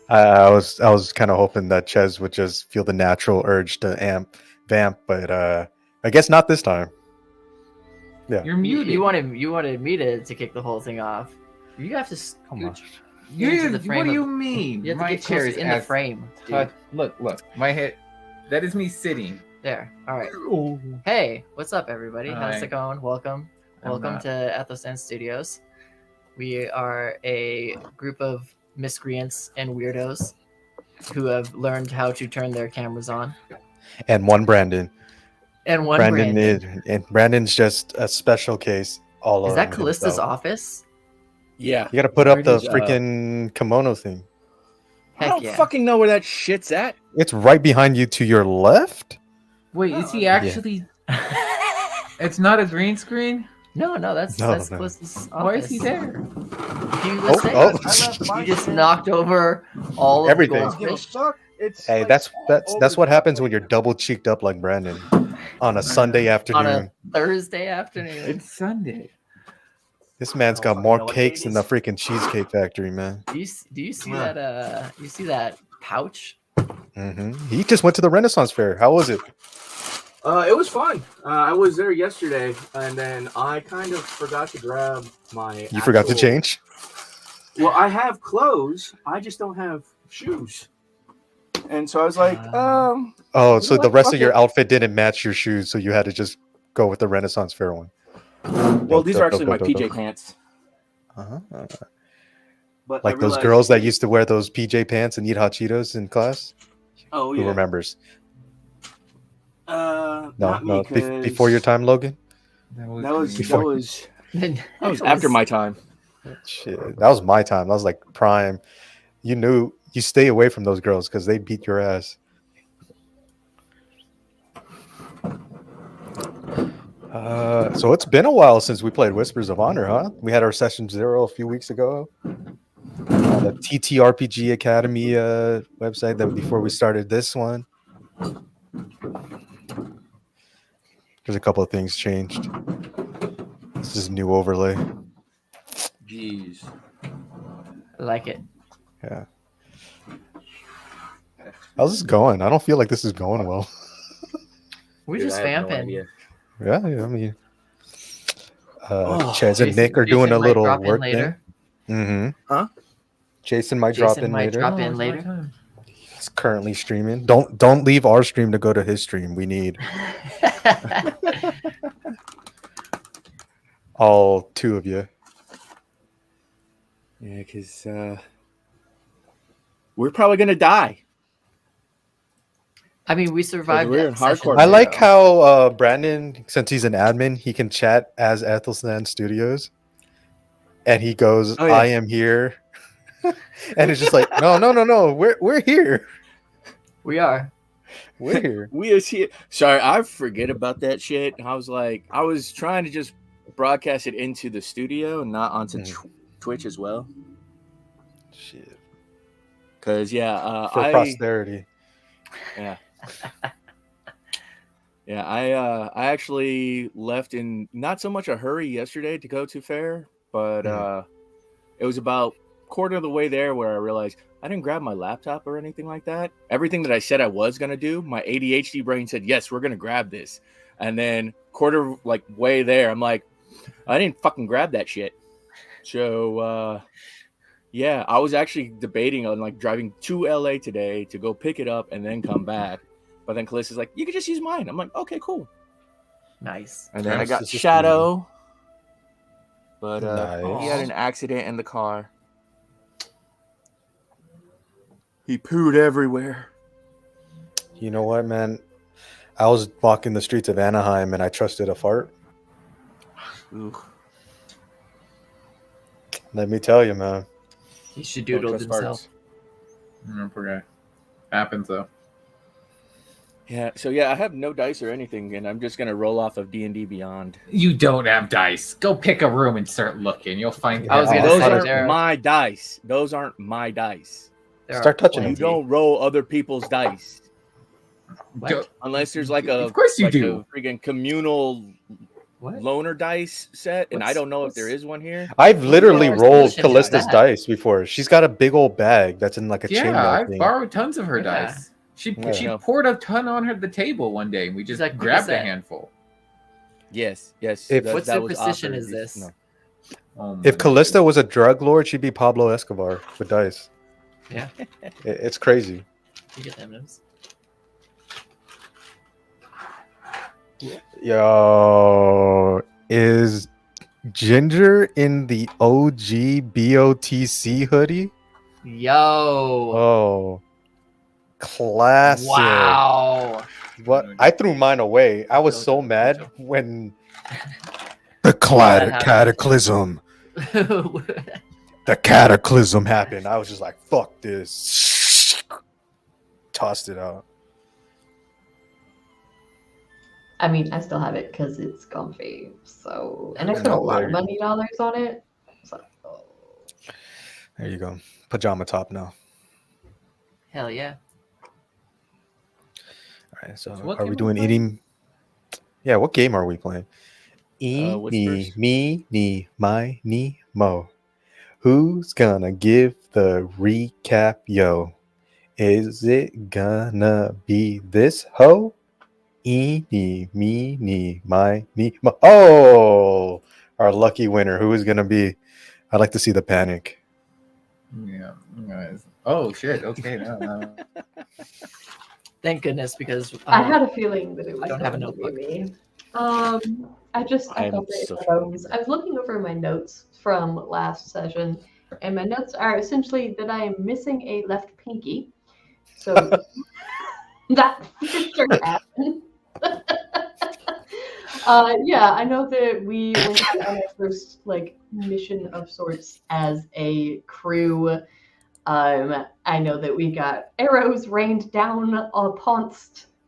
I was kind of hoping that Ches would just feel the natural urge to vamp, but I guess not this time. Yeah, You're muted. You wanted me to kick the whole thing off. You have to come on. What do you mean? You have to My get chair closer is in the frame. Dude. Look. My head. That is me sitting. There. All right. Hey, what's up, everybody? How's Hi. it going? Welcome to Ethos Studios. We are a group of miscreants and weirdos who have learned how to turn their cameras on. And one Brandon. And one Brandon. And Brandon's just a special case. Is that Callista's office? Yeah. You got to put up the freaking kimono thing. I don't fucking know where that shit's at. It's right behind you to your left. Wait, is he actually? It's not a green screen. No, that's Callista's office. Why is he there? You just knocked over all of everything. The goldfish. Hey, that's what happens when you're double cheeked up like Brandon on a Sunday afternoon. On a Thursday afternoon. It's Sunday. This man's got more cakes than the freaking Cheesecake Factory, man. Do you see that? You see that pouch. He just went to the Renaissance Fair. How was it? It was fun. I was there yesterday, and then I kind of forgot to grab my. You forgot to change? Well, I have clothes. I just don't have shoes. And so I was like, Oh, so the rest Fuck of your it. outfit didn't match your shoes, so you had to just go with the Renaissance Fair one. Well, these are actually my PJ pants. But Like those girls that used to wear those PJ pants and eat hot Cheetos in class? Oh, Who yeah. remembers? Not No. me, Before your time, Logan? That was That after my time. Shit, that was my time. That was like prime. You knew you stay away from those girls because they beat your ass. So it's been a while since we played Whispers of Honor, huh? We had our session 0 a few weeks ago. The TTRPG Academy website that before we started this one. There's a couple of things changed. This is a new overlay. Jeez. I like it. Yeah. How's this going? I don't feel like this is going well. We're Dude, just I have no vamping. idea. Yeah, I mean, Oh, Chaz and Nick are doing Jason a might little drop in work later. thing. Huh? Jason might Jason drop in might later. drop in later. He's currently streaming. Don't leave our stream to go to his stream. We need all 2 of you. Yeah, because we're probably gonna die. I mean, we survived. We're in that session hardcore I zero. like how Brandon, since he's an admin, he can chat as Ethelstan Studios, and he goes, Oh, yeah. "I am here," and it's just like, no, we're here, we are. we're here. We is here. Sorry, I forget about that shit. I was trying to just broadcast it into the studio and not onto Twitch as well. Shit. Cause yeah, For posterity. Yeah. Yeah, I actually left in not so much a hurry yesterday to go to fair, but it was about quarter of the way there where I realized I didn't grab my laptop or anything like that. Everything that I said I was gonna do, my ADHD brain said, yes, we're gonna grab this. And then quarter like way there, I'm like, I didn't fucking grab that shit. So yeah, I was actually debating on like driving to LA today to go pick it up and then come back. But then Callista's like, you could just use mine. I'm like, okay, cool. Nice. And then I Nice. got This is Shadow. But Nice. he had an accident in the car. He pooed everywhere. You know what, man? I was walking the streets of Anaheim and I trusted a fart. Ooh. Let me tell you, man. He should Don't doodle trust himself. farts. Poor guy. Happens though. Yeah, so yeah, I have no dice or anything, and I'm just gonna roll off of D&D Beyond. You don't have dice. Go pick a room and start looking. You'll find. I was gonna Those say, aren't there- my dice. Those aren't my dice. There Start are touching You plenty. don't roll other people's dice What? Go- unless there's like a Of course you like do. a freaking communal What? loner dice set, and I What's- don't know if what's- there is one here. I've literally What rolled position is Callista's that? dice before. She's got a big old bag that's in like a chainmail Yeah, I've thing. borrowed tons of her Yeah. dice. She Yeah. poured a ton on the table one day, and we just like, what grabbed is a that? handful. Yes. If- What's that the was position offered is this? No. Oh my If Callista goodness. was a drug lord, she'd be Pablo Escobar with dice. Yeah. It's crazy. You get M&Ms. Yo, is Ginger in the OG BOTC hoodie? Yo. Oh, classic. Wow. What? I threw mine away. I was so mad when the happened. cataclysm. The cataclysm happened. I was just like, fuck this. Tossed it out. I mean, I still have it because it's comfy. So, and I I spent a know, lot of there money dollars on it. So, There you go. Pajama top now. Hell yeah. All right. So, So what are we game are doing we eating? Yeah. What game are we playing? Eeny, Whispers. meeny, miny, mo. Who's gonna give the recap, yo? Is it gonna be this hoe? Eeny, meeny, miny, mo. Oh, our lucky winner. Who is gonna be? I'd like to see the panic. Yeah. Guys. Oh shit. Okay. No. Thank goodness, because I had a feeling that it was I don't have a going to be notebook. me. I I'm thought so that I was looking over my notes from last session, and my notes are essentially that I am missing a left pinky. So that for sure happened. Yeah, I know that we went on our first like mission of sorts as a crew. I know that we got arrows rained down upon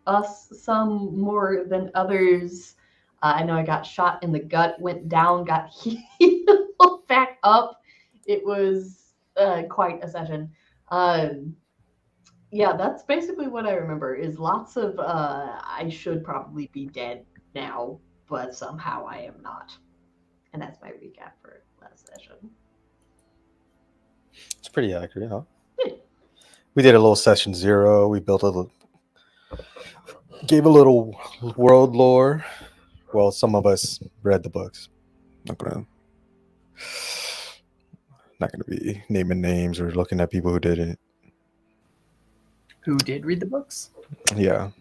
us, some more than others. I know I got shot in the gut, went down, got healed back up. It was quite a session. Yeah, that's basically what I remember. Is lots of I should probably be dead now, but somehow I am not. And that's my recap for last session. It's pretty accurate, huh? We did a little session 0. We built gave a little world lore. Well, some of us read the books. Not gonna be naming names or looking at people who did it. Who did read the books? Yeah.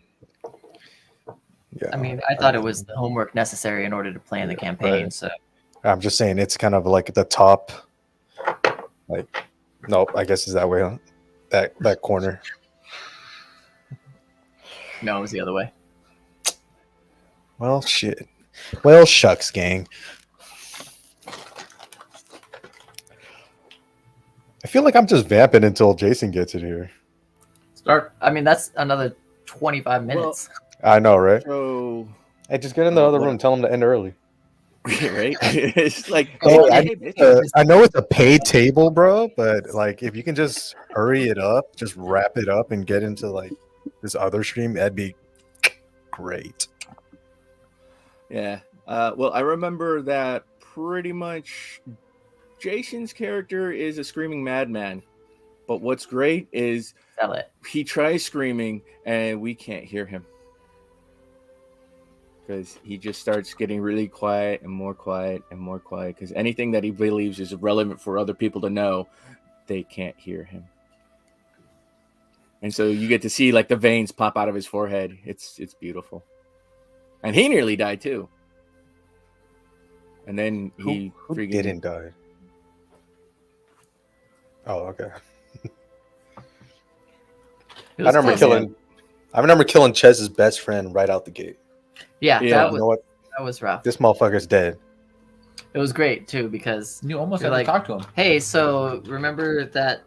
I mean, I thought it was the homework necessary in order to plan the campaign. right. So I'm just saying it's kind of like the top. Like, nope. I guess it's that way. Huh? That corner. no, it was the other way. Well, shit. Well, shucks, gang. I feel like I'm just vamping until Jason gets it here. Start. I mean, that's another 25 minutes. I know, right? So, Hey, just get in the other room. Tell him to end early. right? It's like, Hey, bitch. I know it's a paid table, bro, but like if you can just hurry it up, just wrap it up and get into like this other stream, that'd be great. Yeah. Well, I remember that pretty much Jason's character is a screaming madman. But what's great is Sell it. he tries screaming and we can't hear him. Because he just starts getting really quiet and more quiet and more quiet. Because anything that he believes is relevant for other people to know, they can't hear him. And so you get to see like the veins pop out of his forehead. It's beautiful. And he nearly died too. And then he Who didn't die? Oh, okay. It was close. I remember killing Chez's best friend right out the gate. Yeah, Yeah, You know what? that was rough. This motherfucker's dead. It was great too because You almost You're had like- to talk to him. hey, so remember that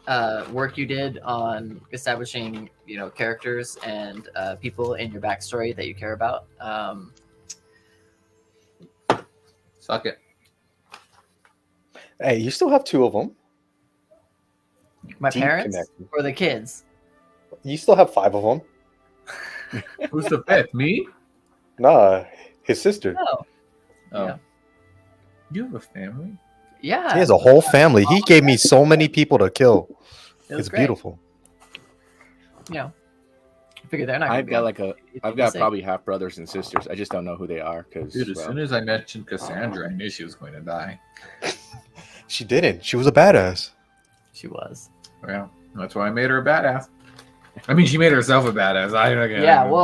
work you did on establishing, characters and people in your backstory that you care about? Suck it. Hey, you still have 2 of them. My Deep parents connection. or the kids? You still have 5 of them. Who's the fifth? Me? Nah, his sister. No. Oh. Yeah. You have a family? Yeah. He has a whole family. He gave me so many people to kill. It was It's great. beautiful. I figure they're not. gonna I've be got on like I've got probably half brothers and sisters. I just don't know who they are because Dude, as soon as I mentioned Cassandra, I knew she was going to die. She didn't. She was a badass. She was. Well, that's why I made her a badass. I mean, she made herself a badass. Yeah. Whoa.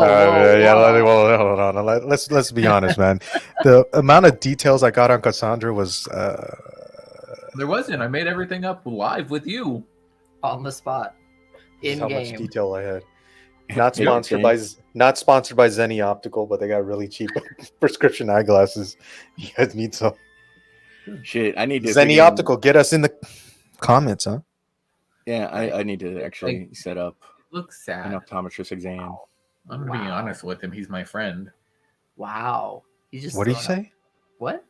Let's be honest, man. The amount of details I got on Cassandra was There wasn't. I made everything up live with you. On the spot. this is In how much game. detail I had. Not Yeah, sponsored by Zenny Optical, but they got really cheap prescription eyeglasses. You guys need some. shit, I need to Zenny freaking- Optical, get us in the comments, huh? Yeah, I need to actually set up Looks an sad. optometrist exam. I'm gonna be honest with him. He's my friend. Wow. You just What did you throwing up- say? What?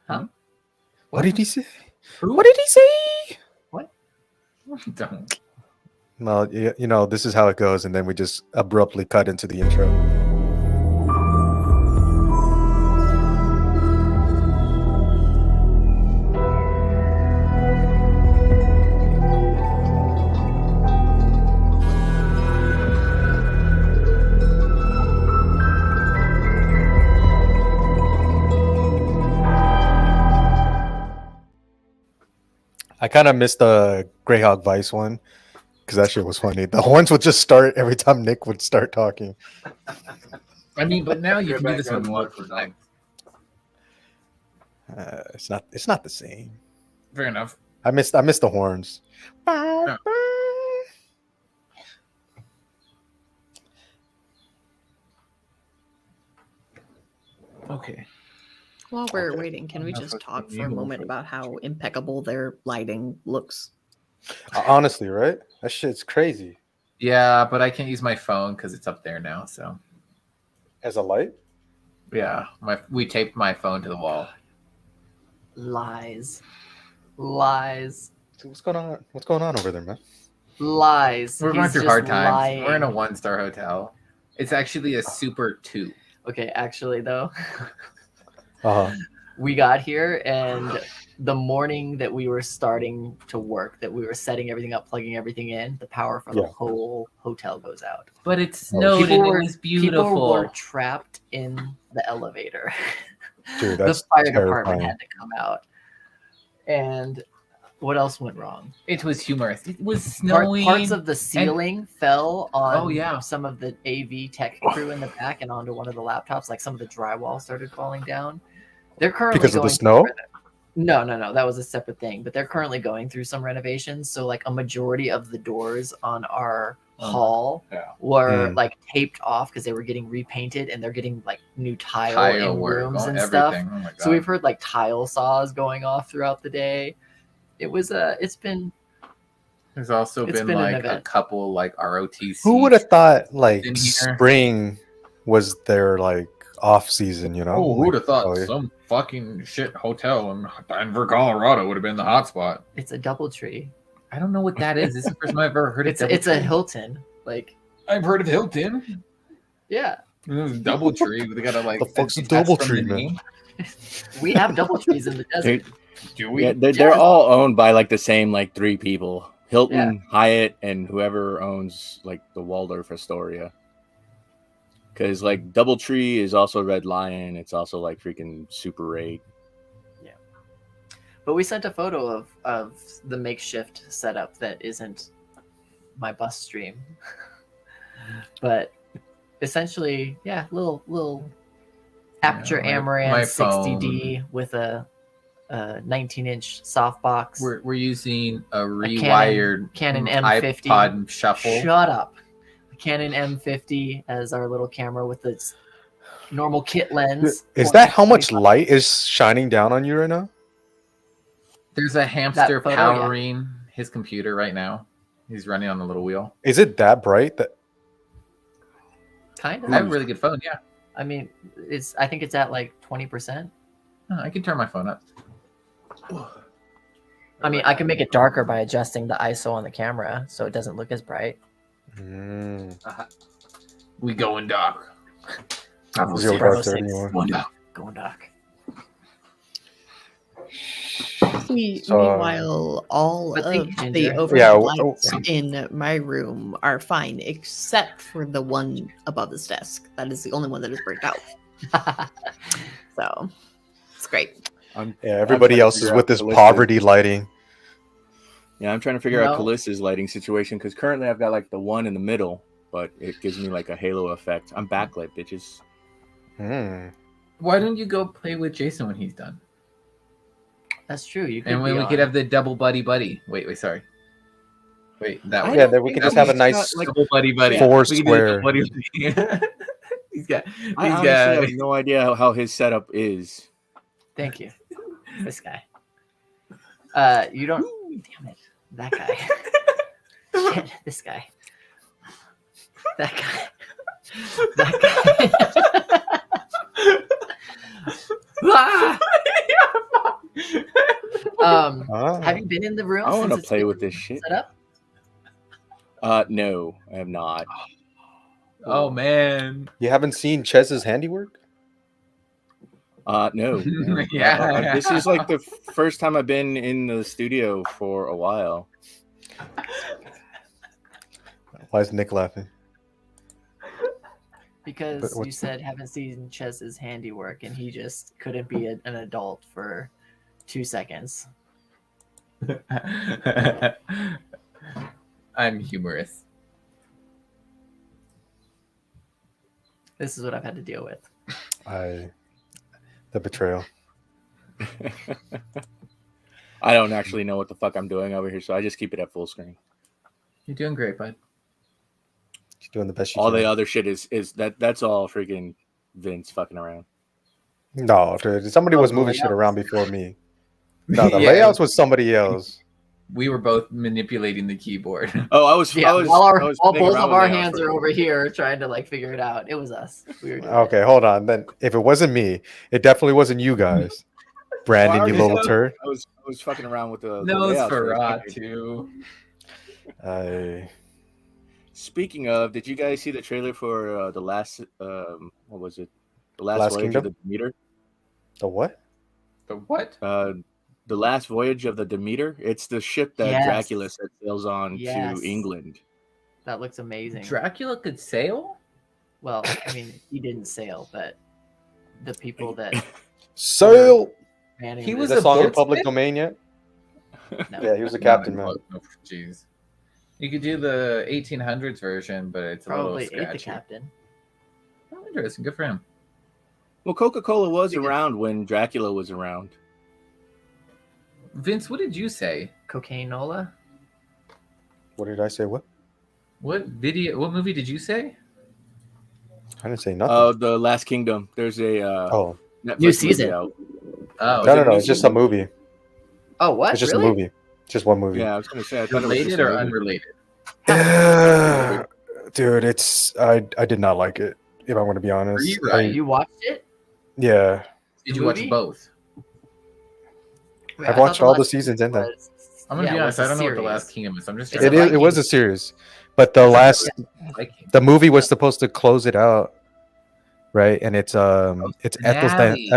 Huh? What did he say? Who? What did he say? Don't. Well, you know, this is how it goes, and then we just abruptly cut into the intro. I kind of missed the Greyhawk Vice one because that shit was funny. The horns would just start every time Nick would start talking. I mean, but now you can do this with multiple times. It's not the same. Fair enough. I missed the horns. No. Okay. While we're waiting, can we Enough just of talk the for a evil moment thing. about how impeccable their lighting looks? Honestly, right? That shit's crazy. Yeah, but I can't use my phone because it's up there now. So As a light? yeah, we taped my phone to the wall. Lies. So what's going on? What's going on over there, man? Lies. We're going He's through just hard times. lying. We're in a 1-star hotel. It's actually a Super 2. Okay, actually though, Uh-huh. we got here and the morning that we were starting to work, that we were setting everything up, plugging everything in, the power for the Yeah. whole hotel goes out. But it snowed and it was beautiful. People were trapped in the elevator. Dude, The that's fire terrifying. department had to come out. And what else went wrong? It was humorous. It was Part- snowing. parts of the ceiling fell on Oh, yeah. some of the AV tech crew in the back and onto one of the laptops. Like some of the drywall started falling down. They're currently Because of the going snow? No, that was a separate thing. But they're currently going through some renovations. So like a majority of the doors on our hall yeah. were Mm. like taped off because they were getting repainted and they're getting like new tile Tile in work, rooms and everything. stuff. Oh my God. So we've heard like tile saws going off throughout the day. It was it's been There's also It's been been an like a event. couple like ROTC. Who would have thought like in here. spring was their like off season, you know? Oh, who would have thought oh, yeah. some fucking shit hotel in Denver, Colorado would have been the hotspot? it's a DoubleTree. I don't know what that is. This is the first time I've ever heard of It's a DoubleTree. Hilton. Like I've heard of Hilton. yeah, This is DoubleTree. They gotta like. The fuck's a that's from DoubleTree, the man? name? we have DoubleTrees in the desert. Do we? Yeah, they're all owned by like the same like 3 people: Hilton, Hyatt, and whoever owns like the Waldorf Astoria. Because like DoubleTree is also Red Lion. It's also like freaking Super 8. But we sent a photo of the makeshift setup that isn't my bus stream. But essentially, yeah, little Aperture my Amaran phone. 60D with a 19-inch softbox. We're using a rewired Canon M50. iPod Shuffle. Shut up. A Canon M50 as our little camera with its normal kit lens. Is that how much 25. light is shining down on you right now? There's a hamster photo, yeah. powering his computer right now. He's running on a little wheel. Is it that bright that Kind I have a of. really good phone. Yeah, I mean, I think it's at like 20%. I can turn my phone up. I mean, I can make it darker by adjusting the ISO on the camera so it doesn't look as bright. We going dark. Zero Bravo dark 6. 31? Going dark. Going dark. Meanwhile, all But of thank you, the Ginger. overhead Yeah, lights in my room are fine, except for the one above this desk. That is the only one that is burnt out. So it's great. Yeah, I'm everybody trying to else is figure with out this Callista's- poverty lighting. Yeah, I'm trying to figure out No. Callista's lighting situation because currently I've got like the one in the middle, but it gives me like a halo effect. I'm backlit, bitches. Why don't you go play with Jason when he's done? That's true. You could And when be we on. could have the double buddy buddy. Wait, sorry. Wait, that I way. Yeah, then we could just have a nice double buddy buddy. four We could do the square. double buddy. He's got. I He's honestly got. have no idea how his setup is. Thank you. This guy. You don't. Damn it. That guy. Shit. This guy. That guy. That guy. Ah. Have you been in the room? I want to since it's play been with this shit. set up? No, I have not. Oh man. You haven't seen Chez's handiwork? No. Yeah. This is like the first time I've been in the studio for a while. Why is Nick laughing? Because But you what's- said haven't seen Chez's handiwork, and he just couldn't be an adult for 2 seconds. I'm humorous. This is what I've had to deal with. The betrayal. I don't actually know what the fuck I'm doing over here, so I just keep it at full screen. You're doing great, bud. You're doing the best you All can. the other shit is that's all freaking Vince fucking around. No, dude, somebody was moving shit around before me. No, the layouts was somebody else. We were both manipulating the keyboard. Oh, I was Yeah, I was, while I was while playing both around of with our layouts hands for are a over bit. here trying to like figure it out. It was us. We were doing Okay, hold on. Then if it wasn't me, it definitely wasn't you guys. Brandon, Well, I you already little said turd. I was fucking around with the No, it's layouts for this Farah game. too. Speaking of, did you guys see the trailer for the last what was it? The last Last voyage Kingdom? of the Demeter? The what? The what? The last voyage of the Demeter. It's the ship that Yes. Dracula sails on Yes. to England. That looks amazing. Dracula could sail? Well, I mean, he didn't sail, but the people that Sail! manning He the- was Is that a song in boatsman? public domain yet? no. Yeah, he was the captain, man. Oh, jeez. You could do the 1800s version, but it's a probably little ate the scratchy. captain. Oh, interesting. Good for him. Well, Coca-Cola was around when Dracula was around. Vince, what did you say? Cocaine-ola? What did I say? What? What movie did you say? I didn't say nothing. The Last Kingdom. There's a Oh. Netflix New movie season. out. Oh, No. It's just a movie. Oh, what? It's just really? a movie. Just one movie. Yeah, I was gonna say I thought it was just related a or movie. unrelated? Dude, it's I did not like it. If I want to be honest, you right? You watched it? yeah, Did The you watch movie? both? Wait, I've I thought watched all the last seasons season in there. was- I'm gonna yeah, be it honest. was I a don't know what the series. Last Kingdom is. I'm just. It's a It was a series, but the movie was supposed to close it out, right? And it's finale.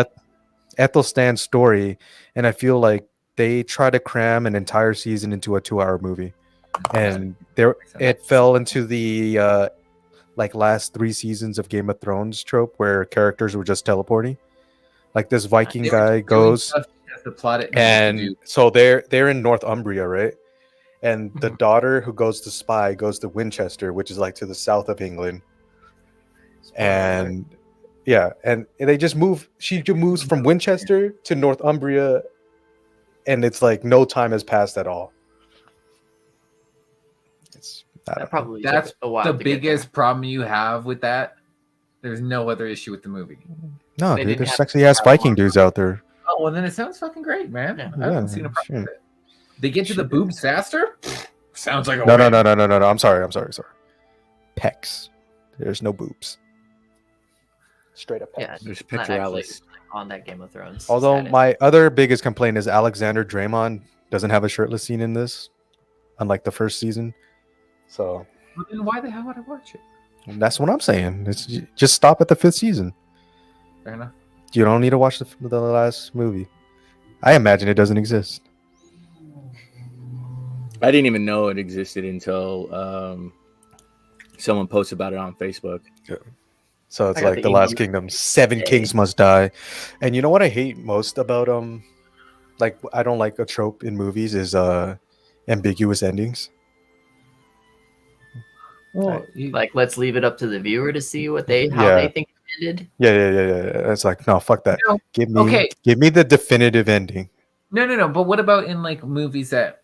Ethelstan's story, and I feel like they try to cram an entire season into a 2-hour movie, and it fell into the like last 3 seasons of Game of Thrones trope where characters were just teleporting. Like this Viking They were guy just doing goes, stuff because the plot it needed to and do. so they're in Northumbria, right? And the daughter who goes to spy goes to Winchester, which is like to the south of England. And yeah, and they just move. She moves from Winchester to Northumbria, and it's like no time has passed at all. That probably That's took a while. the to get biggest problem you have with that. There's no other issue with the movie. No, They dude, didn't there's have sexy ass Viking dudes out there. Oh well, then it sounds fucking great, man. Yeah. I haven't seen a problem shit. with it. They get to the boobs faster. Sounds like a No. win. I'm sorry. Pecs. There's no boobs. Straight up pecs. Yeah, There's not actually pectoralis. on that Game of Thrones. Although status. my other biggest complaint is Alexander Draymond doesn't have a shirtless scene in this, unlike the first season. So Well, then why the hell would I watch it? that's what I'm saying. It's just stop at the 5th season. Fair enough. You don't need to watch the last movie. I imagine it doesn't exist. I didn't even know it existed until someone posted about it on Facebook. So it's I got like the the Last English Kingdom. 7 today. kings must die. And you know what I hate most about like I don't like a trope in movies is ambiguous endings. Well, like, let's leave it up to the viewer to see how Yeah. they think it ended. Yeah. It's like, no, fuck that. No. Give Okay. me the definitive ending. No. But what about in like movies that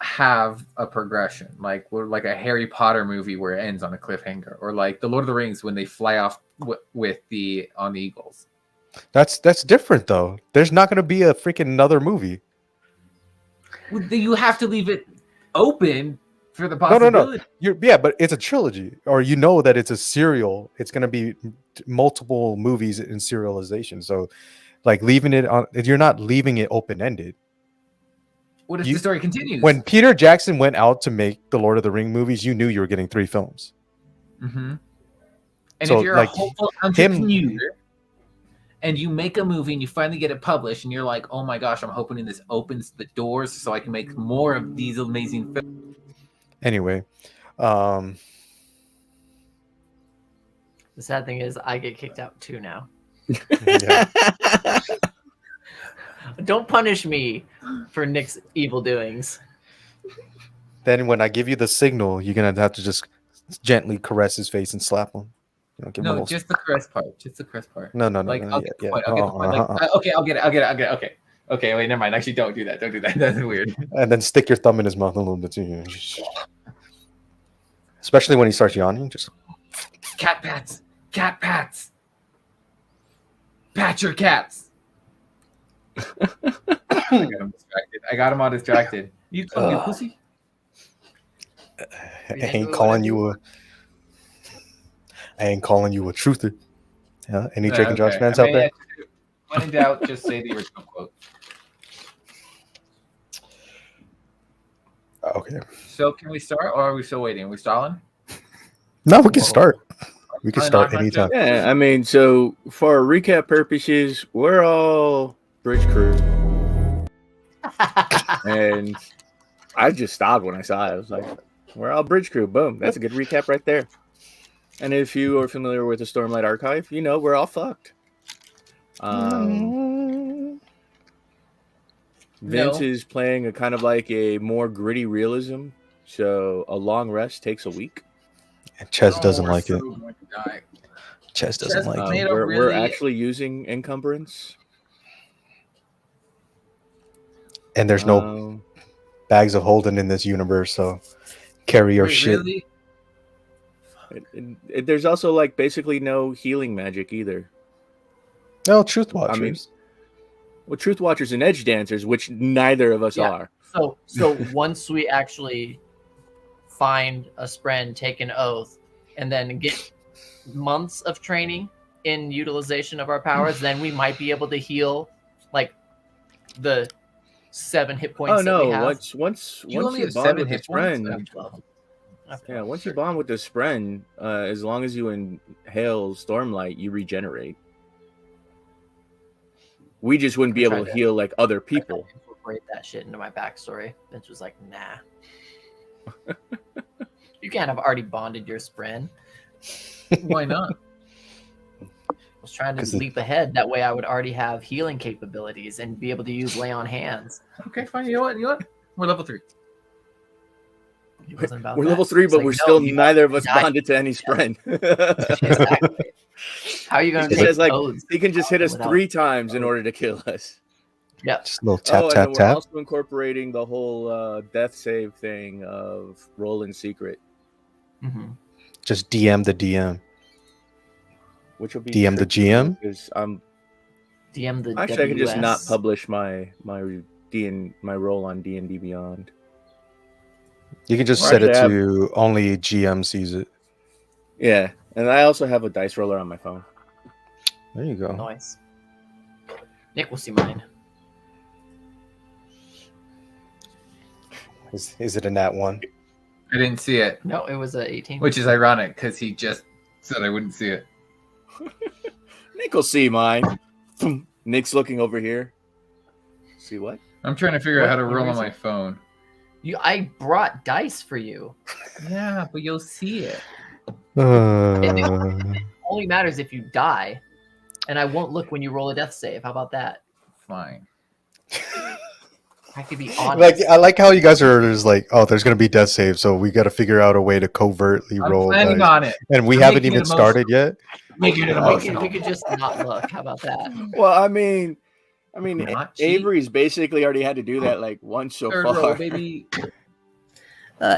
have a progression, like a Harry Potter movie where it ends on a cliffhanger, or like the Lord of the Rings when they fly off with on the eagles? That's different though. There's not going to be a freaking another movie. You have to leave it open for the No. possibility. But it's a trilogy, or you know that it's a serial. It's going to be multiple movies in serialization. So, like leaving it on, you're not leaving it open ended. What if the story continues? When Peter Jackson went out to make the Lord of the Ring movies, you knew you were getting 3 films. Mm-hmm. And So, if you're like, a hopeful entrepreneur and you make a movie and you finally get it published and you're like, oh my gosh, I'm hoping this opens the doors so I can make more of these amazing films. Anyway, The sad thing is, I get kicked out too now. yeah. Don't punish me for Nick's evil doings. Then when I give you the signal, you're gonna have to just gently caress his face and slap him. Give him a No, little... just the caress part. Just the caress part. No. Like, I'll get the point. I'll get the point. Uh-huh. Like, okay, I'll get it. Okay, wait, never mind. Actually, don't do that. Don't do that. That's weird. And then stick your thumb in his mouth a little bit too. Especially when he starts yawning. Just Cat pats. Cat pats. Pat your cats. I got him all distracted. You pussy. I ain't calling you a truther. Yeah, any Drake and Josh fans out there? When in doubt, just say the original quote. Okay. So can we start, or are we still waiting? Are we stalling? No, we can start. We can start anytime. Yeah, I mean, so for recap purposes, we're all bridge crew, and I just stopped when I saw it. I was like, "We're all bridge crew." Boom. That's a good recap right there. And if you are familiar with the Stormlight Archive, you know we're all fucked. Vince is playing a kind of like a more gritty realism, so a long rest takes a week. And Ches doesn't like it. Ches doesn't like it. We're actually using encumbrance. And there's no bags of holding in this universe, so carry your shit. Really? There's also like basically no healing magic either. No, Truth Watchers. I mean, well, Truth Watchers and Edge Dancers, which neither of us are. So once we actually find a spren, take an oath, and then get months of training in utilization of our powers, then we might be able to heal like the 7 hit points. Oh no! That we have. Once You only you have bond 7 with the hit points. spren, yeah, once you bond with the spren, as long as you inhale Stormlight, you regenerate. We just wouldn't be able to heal like other people. Incorporate that shit into my backstory. Vince was like, "Nah, you can't have already bonded your spren." Why not? I was trying to leap ahead. That way, I would already have healing capabilities and be able to use lay on hands. Okay, fine. You know what? We're level 3. We're level 3, but we're still neither of us bonded to any spren. Exactly. How are you going to take like codes? he can just hit us 3 times in order to kill us. Yeah, just a little tap, and tap, then tap. We're also incorporating the whole death save thing of roll in secret. Mm-hmm. Just DM the DM. Which will be DM the GM. Because DM the actually, I can just not WS. publish my roll on D&D Beyond. You can just set it to only GM sees it. Yeah, and I also have a dice roller on my phone. There you go. Nice. Nick will see mine. Is it a nat 1? I didn't see it, No, it was a 18. which is ironic because he just said I wouldn't see it. Nick will see mine. Nick's looking over here. See what? I'm trying to figure out how to What roll on is my it? phone. I brought dice for you. Yeah, but you'll see it. It only matters if you die, and I won't look when you roll a death save. How about that? Fine. I could be honest. Like I like how you guys are just like, oh, there's gonna be death save, so we got to figure out a way to covertly I'm roll planning dice. on it. And we I'm haven't making even it started yet. Making it emotional. we could just not look. How about that? Well, I mean, Not cheap. Avery's basically already had to do that like once so Third far. roll, baby.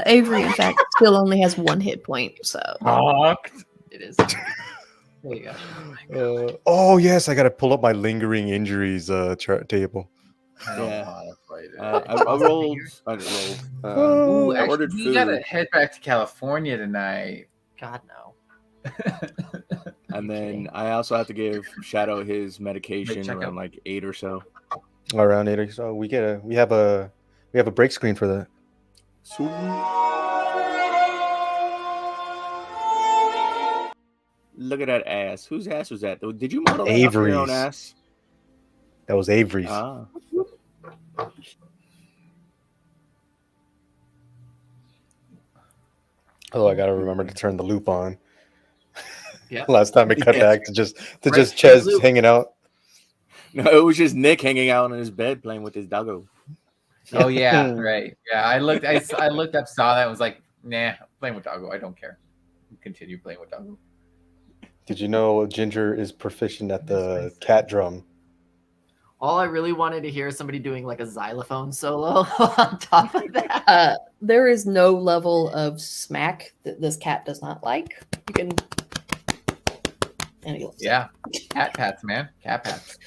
Avery, in fact, still only has 1 hit point. So It is. There you go. Oh yes, I gotta pull up my lingering injuries chart table. I don't know Yeah. how to play this. I rolled. Ooh, I actually, ordered we food, gotta head back to California tonight. God no. and then I also have to give Shadow his medication check around out. like 8 or so. Around 8 or so, we have a break screen for that. Look at that ass. Whose ass was that? Did you model that after your own Avery's. ass? That was Avery's. Ah. Oh, I gotta remember to turn the loop on. Yeah. Last time it cut Yeah. back to just Right, Ches loop. hanging out. No, it was just Nick hanging out on his bed playing with his doggo. Oh yeah, right. Yeah, I looked up, saw that, and was like, nah, playing with doggo. I don't care. Continue playing with doggo. Did you know Ginger is proficient at the cat drum? All I really wanted to hear is somebody doing like a xylophone solo on top of that. There is no level of smack that this cat does not like. You can. And he loves it. Yeah, cat pats, man, cat pats.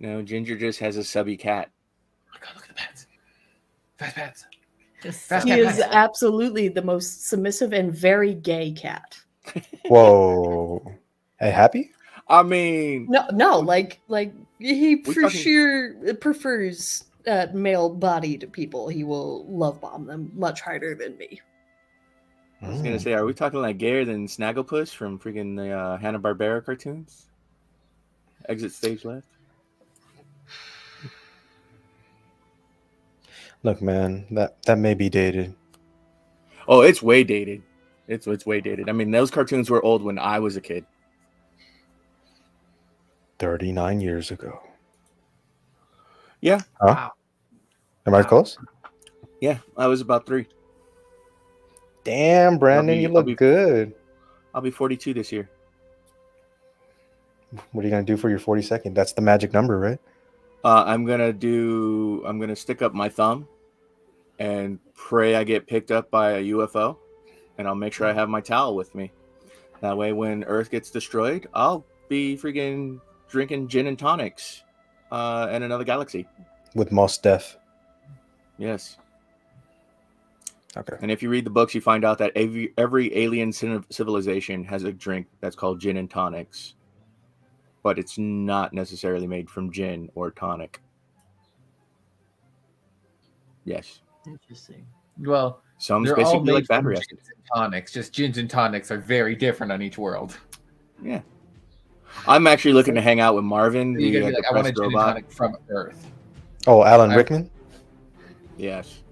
No, Ginger just has a subby cat. Oh my God, look at the pats. Fast pats. Just Fast He cat is pats. absolutely the most submissive and very gay cat. Whoa. Hey, happy? I mean, No, like he We for fucking- sure prefers male-bodied people. He will love bomb them much harder than me. I was gonna say, are we talking like gayer than Snagglepuss from freaking the Hanna-Barbera cartoons? Exit stage left. Look, man, that may be dated. Oh, it's way dated. It's way dated. I mean, those cartoons were old when I was a kid. 39 years ago. Yeah. Huh? Wow. Am I Wow. close? Yeah, I was about 3. Damn, Brandon, be- you I'll look be- good. I'll be 42 this year. What are you gonna do for your 42nd? That's the magic number, right? I'm gonna stick up my thumb and pray I get picked up by a UFO, and I'll make sure I have my towel with me. That way, when Earth gets destroyed, I'll be freaking drinking gin and tonics in another galaxy. With Mos Def. Yes. Okay. And if you read the books, you find out that every alien civilization has a drink that's called gin and tonics, but it's not necessarily made from gin or tonic. Yes. Interesting. Well, Some they're all basically made like from battery acid. gins and tonics. Just gins and tonics are very different on each world. Yeah. I'm actually looking to hang out with Marvin, So you the gotta be like, I want a depressed gin and robot. tonic from Earth. Oh, Alan I- Rickman? Yes.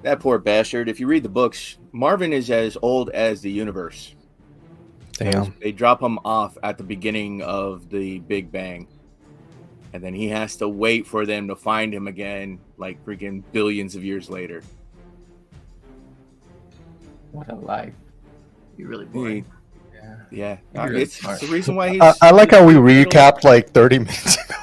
That poor bastard. If you read the books, Marvin is as old as the universe. Damn. They drop him off at the beginning of the Big Bang. And then he has to wait for them to find him again, like freaking billions of years later. What a life. Be really boring. Yeah. Yeah. You're really It's smart. the reason why he's. I like how we recapped like 30 minutes ago.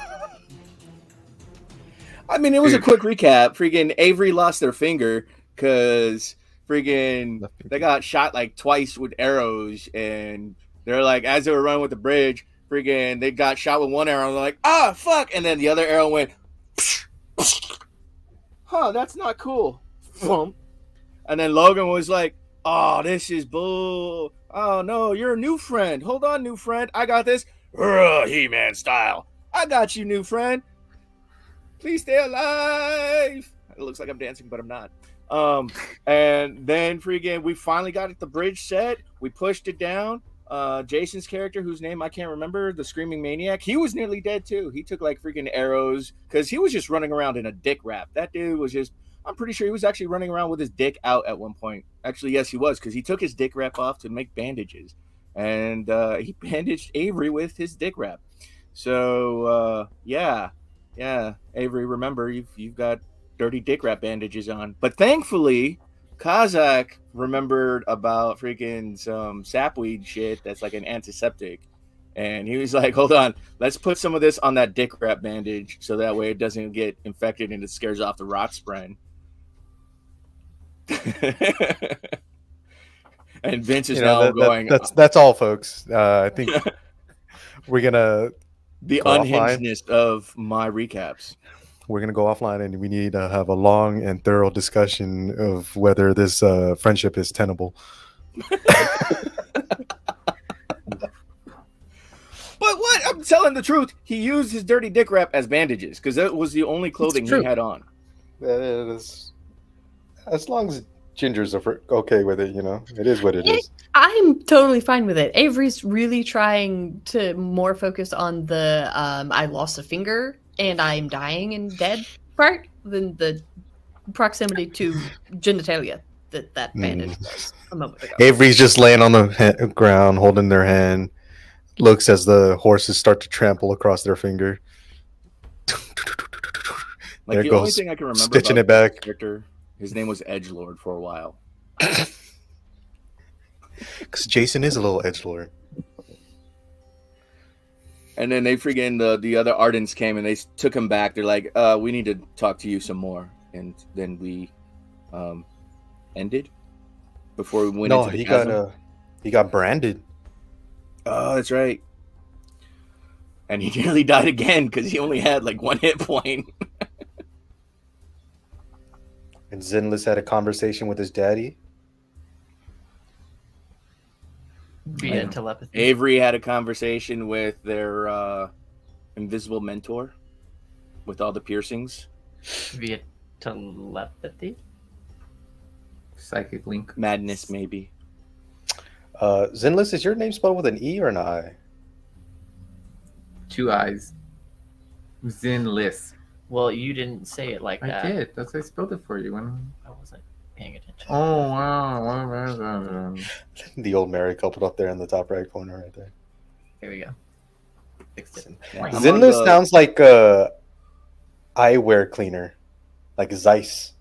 I mean, it was a quick recap. Freaking Avery lost their finger because freaking they got shot like twice with arrows, and they're like, as they were running with the bridge, freaking they got shot with one arrow. And they're like, ah, fuck, and then the other arrow went, huh, that's not cool. And then Logan was like, oh, this is bull. Oh no, you're a new friend. Hold on, new friend, I got this. He-Man style. I got you, new friend. Please stay alive. It looks like I'm dancing, but I'm not. And then freaking, we finally got the bridge set. We pushed it down. Jason's character, whose name I can't remember, the Screaming Maniac, he was nearly dead too. He took like freaking arrows because he was just running around in a dick wrap. That dude was just, I'm pretty sure he was actually running around with his dick out at one point. Actually, yes, he was, because he took his dick wrap off to make bandages. And he bandaged Avery with his dick wrap. So, yeah, Avery, remember, you've got dirty dick wrap bandages on. But thankfully, Kazakh remembered about freaking some sapweed shit that's like an antiseptic. And he was like, hold on, let's put some of this on that dick wrap bandage so that way it doesn't get infected and it scares off the rot spren. And Vince is now going, that's all, folks. I think we're gonna the go offline. unhingedness of my recaps. We're gonna go offline, and we need to have a long and thorough discussion of whether this friendship is tenable. But what? I'm telling the truth. He used his dirty dick wrap as bandages because that was the only clothing he had on. That is, as long as Ginger's okay with it, it is what it is. I'm totally fine with it. Avery's really trying to more focus on the I lost a finger and I'm dying and dead part than the proximity to genitalia that bandage was a moment ago. Avery's just laying on the ground, holding their hand. looks as the horses start to trample across their finger. Like There the it only goes, thing I can remember stitching about it back. this character, his name was Edgelord for a while. Because Jason is a little edgelord. And then they freaking the other Ardents came and they took him back. They're like, we need to talk to you some more. And then we ended before we went No, into the he chasm. he got branded. Oh, that's right. And he nearly died again because he only had like 1 hit point. And Zenless had a conversation with his daddy. Via telepathy. Avery had a conversation with their invisible mentor with all the piercings. Via telepathy. Psychic link. Madness, maybe. Zenless, is your name spelled with an E or an I? 2 eyes. Zenless. Well, you didn't say it like that. I did. That's why I spelled it for you. I wasn't paying attention. Oh wow! The old married couple up there in the top right corner right there. Here we go. Fixed it. Yeah, I'm Zenless on the- sounds like a eyewear cleaner. Like Zeiss.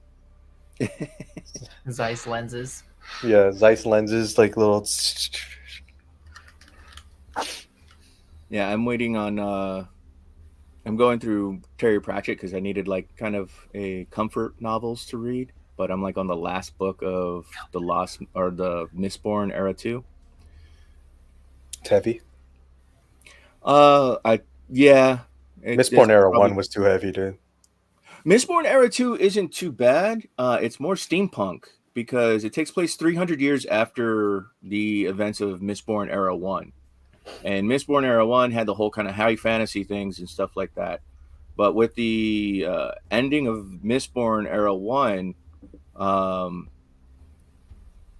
Zeiss lenses. Yeah, Zeiss lenses, like little. Yeah, I'm waiting on. I'm going through Terry Pratchett because I needed like kind of a comfort novels to read, but I'm like on the last book of the Lost or the Mistborn Era 2. It's heavy. Yeah. Mistborn it's Era probably- 1 was too heavy, dude. Mistborn Era 2 isn't too bad. It's more steampunk because it takes place 300 years after the events of Mistborn Era 1. And Mistborn Era 1 had the whole kind of high fantasy things and stuff like that. But with the ending of Mistborn Era 1, a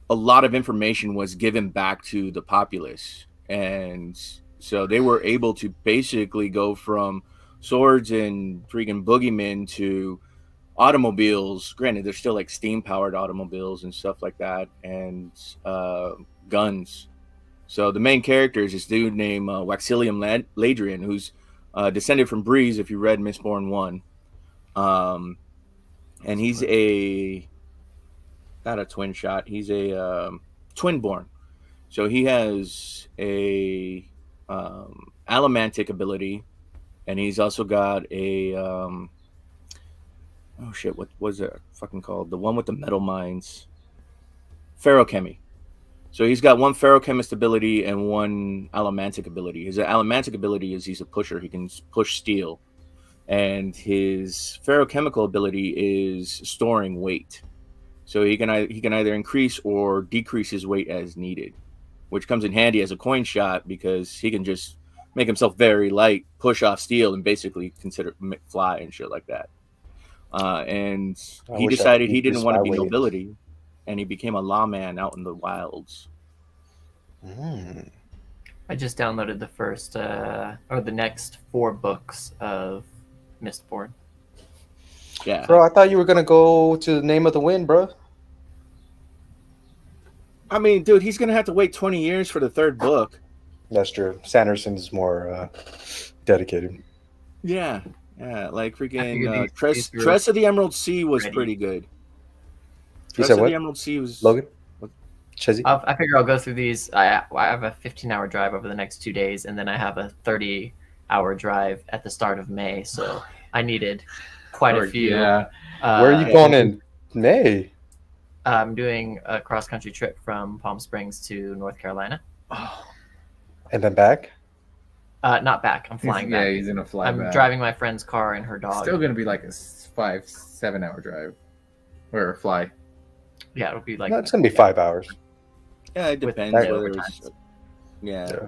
lot of information was given back to the populace. And so they were able to basically go from swords and freaking boogeymen to automobiles. Granted, they're still like steam-powered automobiles and stuff like that, and guns. So the main character is this dude named Waxilium Ladrian, who's descended from Breeze, if you read Mistborn 1. And he's not a twin shot, he's a twin-born. So he has a allomantic ability, and he's also got a oh shit, what was it fucking called? The one with the metal mines. Ferrochemy. So he's got one ferrochemist ability and one allomantic ability. His allomantic ability is he's a pusher. He can push steel. And his ferrochemical ability is storing weight. So he can either increase or decrease his weight as needed, which comes in handy as a coin shot because he can just make himself very light, push off steel, and basically consider fly and shit like that. And he decided he didn't want to be nobility, and he became a lawman out in the wilds. I just downloaded the first or the next 4 books of Mistborn. Yeah, Bro, I thought you were gonna go to Name of the Wind, bro. I mean, dude, he's gonna have to wait 20 years for the 3rd book. That's true. Sanderson is more dedicated. Yeah, like figured freaking these were Tress of the Emerald Sea was ready. pretty good. You Tress said of what? the Emerald Sea was Logan? Chezzy? I figure I'll go through these. I have a 15-hour drive over the next 2 days, and then I have a 30-hour drive at the start of May. So I needed quite a few. Yeah. Where are you going in May? I'm doing a cross-country trip from Palm Springs to North Carolina. And then back? Not back. I'm flying Yeah, back. he's in a fly I'm back. driving my friend's car and her dog. Still gonna be like a 5-7 hour drive, or fly. Yeah, it'll be like No, it's gonna be 5 hours. Yeah, it with depends. the Whether overtime. it's, yeah. Yeah.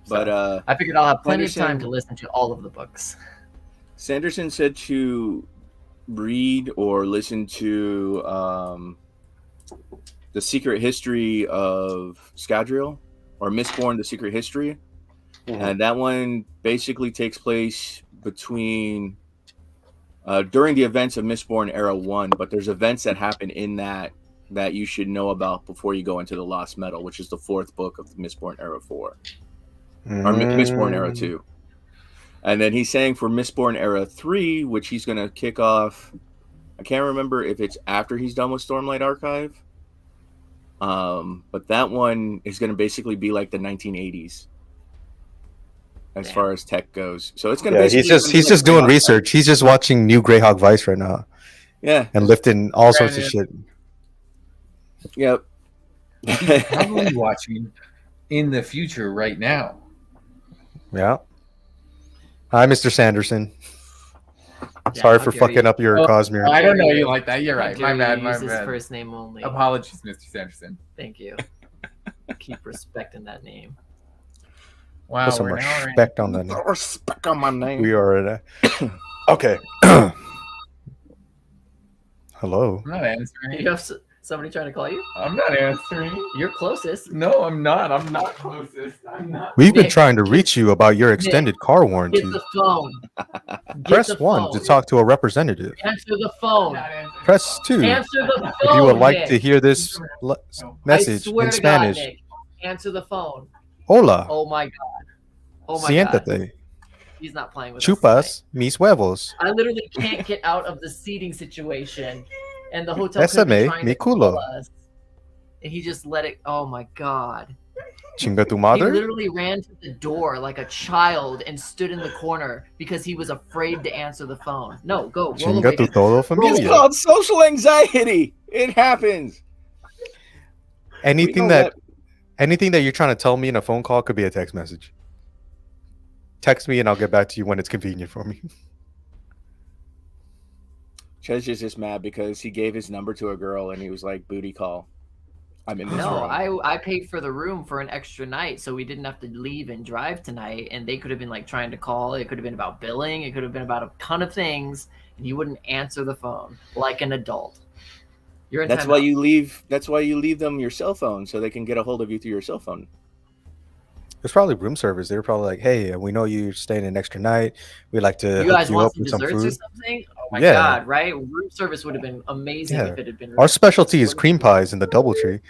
But I figured I'll have plenty of time Sanderson- to listen to all of the books. Sanderson said to read or listen to The Secret History of Scadrial, or Mistborn, The Secret History. And that one basically takes place between during the events of Mistborn Era 1, but there's events that happen in that you should know about before you go into the Lost Metal, which is the 4th book of Mistborn Era 4. or Mistborn Era 2. And then he's saying for Mistborn Era 3, which he's going to kick off, I can't remember if it's after he's done with Stormlight Archive. But that one is going to basically be like the 1980s as far as tech goes. So it's going to He's just doing research. He's just watching New Greyhawk Vice right now. Yeah. And lifting all sorts of shit. Yep. He's probably watching in the future right now. Yeah. Hi, Mr. Sanderson. Yeah, Sorry how for dare fucking you. up your Cosmere. I don't know you like that. You're How right. dare My you bad. My use his bad. first name only. Apologies, Mr. Sanderson. Thank you. Keep respecting that name. Wow, Put some we're now respect on that name. Respect on my name. We are at okay. Hello. I'm not answering. You have somebody trying to call you? I'm not answering. You're closest. No, I'm not. I'm not closest. I'm not. We've been Nick, trying to reach you about your extended car warranty. Get the phone. Press the 1 to phone. talk to a representative. Answer the phone. Not answering. Press 2 Answer the phone. if you would like Nick. to hear this message I swear in to Spanish. God, Nick. Answer the phone. Hola. Oh my God. Oh my God. Siéntate. He's not playing with us. Chupas mis huevos. tonight. I literally can't get out of the seating situation, and the hotel could be Bésame trying mi to call culo. us. And he just let it. Oh my God. Chinga tu He madre. literally ran to the door like a child and stood in the corner because he was afraid to answer the phone. No, go. Roll Chinga away. tu todo It's familia. called social anxiety. It happens. Anything that you're trying to tell me in a phone call could be a text message. Text me and I'll get back to you when it's convenient for me. Chaz is just mad because he gave his number to a girl and he was like, booty call. I'm in this No, room. I paid for the room for an extra night, so we didn't have to leave and drive tonight. And they could have been like trying to call. It could have been about billing. It could have been about a ton of things, and you wouldn't answer the phone like an adult. You're in That's timeout. why you leave. That's why you leave them your cell phone so they can get a hold of you through your cell phone. It's probably room service. They were probably like, "Hey, we know you're staying an extra night. We'd like to You hook guys you want up some with some desserts or food." something? Oh my Yeah. God! Right? Room service would have been amazing Yeah. if it had been. Our specialty is cream pies in the DoubleTree.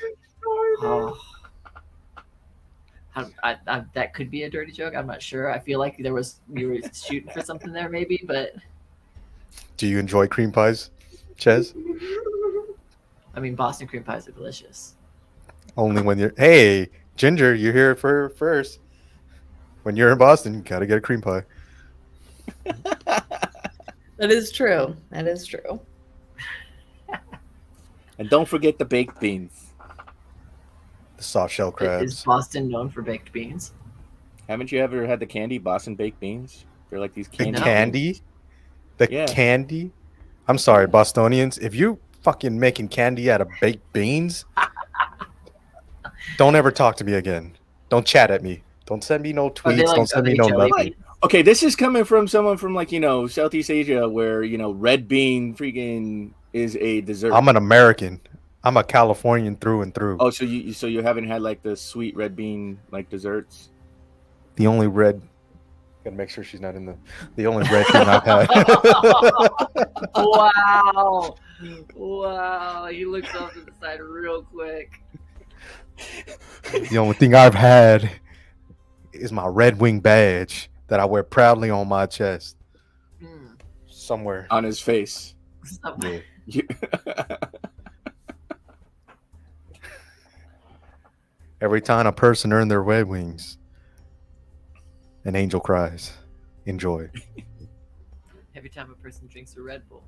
Oh. That could be a dirty joke. I'm not sure. I feel like you were shooting for something there, maybe. But Do you enjoy cream pies, Ches? I mean, Boston cream pies are delicious. Only when you're. Hey, Ginger, you're here for first. When you're in Boston, you gotta get a cream pie. That is true. That is true. And don't forget the baked beans. The soft shell Is crabs. Boston known for baked beans? Haven't you ever had the candy Boston baked beans? They're like these The candy. candy. The Yeah. candy. I'm sorry, Bostonians. If you fucking making candy out of baked beans, don't ever talk to me again. Don't chat at me. Don't send me no Are they tweets. like- Don't send are me they no jelly nothing. beans? Okay, this is coming from someone from like Southeast Asia, where red bean freaking is a dessert. I'm an American. I'm a Californian through and through. Oh, so you haven't had like the sweet red bean like desserts? The only red. Gotta make sure she's not in the only red thing I've had. Wow. Wow. He looks off to the side real quick. The only thing I've had is my Red Wing badge that I wear proudly on my chest Mm. somewhere. On his face. Some- You- Every time a person earns their Red Wings, an angel cries. Enjoy. Every time a person drinks a Red Bull.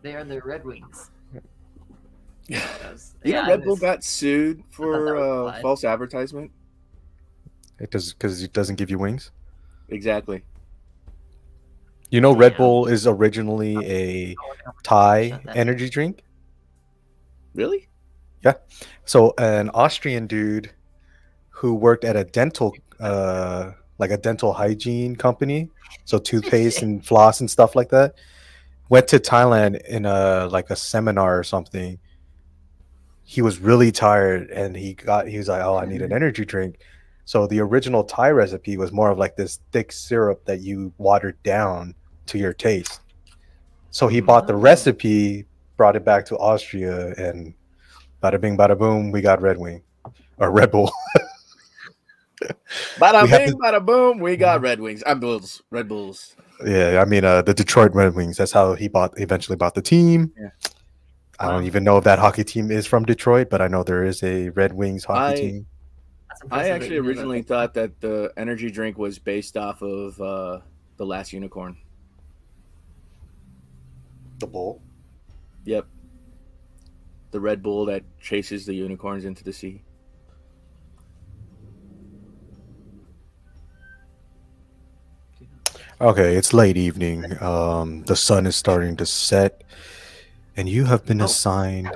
They are the Red Wings. Red Bull this- got sued that for was implied. false advertisement. It does because it doesn't give you wings. Exactly. You know, Red Damn. Bull is originally a Thai Shut that. energy drink. Really? So an Austrian dude who worked at a dental, like a dental hygiene company, so toothpaste and floss and stuff like that, went to Thailand in a seminar or something. He was really tired and he was like, "Oh, I need an energy drink." So the original Thai recipe was more of like this thick syrup that you watered down to your taste. So he bought the Oh. recipe, brought it back to Austria, and Bada bing, bada boom. We got Red Wing or Red Bull. Bada We have bing, bada boom. We got Red Wings. I'm Bulls. Red Bulls. Yeah, I mean the Detroit Red Wings. That's how he eventually bought the team. Yeah. I don't even know if that hockey team is from Detroit, but I know there is a Red Wings hockey team. That's I impressive that actually you know that. originally thought that the energy drink was based off of The Last Unicorn. The Bull. Yep. The Red Bull that chases the unicorns into the sea. Okay, it's late evening. The sun is starting to set, and you have been assigned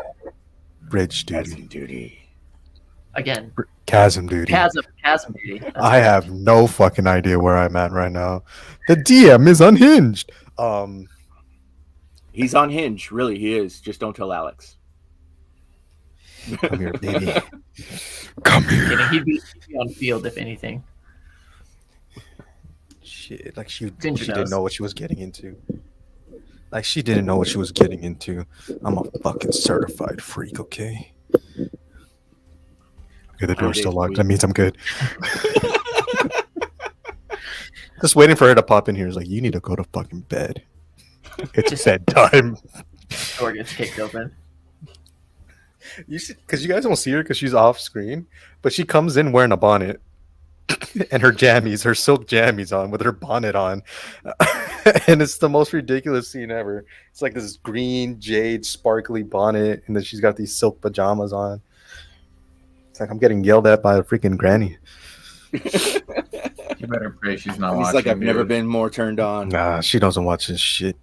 bridge duty, Duty. Again, chasm duty. chasm duty. That's I correct. have no fucking idea where I'm at right now. The DM is unhinged. He's on Hinge. Really, he is. Just don't tell Alex. Come here, baby. Come here. Kidding. He'd be on field if anything. Shit, like she Ginger didn't knows. know what she was getting into. Like she didn't know what she was getting into. I'm a fucking certified freak, okay? Okay, the door's still locked. That means I'm good. Just waiting for her to pop in here. Is like, you need to go to fucking bed. It's bedtime. Door gets kicked open. You should, because you guys don't see her because she's off screen, but she comes in wearing a bonnet and her jammies, her silk jammies on with her bonnet on, and it's the most ridiculous scene ever. It's like this green jade sparkly bonnet, and then she's got these silk pajamas on. It's like I'm getting yelled at by a freaking granny. You better pray she's not He's watching. like, I've never dude. been more turned on. Nah, she doesn't watch this shit.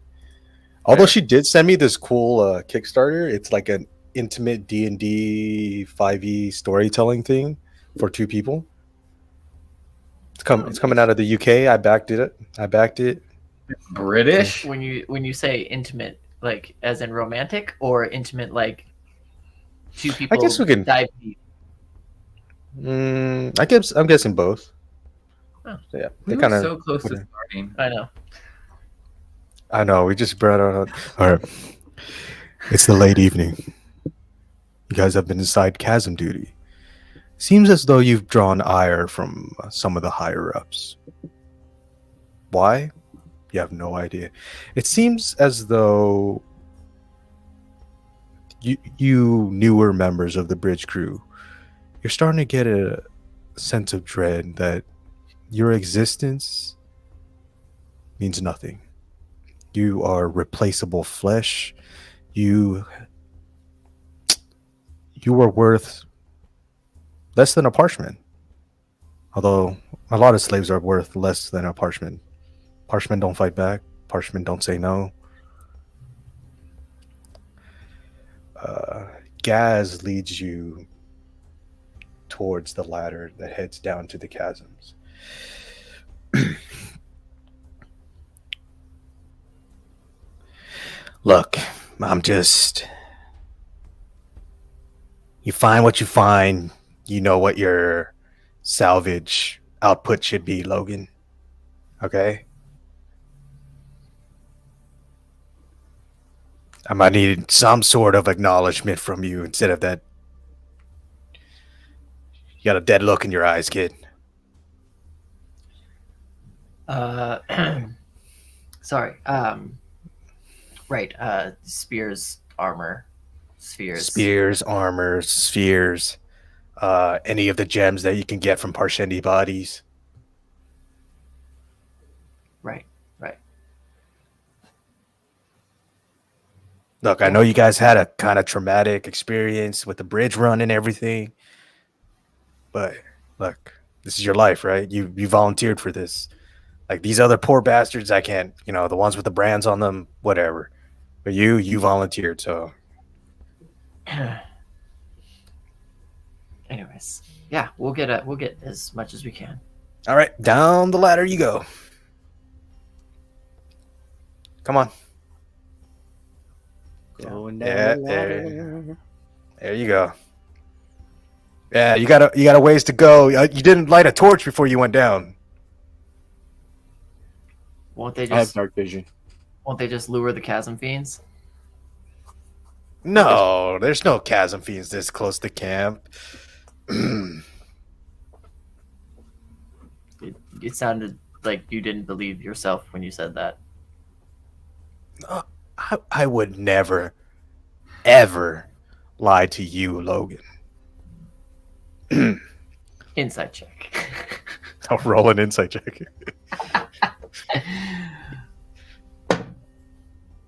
Although she did send me this cool Kickstarter. It's like an intimate D&D 5e storytelling thing for 2 people. It's coming out of the UK. I backed it. British. When you say intimate, like as in romantic, or intimate like 2 people I guess we can. dive deep? I'm guessing both. Oh. So, yeah, We they were kind of. so close to starting. I know. I know. We just brought out. All right. It's the late evening. You guys have been assigned chasm duty. Seems as though you've drawn ire from some of the higher ups. Why? You have no idea. It seems as though you newer members of the bridge crew, you're starting to get a sense of dread that your existence means nothing. You are replaceable flesh. You were worth less than a parchment. Although a lot of slaves are worth less than a parchment. Parchment don't fight back. Parchment don't say no. Gaz leads you towards the ladder that heads down to the chasms. Look, I'm just... You find what you find. You know what your salvage output should be, Logan. Okay? I might need some sort of acknowledgement from you instead of that. You got a dead look in your eyes, kid. Sorry. Right. Spears, armor, spheres. Spears, armor, spheres, any of the gems that you can get from Parshendi bodies. Right. Look, I know you guys had a kind of traumatic experience with the bridge run and everything, but look, this is your life, right? You volunteered for this. Like these other poor bastards, I can't, the ones with the brands on them, whatever. But you volunteered, so. Anyways, yeah, we'll get as much as we can. All right, down the ladder you go. Come on. Going down Yeah, the ladder. There you go. Yeah, you got a ways to go. You didn't light a torch before you went down. Won't they I have just dark vision. lure the chasm fiends? No, there's no chasm fiends this close to camp. It sounded like you didn't believe yourself when you said that. I would never, ever lie to you, Logan. Inside check. I'll roll an insight check.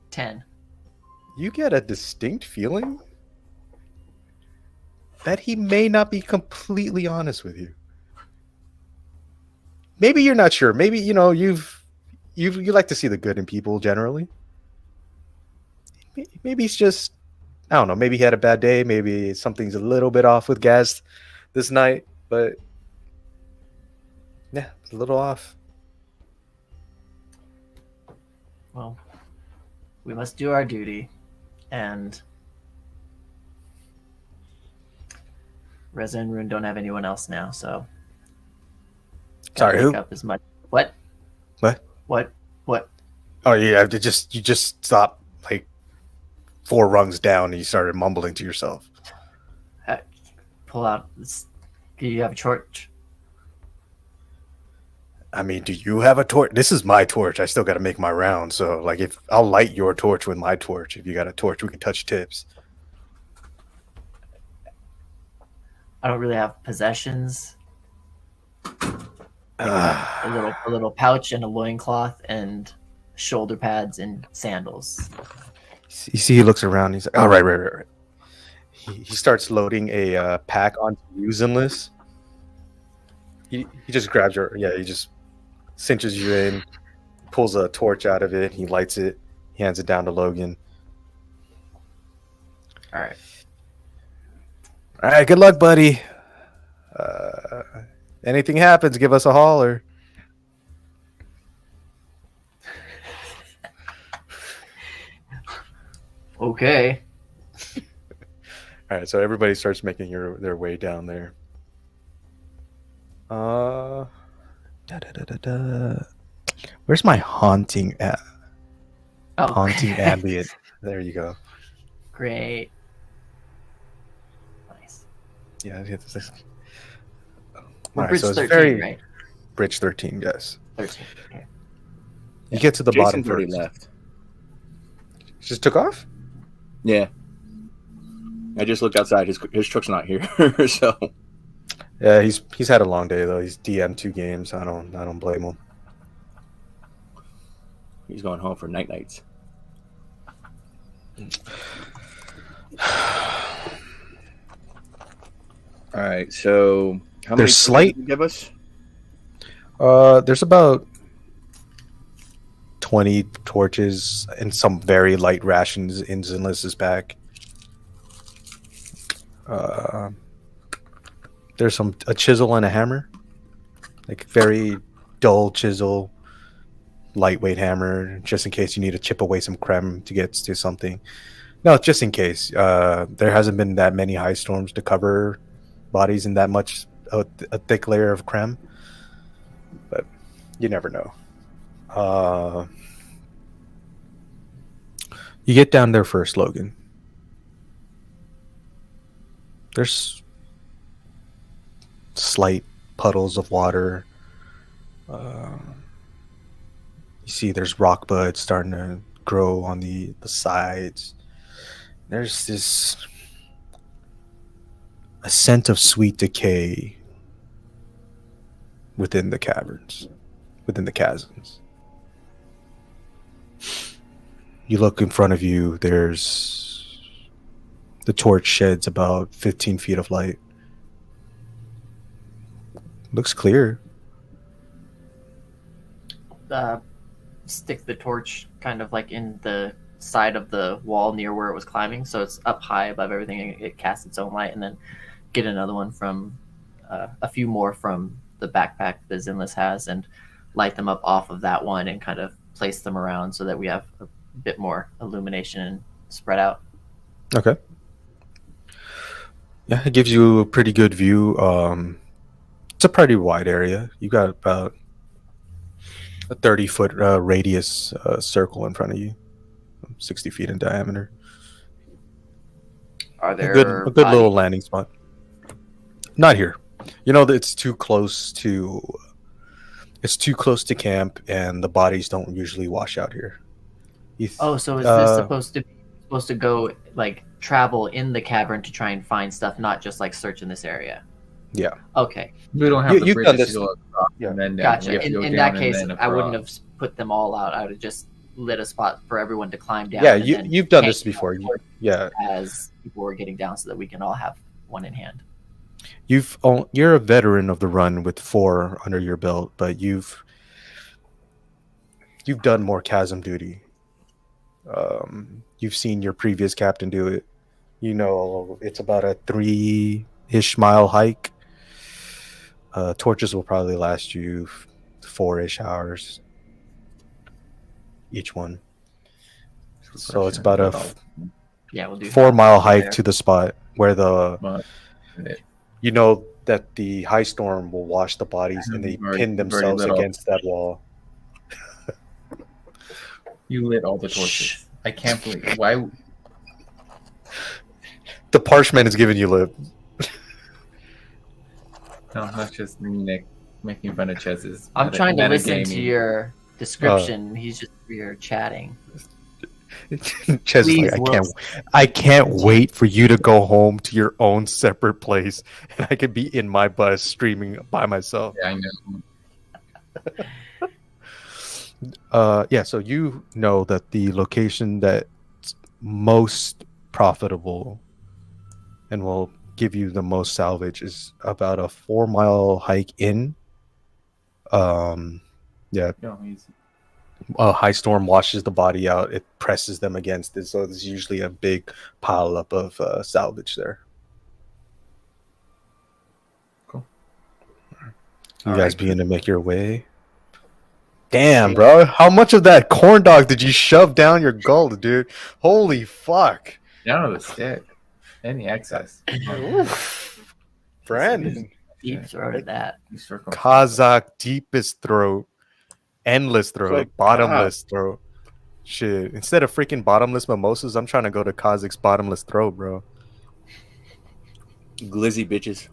10. You get a distinct feeling that he may not be completely honest with you. Maybe you're not sure. Maybe you like to see the good in people generally. Maybe he's just, I don't know. Maybe he had a bad day. Maybe something's a little bit off with Gaz this night. But yeah, it's a little off. Well, we must do our duty, and Reza and Rune don't have anyone else now, so Sorry, gotta who? make up as much. What? What? What? Oh yeah, you just stopped like 4 rungs down and you started mumbling to yourself. Pull out. Do you have a torch? I mean, do you have a torch? This is my torch. I still got to make my round. So, like, if I'll light your torch with my torch. If you got a torch, we can touch tips. I don't really have possessions. A little pouch and a loincloth and shoulder pads and sandals. You see, he looks around. He's like, "Oh, right." He starts loading a pack onto Usenless. He just grabs he just cinches you in, pulls a torch out of it. He lights it. He hands it down to Logan. All right. All right, good luck, buddy. Anything happens, give us a holler. Okay. All right, so everybody starts making their way down there. Where's my haunting haunting ambient? There you go. Great. Nice. Yeah, We're All right, bridge so it's 13, right? Bridge 13, yes. 13. Okay. You get to the bottom Jason's already first. left. Just took off? Yeah. I just looked outside. His truck's not here, so. Yeah, he's had a long day though. He's DM'd 2 games. I don't blame him. He's going home for nights. All right, so how many There's slight- did you give us? There's about 20 torches and some very light rations in Zinless's pack. There's a chisel and a hammer, like very dull chisel, lightweight hammer, just in case you need to chip away some creme to get to something. No, just in case. There hasn't been that many high storms to cover bodies in that much a thick layer of creme, but you never know. You get down there first, Logan. There's slight puddles of water. You see there's rock buds starting to grow on the sides. There's a scent of sweet decay within the caverns, within the chasms. You look in front of you, there's the torch sheds about 15 feet of light. Looks clear. Stick the torch kind of like in the side of the wall near where it was climbing, so it's up high above everything. It casts its own light, and then get another one from a few more from the backpack that Zinless has, and light them up off of that one, and kind of place them around so that we have a bit more illumination and spread out. Okay. Yeah, it gives you a pretty good view. It's a pretty wide area. You got about a 30-foot radius circle in front of you, 60 feet in diameter. Are A there good little landing spot. Not here. You know that it's too close to camp, and the bodies don't usually wash out here. Oh, so is this supposed to go like travel in the cavern to try and find stuff, not just like search in this area? Yeah. Okay. We don't have the You've done bridges this. to go across Yeah. and then down. We Gotcha. have to go In down that and case, then I wouldn't have across. put them all out. I would have just lit a spot for everyone to climb down. Yeah, and then you've done this hang before. out Yeah, as people were getting down, so that we can all have one in hand. you're a veteran of the run with 4 under your belt, but you've done more chasm duty. You've seen your previous captain do it. You know, it's about a 3-ish mile hike. Torches will probably last you 4-ish hours each one. So it's about a Yeah, we'll do 4-mile hike there. to the spot where But you know that the high storm will wash the bodies, and they Very- pin very themselves little. against that wall. you lit all the torches. Shh. I can't believe why. The parchment is giving you lip. No, that's just Nick making fun of Chez's. I'm trying to listen to metagaming. your description. He's just here chatting. Ches is Please, like, I can't wait for you to go home to your own separate place, and I can be in my bus streaming by myself. Yeah, I know. Yeah, so you know that the location that's most profitable and will give you the most salvage is about a 4-mile hike in. Yeah, No, he's a high storm washes the body out. It presses them against it, so there's usually a big pile up of salvage there. Cool. You All guys right. begin to make your way. Damn, bro. How much of that corn dog did you shove down your gullet, dude? Holy fuck. down to the stick. Any excess. Brandon. Deep throated that. Kazakh deepest throat. Endless throat. Like, bottomless throat. Shit. Instead of freaking bottomless mimosas, I'm trying to go to Kazakh's bottomless throat, bro. Glizzy bitches.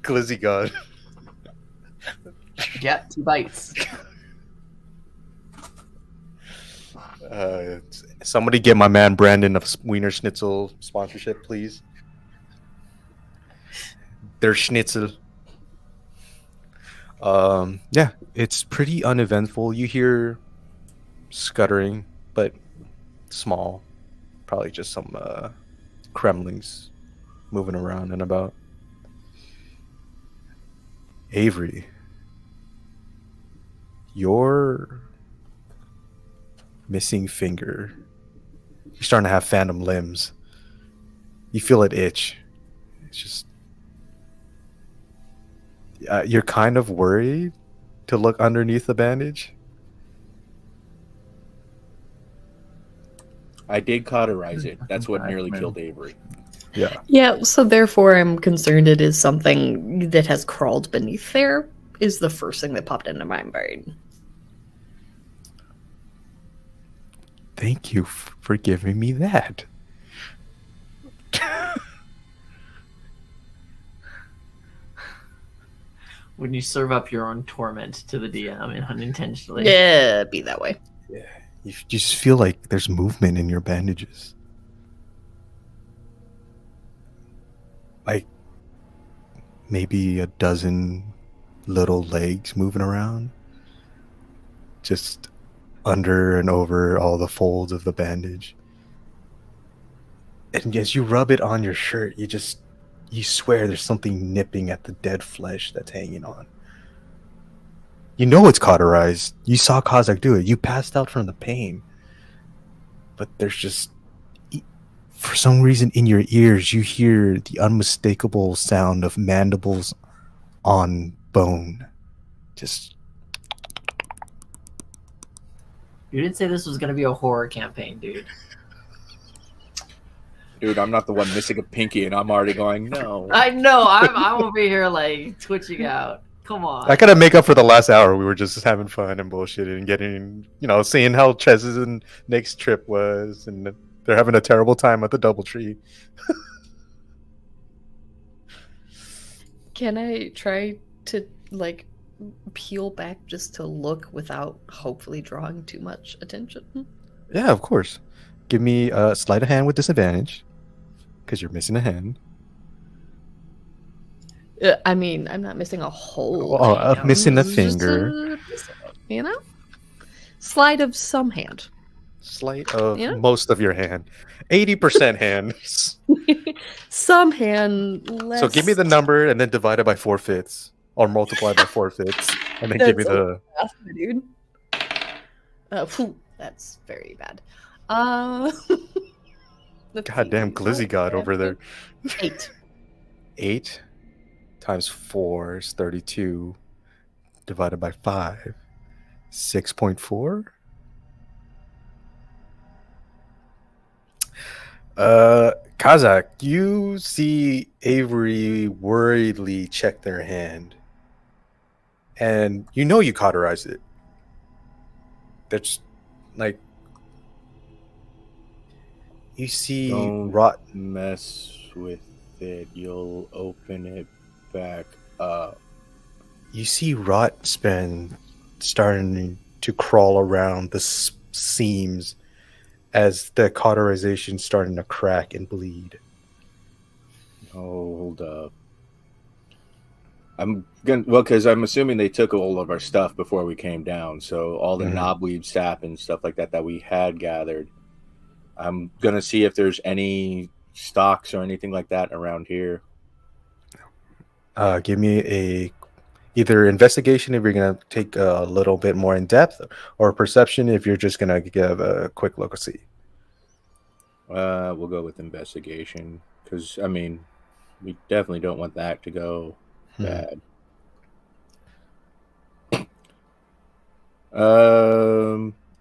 Glizzy god. Yeah, 2 bites. Somebody get my man Brandon a Wiener Schnitzel sponsorship, please. Their schnitzel. Yeah, it's pretty uneventful. You hear scuttering, but small. Probably just some Kremlings moving around and about. Avery, your missing finger. You're starting to have phantom limbs. You feel it itch. It's just you're kind of worried to look underneath the bandage. I did cauterize it. That's what nearly killed Avery. Yeah. Yeah, so therefore I'm concerned it is something that has crawled beneath there, is the first thing that popped into my mind. Thank you for giving me that. When you serve up your own torment to the DM and unintentionally. Yeah, be that way. You just feel like there's movement in your bandages. Like maybe a dozen little legs moving around. Just under and over all the folds of the bandage. And as you rub it on your shirt, you swear there's something nipping at the dead flesh that's hanging on. You know it's cauterized. You saw Kazakh do it. You passed out from the pain. But there's just, for some reason in your ears, you hear the unmistakable sound of mandibles on bone. Just, You didn't say this was going to be a horror campaign, dude. Dude, I'm not the one missing a pinky, and I'm already going, no. I know. I'm over here like twitching out. Come on. I gotta make up for the last hour. We were just having fun and bullshitting and getting, seeing how Chez's and Nick's trip was and They're having a terrible time at the DoubleTree. Can I try to like peel back just to look without hopefully drawing too much attention? Yeah, of course. Give me a sleight of hand with disadvantage because you're missing a hand. I mean, I'm not missing a whole. Oh, hand. missing a It's just finger. you know, slide of some hand. Sleight of Yeah. most of your hand. 80% hand. Some hand. Less. So give me the number and then divide it by 4/5 or multiply by 4/5 and then give me That's the. faster, dude. That's very bad. Let's Goddamn see. glizzy god over there. 8. 8 times 4 is 32 divided by 5. 6.4. Kazakh, you see Avery worriedly check their hand, and you know you cauterized it. That's like you see Don't rot. mess with it. You'll open it back up. You see rot spin starting to crawl around the seams as the cauterization starting to crack and bleed. Hold up. Because I'm assuming they took all of our stuff before we came down. So all the knobweed sap and stuff like that we had gathered. I'm gonna see if there's any stocks or anything like that around here. Give me either investigation if you're gonna take a little bit more in depth, or perception if you're just gonna give a quick look and see. We'll go with investigation because I mean, we definitely don't want that to go bad.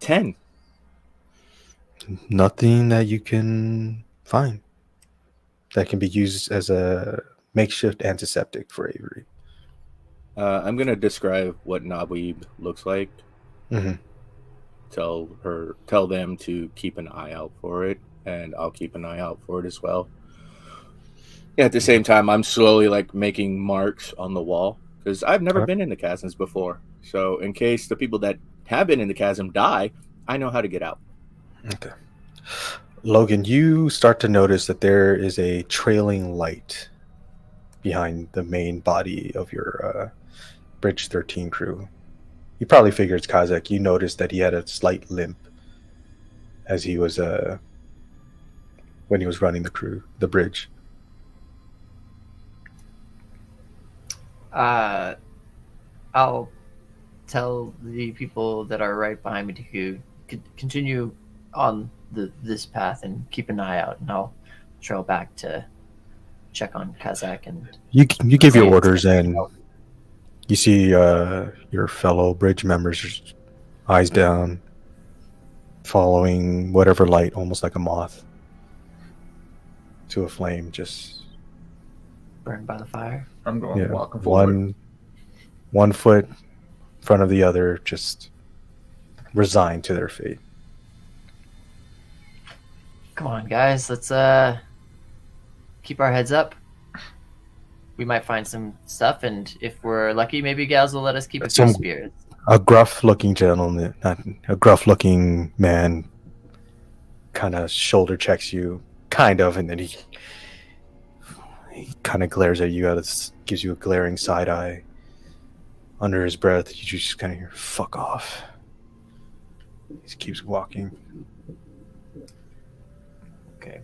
10. Nothing that you can find that can be used as a makeshift antiseptic for Avery. I'm gonna describe what knobweed looks like. Tell them to keep an eye out for it, and I'll keep an eye out for it as well. At the same time, I'm slowly like making marks on the wall because I've never been in the chasms before. So in case the people that have been in the chasm die, I know how to get out. Okay. Logan, you start to notice that there is a trailing light behind the main body of your Bridge 13 crew. You probably figure it's Kazakh. You noticed that he had a slight limp as he was when he was running the bridge. I'll tell the people that are right behind me to continue on this path and keep an eye out, and I'll trail back to check on Kazakh. And you give your orders, and you see your fellow bridge members, eyes down, following whatever light, almost like a moth to a flame, just burned by the fire. I'm going walking forward. One foot in front of the other, just resigned to their fate. Come on, guys, let's keep our heads up. We might find some stuff, and if we're lucky, maybe Gals will let us keep a few spears. A gruff-looking gentleman, not a gruff-looking man, kind of shoulder checks you, kind of, and then he kind of glares at you, gives you a glaring side eye. Under his breath, you just kind of hear, "Fuck off." He just keeps walking. Okay.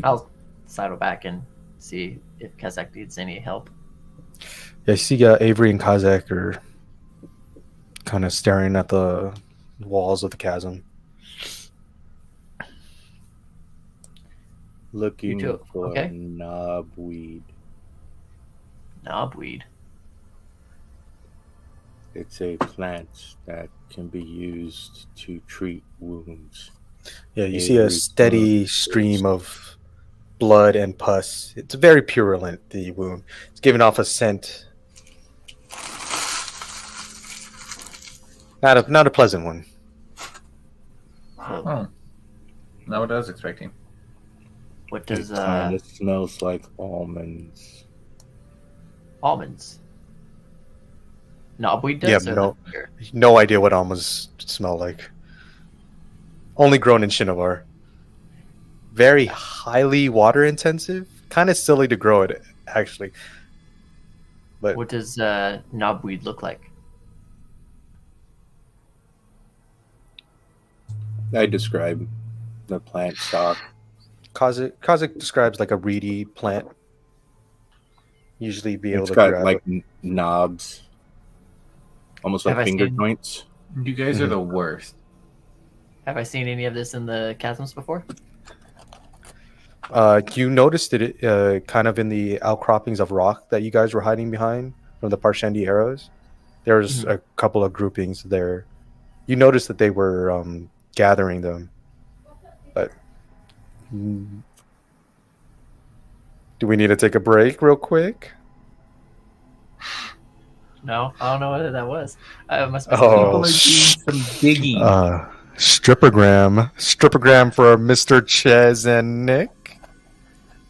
I'll sidle back and see if Kazakh needs any help. Yeah, you see Avery and Kazakh are kind of staring at the walls of the chasm. Looking for okay. knobweed. Knobweed. It's a plant that can be used to treat wounds. Yeah, you see a steady stream of blood and pus. It's very purulent, the wound. It's giving off a scent. Not a pleasant one. Oh, not what I was expecting. What does It kind of smells like almonds. almonds? Knobweed Yeah, does? or no. the finger? No idea what almonds smell like. Only grown in Shinovar. Very highly water intensive. Kind of silly to grow it, actually. But What does knobweed look like? I describe the plant stock. Kazik describes like a reedy plant. Usually be able It's to got grab like it. knobs, almost like Have I finger seen- joints. You guys are the worst. Have I seen any of this in the chasms before? You noticed it kind of in the outcroppings of rock that you guys were hiding behind from the Parshendi arrows. There's a couple of groupings there. You noticed that they were gathering them. But do we need to take a break real quick? No, I don't know what that was. Must be Oh, People are doing some digging. Strippergram for Mr. Ches and Nick.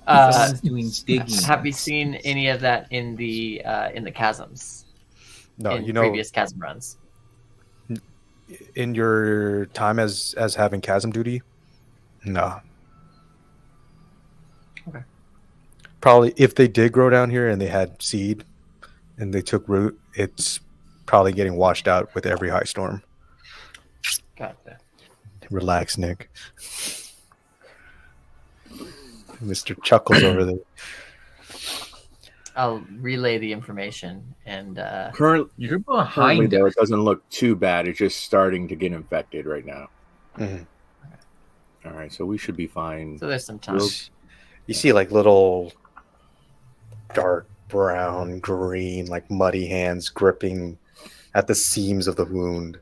Someone's doing digging. Have you seen any of that in the chasms? No, in you know, previous chasm runs. in your time as having chasm duty, no. Okay. Probably if they did grow down here and they had seed and they took root, it's probably getting washed out with every high storm. Gotcha. Relax, Nick. Mr. Chuckles over there. I'll relay the information and Currently, You're currently behind though, us. it doesn't look too bad. It's just starting to get infected right now. Mhm. All right, so we should be fine. so there's some time. You see like little dark brown, green, like muddy hands gripping at the seams of the wound.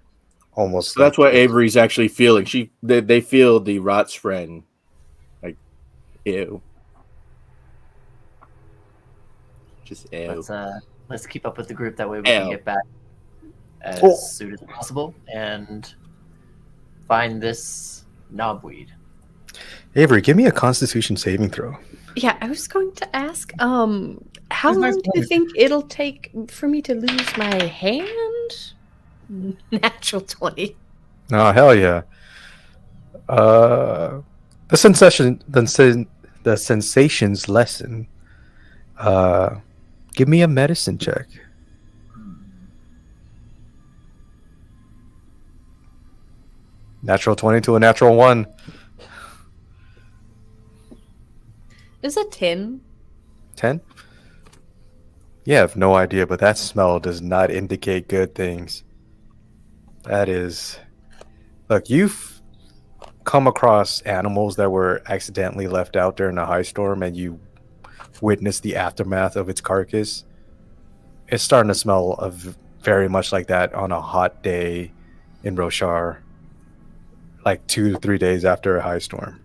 Almost. So that's what Avery's actually feeling. They feel the rot's friend. Like, ew. Just ew. Let's keep up with the group. That way we can Ew. get back as Oh. soon as possible and find this knobweed. Avery, give me a Constitution saving throw. Yeah, I was going to ask, how That's long nice do you point. think it'll take for me to lose my hand? Natural 20. Oh hell yeah! The sensations lesson. Give me a medicine check. Natural 20 to a natural 1. Is a 10? 10? Yeah, I have no idea, but that smell does not indicate good things. That is... Look, you've come across animals that were accidentally left out during a high storm and you witnessed the aftermath of its carcass. It's starting to smell of very much like that on a hot day in Roshar, like 2 to 3 days after a high storm.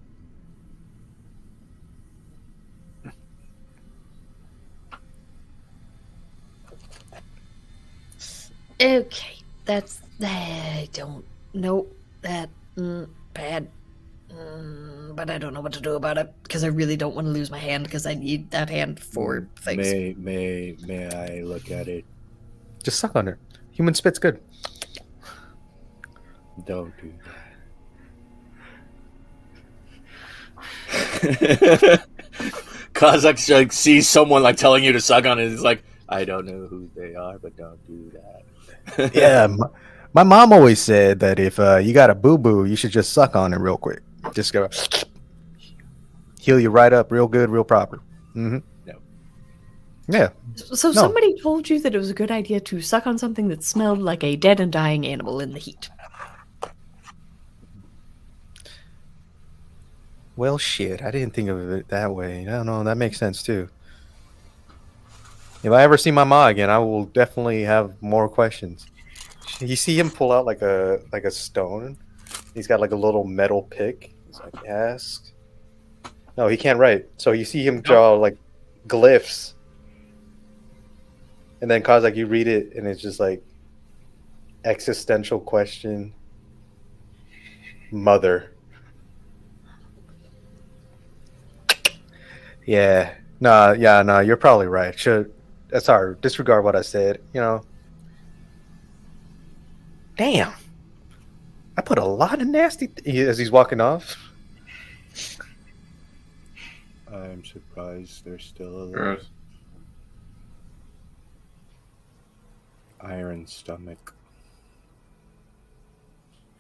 Okay, that's... I don't know that... bad. But I don't know what to do about it, because I really don't want to lose my hand, because I need that hand for things. May I look at it? Just suck on it. Human spit's good. Don't do that. Kazakh like sees someone like telling you to suck on it. He's like, I don't know who they are, but don't do that. Yeah, my mom always said that if you got a boo-boo, you should just suck on it real quick. Just go heal you right up real good, real proper. Mm-hmm. No. Yeah. So No. somebody told you that it was a good idea to suck on something that smelled like a dead and dying animal in the heat. Well, shit. I didn't think of it that way. I don't know. That makes sense too. If I ever see my ma again, I will definitely have more questions. You see him pull out like a stone. He's got like a little metal pick. He's like, ask. No, he can't write. So you see him draw like glyphs. And then Kazak, you read it, and it's just like existential question. mother. Yeah. Nah, you're probably right. Sorry, disregard what I said, Damn. I put a lot of nasty as he's walking off. I'm surprised they're still alive. Gross. Iron stomach.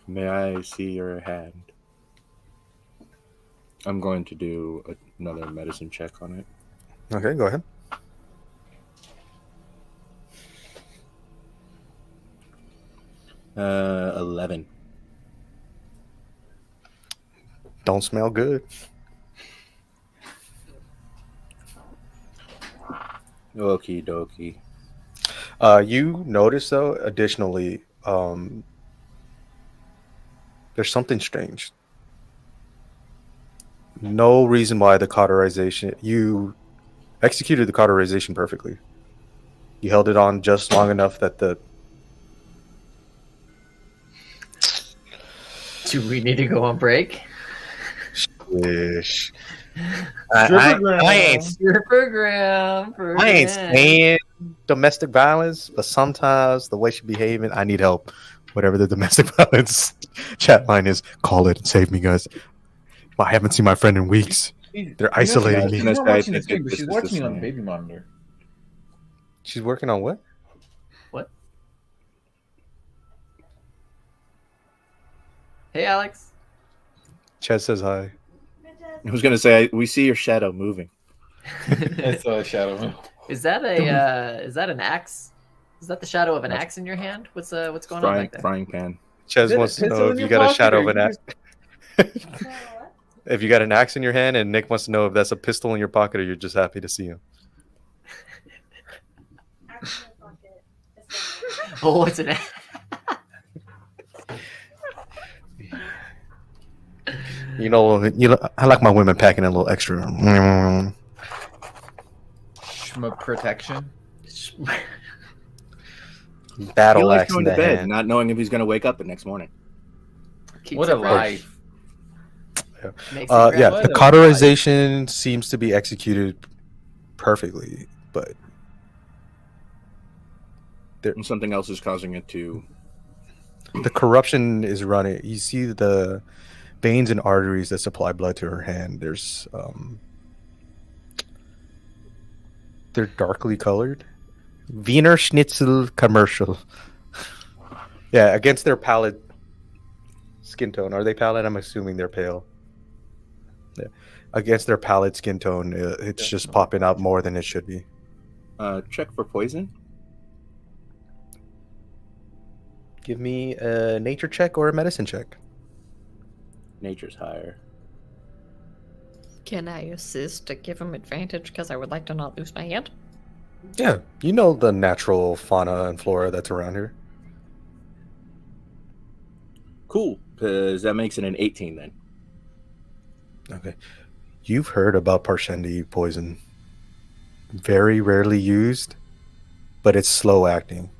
May I see your hand? I'm going to do another medicine check on it. Okay, go ahead. Uh, 11. Don't smell good. Okie dokie. You notice though, additionally, there's something strange. No reason why the cauterization. You executed the cauterization perfectly. You held it on just long enough that the. Do we need to go on break? Ish. I ain't saying domestic violence, but sometimes the way she's behaving, I need help. Whatever the domestic violence chat line is, call it and save me, guys. I haven't seen my friend in weeks. They're isolating me. She's not watching the stream, but she's watching me on the baby monitor. She's working on what? What? Hey, Alex. Chad says hi. I was going to say, we see your shadow moving. I saw a shadow. Is that an axe? Is that the shadow of an axe in your hand? What's going on back there? Frying pan. Chaz wants to know if you got a shadow of an axe. If you got an axe in your hand, and Nick wants to know if that's a pistol in your pocket or you're just happy to see him. Oh, it's an axe. I like my women packing a little extra. Shma protection. Battle He likes axe in going the to bed, hand. not knowing if he's going to wake up the next morning. Keeps What a it fresh. life. Makes it fresh. Yeah, What the a cauterization seems to be executed perfectly, but And something else is causing it to... the corruption is running. You see the veins and arteries that supply blood to her hand. They're darkly colored. Wiener Schnitzel commercial. Yeah, against their pallid skin tone. Are they pallid? I'm assuming they're pale. Yeah. Against their pallid skin tone, it's just popping out more than it should be. check for poison. Give me a nature check or a medicine check. Nature's higher. Can I assist to give him advantage because I would like to not lose my hand? Yeah, you know the natural fauna and flora that's around here. Cool, because that makes it an 18 then. Okay. You've heard about Parshendi poison. Very rarely used, but it's slow acting.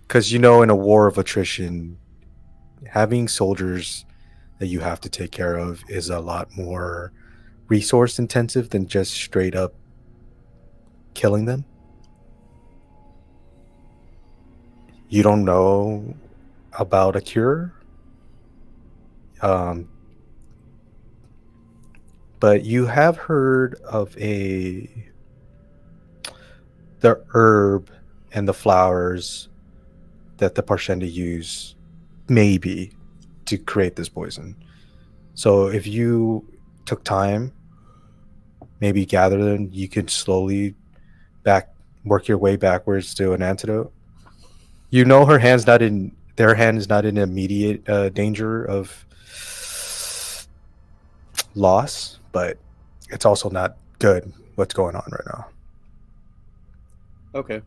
Because in a war of attrition, having soldiers that you have to take care of is a lot more resource intensive than just straight up killing them. You don't know about a cure, but you have heard of the herb and the flowers that the Parshendi use, maybe, to create this poison. So if you took time, maybe gather them, you could slowly work your way backwards to an antidote. Their hand is not in immediate danger of loss, but it's also not good what's going on right now. Okay.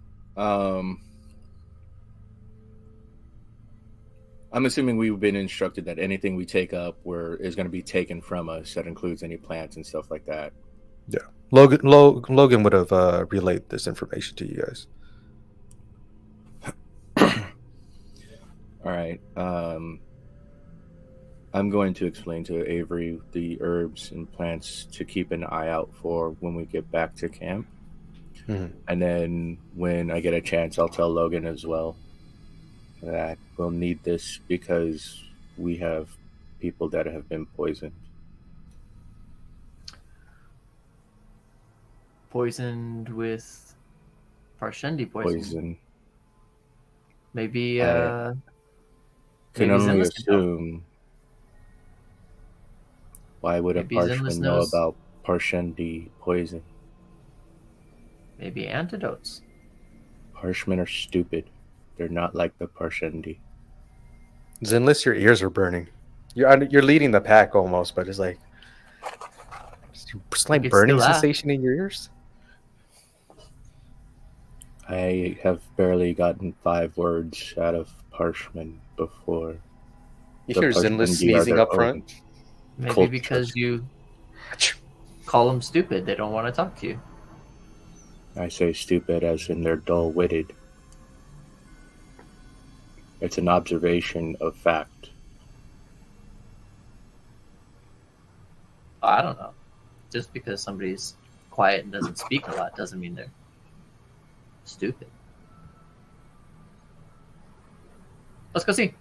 I'm assuming we've been instructed that anything we take up is going to be taken from us. That includes any plants and stuff like that. Yeah. Logan would have relayed this information to you guys. All right. I'm going to explain to Avery the herbs and plants to keep an eye out for when we get back to camp. Mhm. And then when I get a chance, I'll tell Logan as well that we'll need this because we have people that have been poisoned. Poisoned with Parshendi poison. Poison. Maybe I can maybe only Zinless can help. assume. Why would Maybe a Zinless parchman know knows. about Parshendi poison? Maybe antidotes. Parshmen are stupid. They're not like the Parshendi. Zinless, your ears are burning. You're leading the pack almost, but it's like slight could burning still laugh. sensation in your ears. I have barely gotten 5 words out of Parshman before. You The hear Zinless Parshendi are sneezing their up front. Maybe Culture. because you call them stupid, they don't want to talk to you. I say stupid as in they're dull-witted. It's an observation of fact. I don't know. Just because somebody's quiet and doesn't speak a lot doesn't mean they're stupid. Let's go see.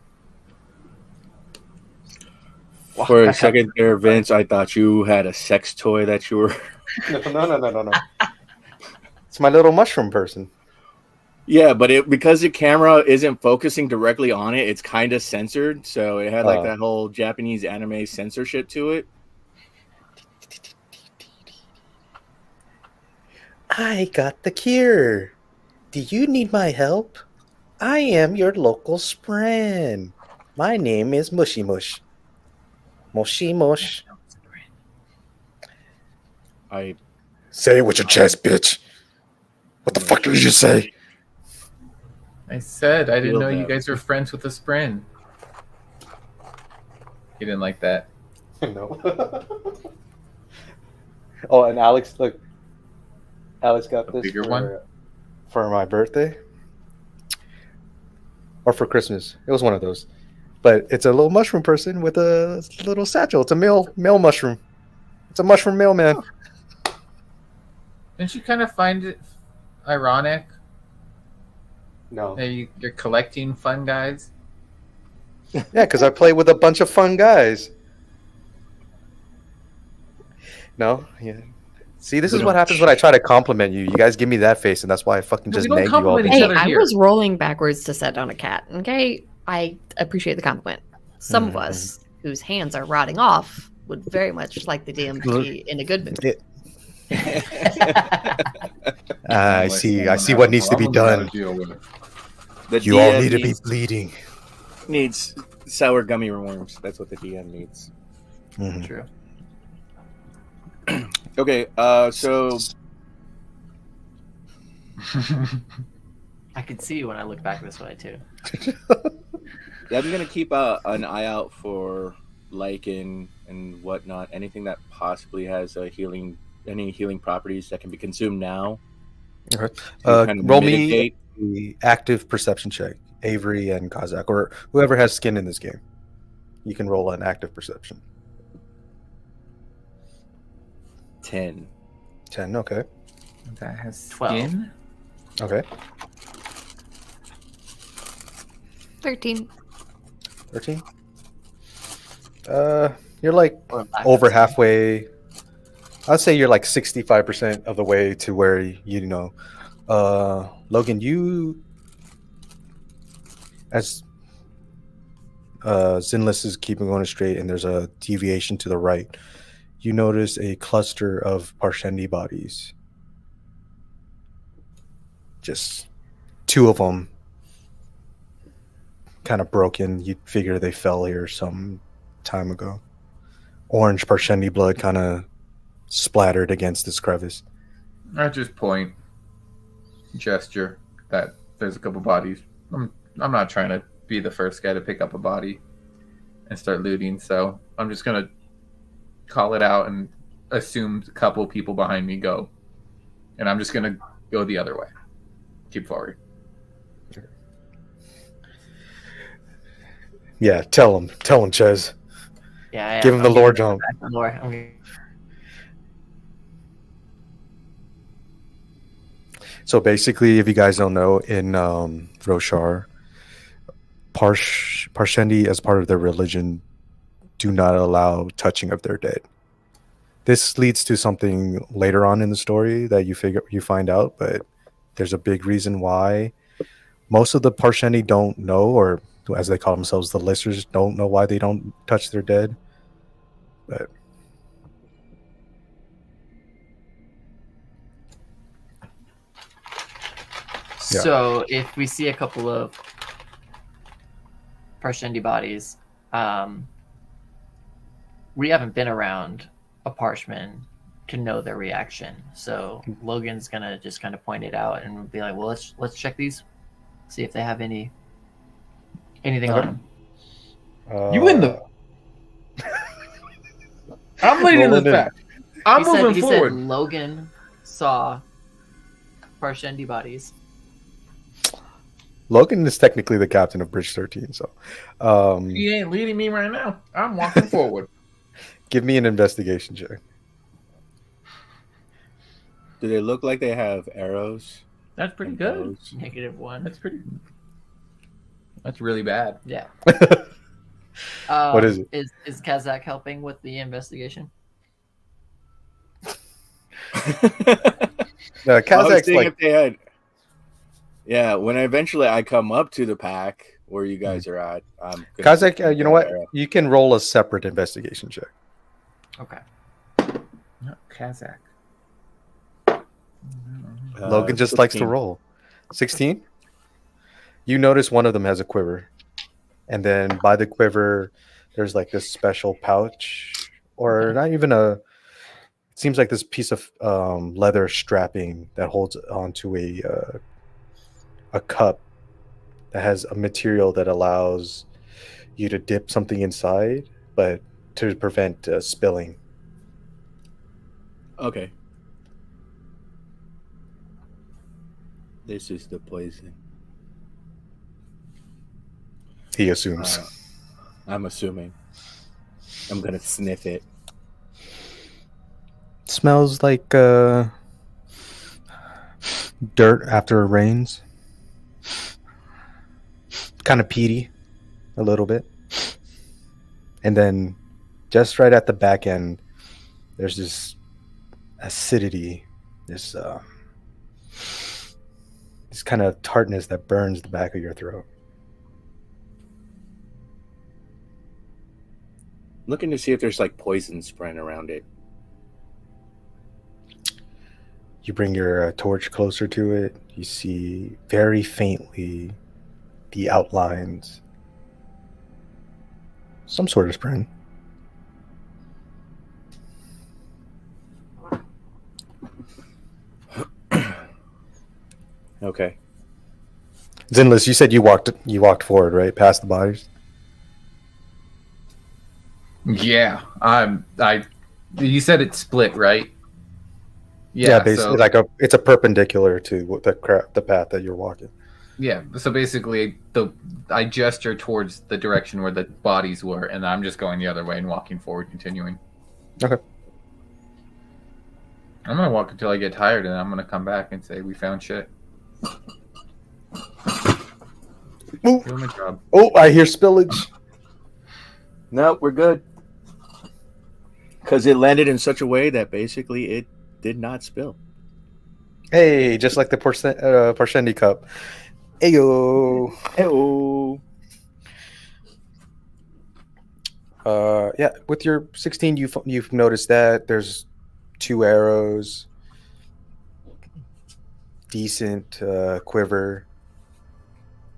For a second there, Vince, I thought you had a sex toy that you were... No. It's my little mushroom person. Yeah, but because the camera isn't focusing directly on it, it's kind of censored. So it had like that whole Japanese anime censorship to it. I got the cure. Do you need my help? I am your local spren. My name is Mushy Mush. Mushy Mush. I Say it with your chest, bitch. What the fuck did you just say? I said I didn't Feel know you that. guys were friends with a spren. You didn't like that. No. Oh, and Alex, look. Alex got A this bigger one? for my birthday. Or for Christmas. It was one of those. But it's a little mushroom person with a little satchel. It's a male mushroom. It's a mushroom mailman. Didn't you kind of find it ironic No. that you're collecting fun guys? Yeah, because I play with a bunch of fun guys. No? Yeah. See, this is what happens when I try to compliment you. You guys give me that face, and that's why I fucking No, just we don't nag you all compliment the each Hey, time. other I here. was rolling backwards to set down a cat. Okay, I appreciate the compliment. Some of us whose hands are rotting off would very much like the DM to be in a good mood. I see what needs to be done. The You all DM need to be bleeding. needs sour gummy worms. That's what the DM needs. Mhm. True. Okay, so I can see when I look back this way too. I'm gonna keep an eye out for lichen and whatnot. Anything that possibly has any healing properties that can be consumed now. Okay. to kind of Roll mitigate. me the active perception check, Avery and Kazak, or whoever has skin in this game. You can roll an active perception. 10. 10, okay. That has 12. skin. Okay. 13. 13. You're like Or lack of over skin. halfway. I'd say you're like 65% of the way to where Logan, you as Zinless is keeping going straight and there's a deviation to the right. You notice a cluster of Parshendi bodies. Just 2 of them kind of broken. You'd figure they fell here some time ago. Orange Parshendi blood kind of splattered against this crevice. I just point, gesture that there's a couple bodies. I'm not trying to be the first guy to pick up a body and start looting, so I'm just gonna call it out and assume a couple people behind me go, and I'm just gonna go the other way. Keep forward. Yeah, tell him, Ches. Yeah, Give him the lore jump. Lore. I'm So basically, if you guys don't know, in Roshar, Parshendi, as part of their religion, do not allow touching of their dead. This leads to something later on in the story that you find out, but there's a big reason why. Most of the Parshendi don't know, or as they call themselves, the listers don't know why they don't touch their dead. But Yeah. So if we see a couple of Parshendi bodies, we haven't been around a Parchman to know their reaction. So Logan's gonna just kind of point it out and be like, "Well, let's check these, see if they have anything on them." You win the. I'm leading this back. I'm moving he forward. said Logan saw Parshendi bodies. Logan is technically the captain of Bridge 13, so He ain't leading me right now. I'm walking forward. give me an investigation check. Do they look like they have arrows? That's pretty good. -1. That's pretty. That's really bad. Yeah. What is it? Is Kazakh helping with the investigation? No, I was Kazakh's seeing like if they had. Yeah, when eventually I come up to the pack where you guys are at, I'm gonna Kazakh. You know what? You can roll a separate investigation check. Okay. No, Kazakh. Logan just likes to 16. roll. 16? You notice one of them has a quiver. And then by the quiver, there's like this special pouch, or not even it seems like this piece of leather strapping that holds onto a cup that has a material that allows you to dip something inside, but to prevent spilling. Okay. This is the poison. He assumes. I'm assuming. I'm gonna sniff it. Smells like dirt after it rains. Kind of peaty, a little bit. And then just right at the back end, there's this acidity, this kind of tartness that burns the back of your throat. Looking to see if there's like poison spreading around it. You bring your torch closer to it. You see very faintly the outlines. Some sort of spring. Okay. Zinless, you said you walked forward, right? Past the bodies? Yeah, you said it's split, right? Yeah, basically, so, it's a perpendicular to the path that you're walking. yeah. So basically, I gesture towards the direction where the bodies were, and I'm just going the other way and walking forward, continuing. Okay. I'm gonna walk until I get tired, and I'm gonna come back and say we found shit. Ooh. Doing my job. Oh, I hear spillage. No, we're good. Because it landed in such a way that basically it did not spill. Hey, just like the Parshendi cup. Ayo. Hey-oh. Yeah, with your 16, you've noticed that there's 2 arrows, decent quiver.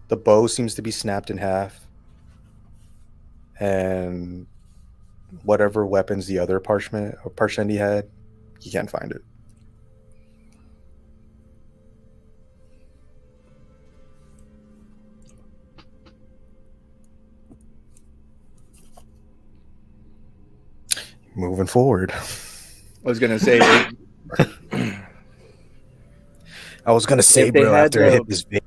The bow seems to be snapped in half, and whatever weapons the other Parshendi had, you can't find it. Moving forward. I was going to say... I was gonna say, If they bro, had after I hit this vape.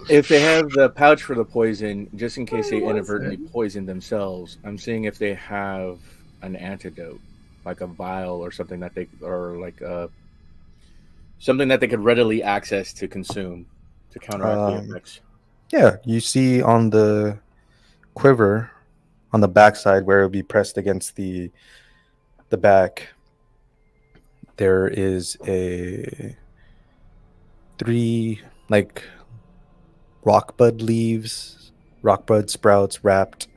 If they have the pouch for the poison, just in case they Where was inadvertently it? poison themselves, I'm seeing if they have an antidote, like a vial or something that they, or like something that they could readily access to consume to counteract the effects. Yeah, you see on the quiver on the backside where it would be pressed against the back, there is a 3 like rockbud leaves, rockbud sprouts wrapped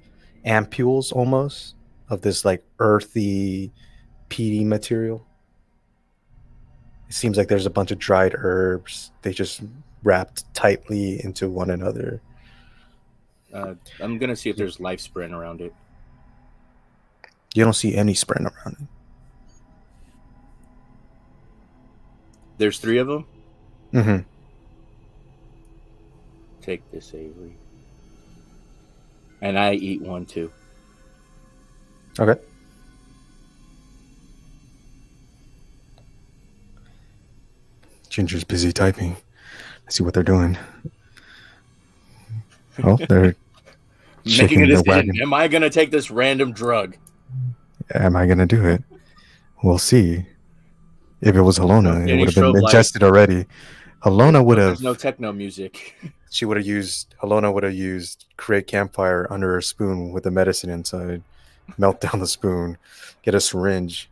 ampules almost of this like earthy, peaty material. It seems like there's a bunch of dried herbs. They just wrapped tightly into one another. I'm gonna see if there's life sprint around it. You don't see any sprint around it. There's 3 of them. Mm-hmm. Take this, Avery. And I eat one too. Okay. Ginger's busy typing. Let's see what they're doing. Oh, they're Making shaking a their decision. wagon. Am I gonna take this random drug? Am I gonna do it? We'll see. If it was Halona, it Any would have been strobe light? ingested already. Halona would have. There's no techno music. She would have used. Halona would have used create campfire under her spoon with the medicine inside. Melt down the spoon. Get a syringe.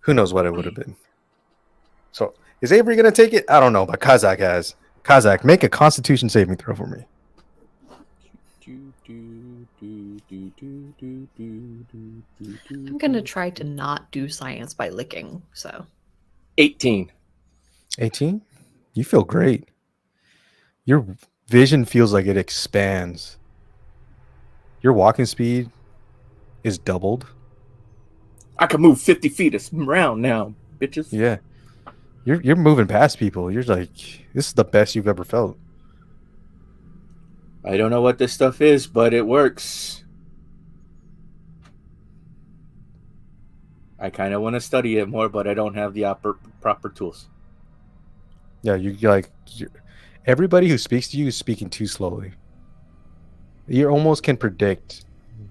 Who knows what it would have been? So, is Avery gonna take it? I don't know, but Kazakh has. Kazakh, make a Constitution saving throw for me. I'm gonna try to not do science by licking. So 18. 18? You feel great. Your vision feels like it expands. Your walking speed is doubled. I can move 50 feet around now, bitches. Yeah. You're moving past people. You're like, this is the best you've ever felt. I don't know what this stuff is, but it works. I kind of want to study it more, but I don't have the proper tools. Yeah, everybody who speaks to you is speaking too slowly. You almost can predict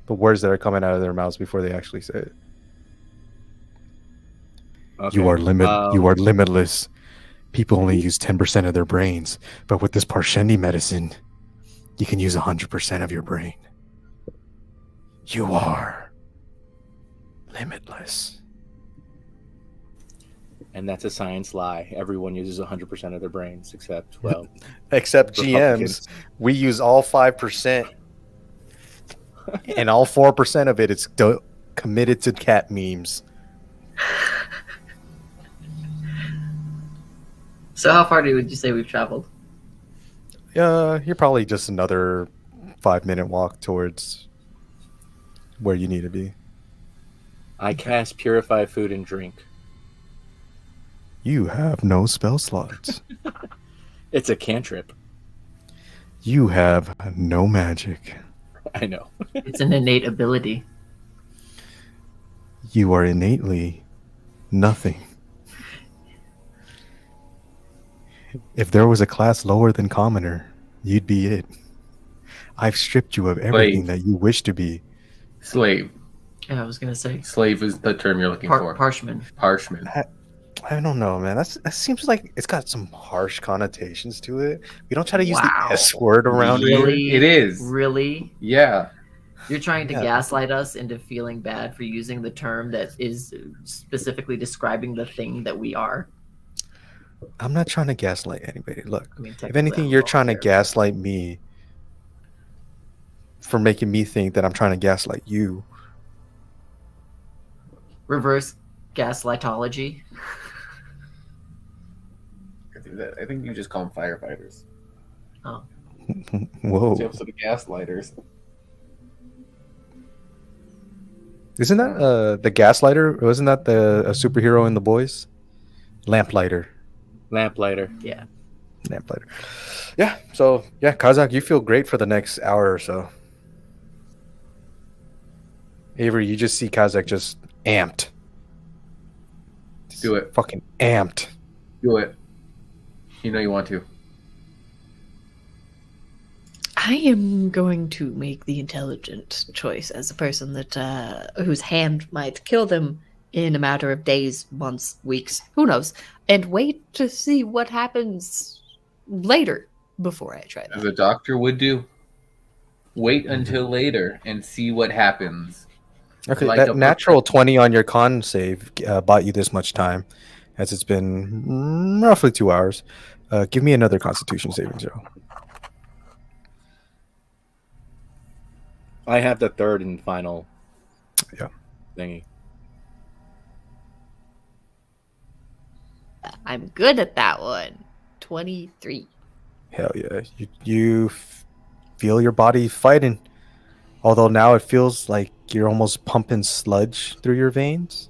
the words that are coming out of their mouths before they actually say it. Okay. You are limitless. People only use 10% of their brains, but with this Parshendi medicine, you can use 100% of your brain. You are limitless. And that's a science lie. Everyone uses 100% of their brains, except Except GMs. We use all 5%, and all 4% of it is committed to cat memes. So how far would you say we've traveled? You're probably just another 5-minute walk towards where you need to be. I cast Purify Food and Drink. You have no spell slots. It's a cantrip. You have no magic. I know. It's an innate ability. You are innately nothing. If there was a class lower than commoner, you'd be it. I've stripped you of everything that you wish to be. Slave. Yeah, I was gonna say Slave is the term you're looking for. parchment. Parchment. I don't know, man. That seems like it's got some harsh connotations to it. We don't try to use the S word around here. Really? It is. Really? Yeah. You're trying to Yeah. gaslight us into feeling bad for using the term that is specifically describing the thing that we are. I'm not trying to gaslight anybody. Look, I mean, if technically, anything, I'm you're trying to volunteer. gaslight me for making me think that I'm trying to gaslight you. Reverse gaslightology. I think you just call them firefighters. Oh, Whoa. It's the episode of Gaslighters. Isn't that the gaslighter? Wasn't that a superhero in The Boys? Lamplighter. Lamplighter. yeah. Lamplighter. Yeah, so, yeah, Kazakh, you feel great for the next hour or so. Avery, you just see Kazakh just amped. Do it. Fucking amped. Do it. You know you want to. I am going to make the intelligent choice as a person that whose hand might kill them in a matter of days, months, weeks, who knows, and wait to see what happens later before I try As that. a doctor would do. Wait until later and see what happens. Okay, Like that a natural 20 on your con save bought you this much time, as it's been roughly 2 hours. Give me another Constitution saving throw. I have the third and final Yeah. thingy. I'm good at that one. 23. Hell yeah. You feel your body fighting. Although now it feels like you're almost pumping sludge through your veins.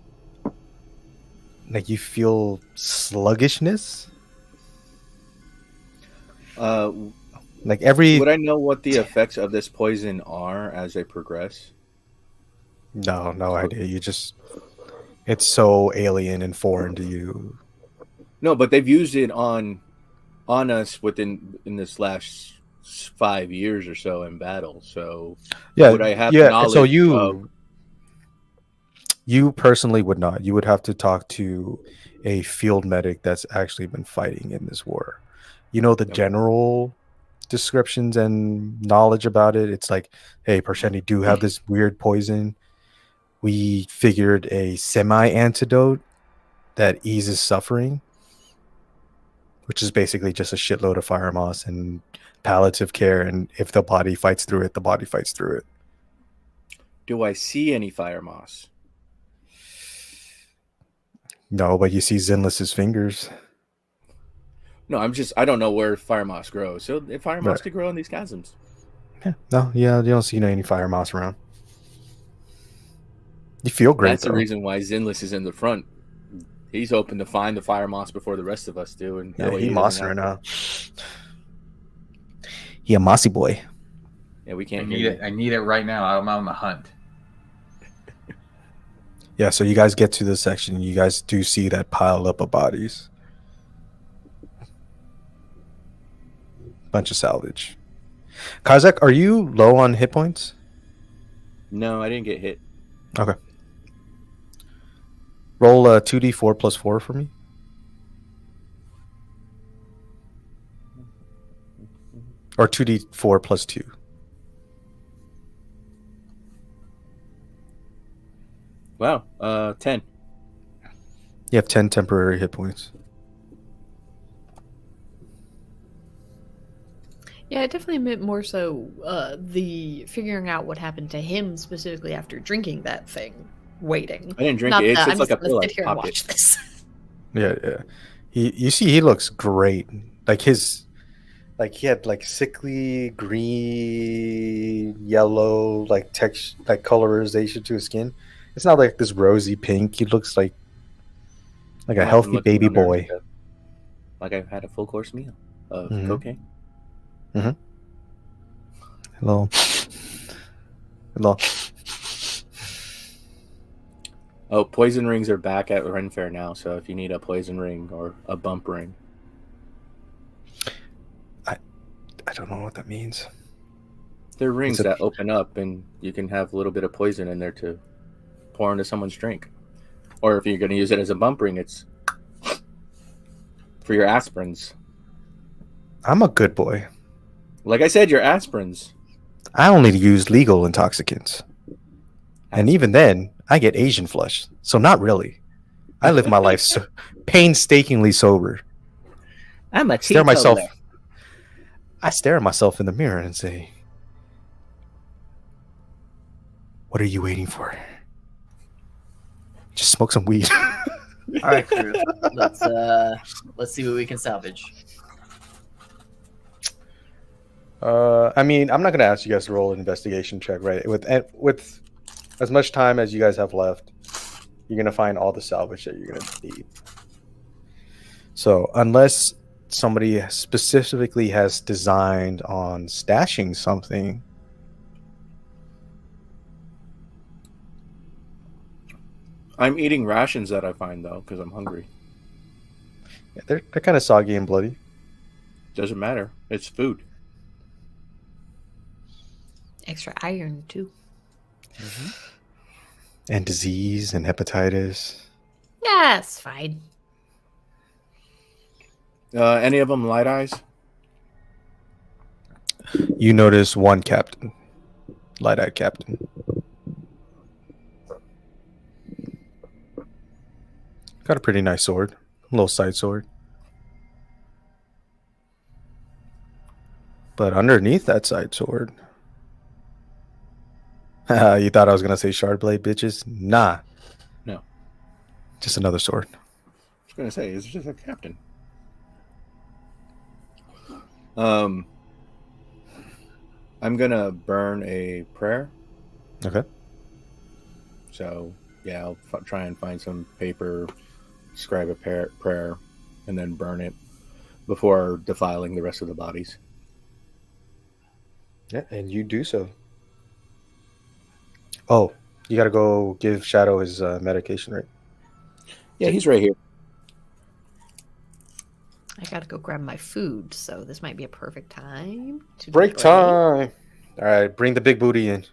Like you feel sluggishness. Like every Would I know what the effects of this poison are as they progress? no idea. It's so alien and foreign to you. No, but they've used it on us in this last 5 years or so in battle. So Yeah, would I have yeah. knowledge So of you personally would not. You would have to talk to a field medic that's actually been fighting in this war. You know the general descriptions and knowledge about it. It's like, hey, Parsheni do have this weird poison. We figured a semi-antidote that eases suffering, which is basically just a shitload of fire moss and palliative care. And if the body fights through it, the body fights through it. do I see any fire moss? No, but you see Zinless's fingers. No, I don't know where fire moss grows. So if fire moss Right. could grow in these chasms. Yeah, you don't see any fire moss around. You feel great. That's the though. reason why Zinless is in the front. He's hoping to find the fire moss before the rest of us do, and Yeah, that way he doesn't mossing have right to- now. He a mossy boy. Yeah, we I can't need hear it. you. I need it right now. I'm on the hunt. Yeah, so you guys get to this section. You guys do see that pile up of bodies. Bunch of salvage. Kazak, are you low on hit points? No, I didn't get hit. Okay. Roll 2d4 plus 4 for me. Or 2d4 plus 2. Wow, 10. You have 10 temporary hit points. Yeah, it definitely meant more so the figuring out what happened to him specifically after drinking that thing, waiting. I didn't drink Not it. It that sits I'm like a just gonna pill. sit here I and pop watch it. this. Yeah. You see he looks great. Like he had like sickly green, yellow, like text, like colorization to his skin. It's not like this rosy pink. He looks like a I've been healthy looking baby under boy. Like I've had a full course meal of Mhm. cocaine. Hello. Oh, poison rings are back at Ren Fair now. So if you need a poison ring or a bump ring, I don't know what that means. they're rings It's a- that open up and you can have a little bit of poison in there to pour into someone's drink. Or if you're going to use it as a bump ring, it's for your aspirins. I'm a good boy. Like I said, your aspirins. I only use legal intoxicants. And even then, I get Asian flush. So not really. I live my life painstakingly sober. I'm a I stare at myself in the mirror and say, what are you waiting for? Just smoke some weed. All right, crew. Let's see what we can salvage. I mean, I'm not going to ask you guys to roll an investigation check, right? With as much time as you guys have left, you're going to find all the salvage that you're going to need. So unless somebody specifically has designed on stashing something, I'm eating rations that I find though because I'm hungry. Yeah, they're kind of soggy and bloody. Doesn't matter. It's food. Extra iron too. And disease and hepatitis. Yeah, it's fine. Any of them light eyes? You notice one captain, light-eyed captain. Got a pretty nice sword, a little side sword. But underneath that side sword, you thought I was gonna say shard blade, bitches? Nah, No. just another sword. I was gonna say, it's just a captain. I'm gonna burn a prayer. Okay. So yeah, I'll try and find some paper, scribe a prayer, and then burn it before defiling the rest of the bodies. Yeah, and you do so. Oh, you gotta go give Shadow his medication, right? Yeah, he's right here. I gotta go grab my food, so this might be a perfect time to Break break. time. All right, bring the big booty in.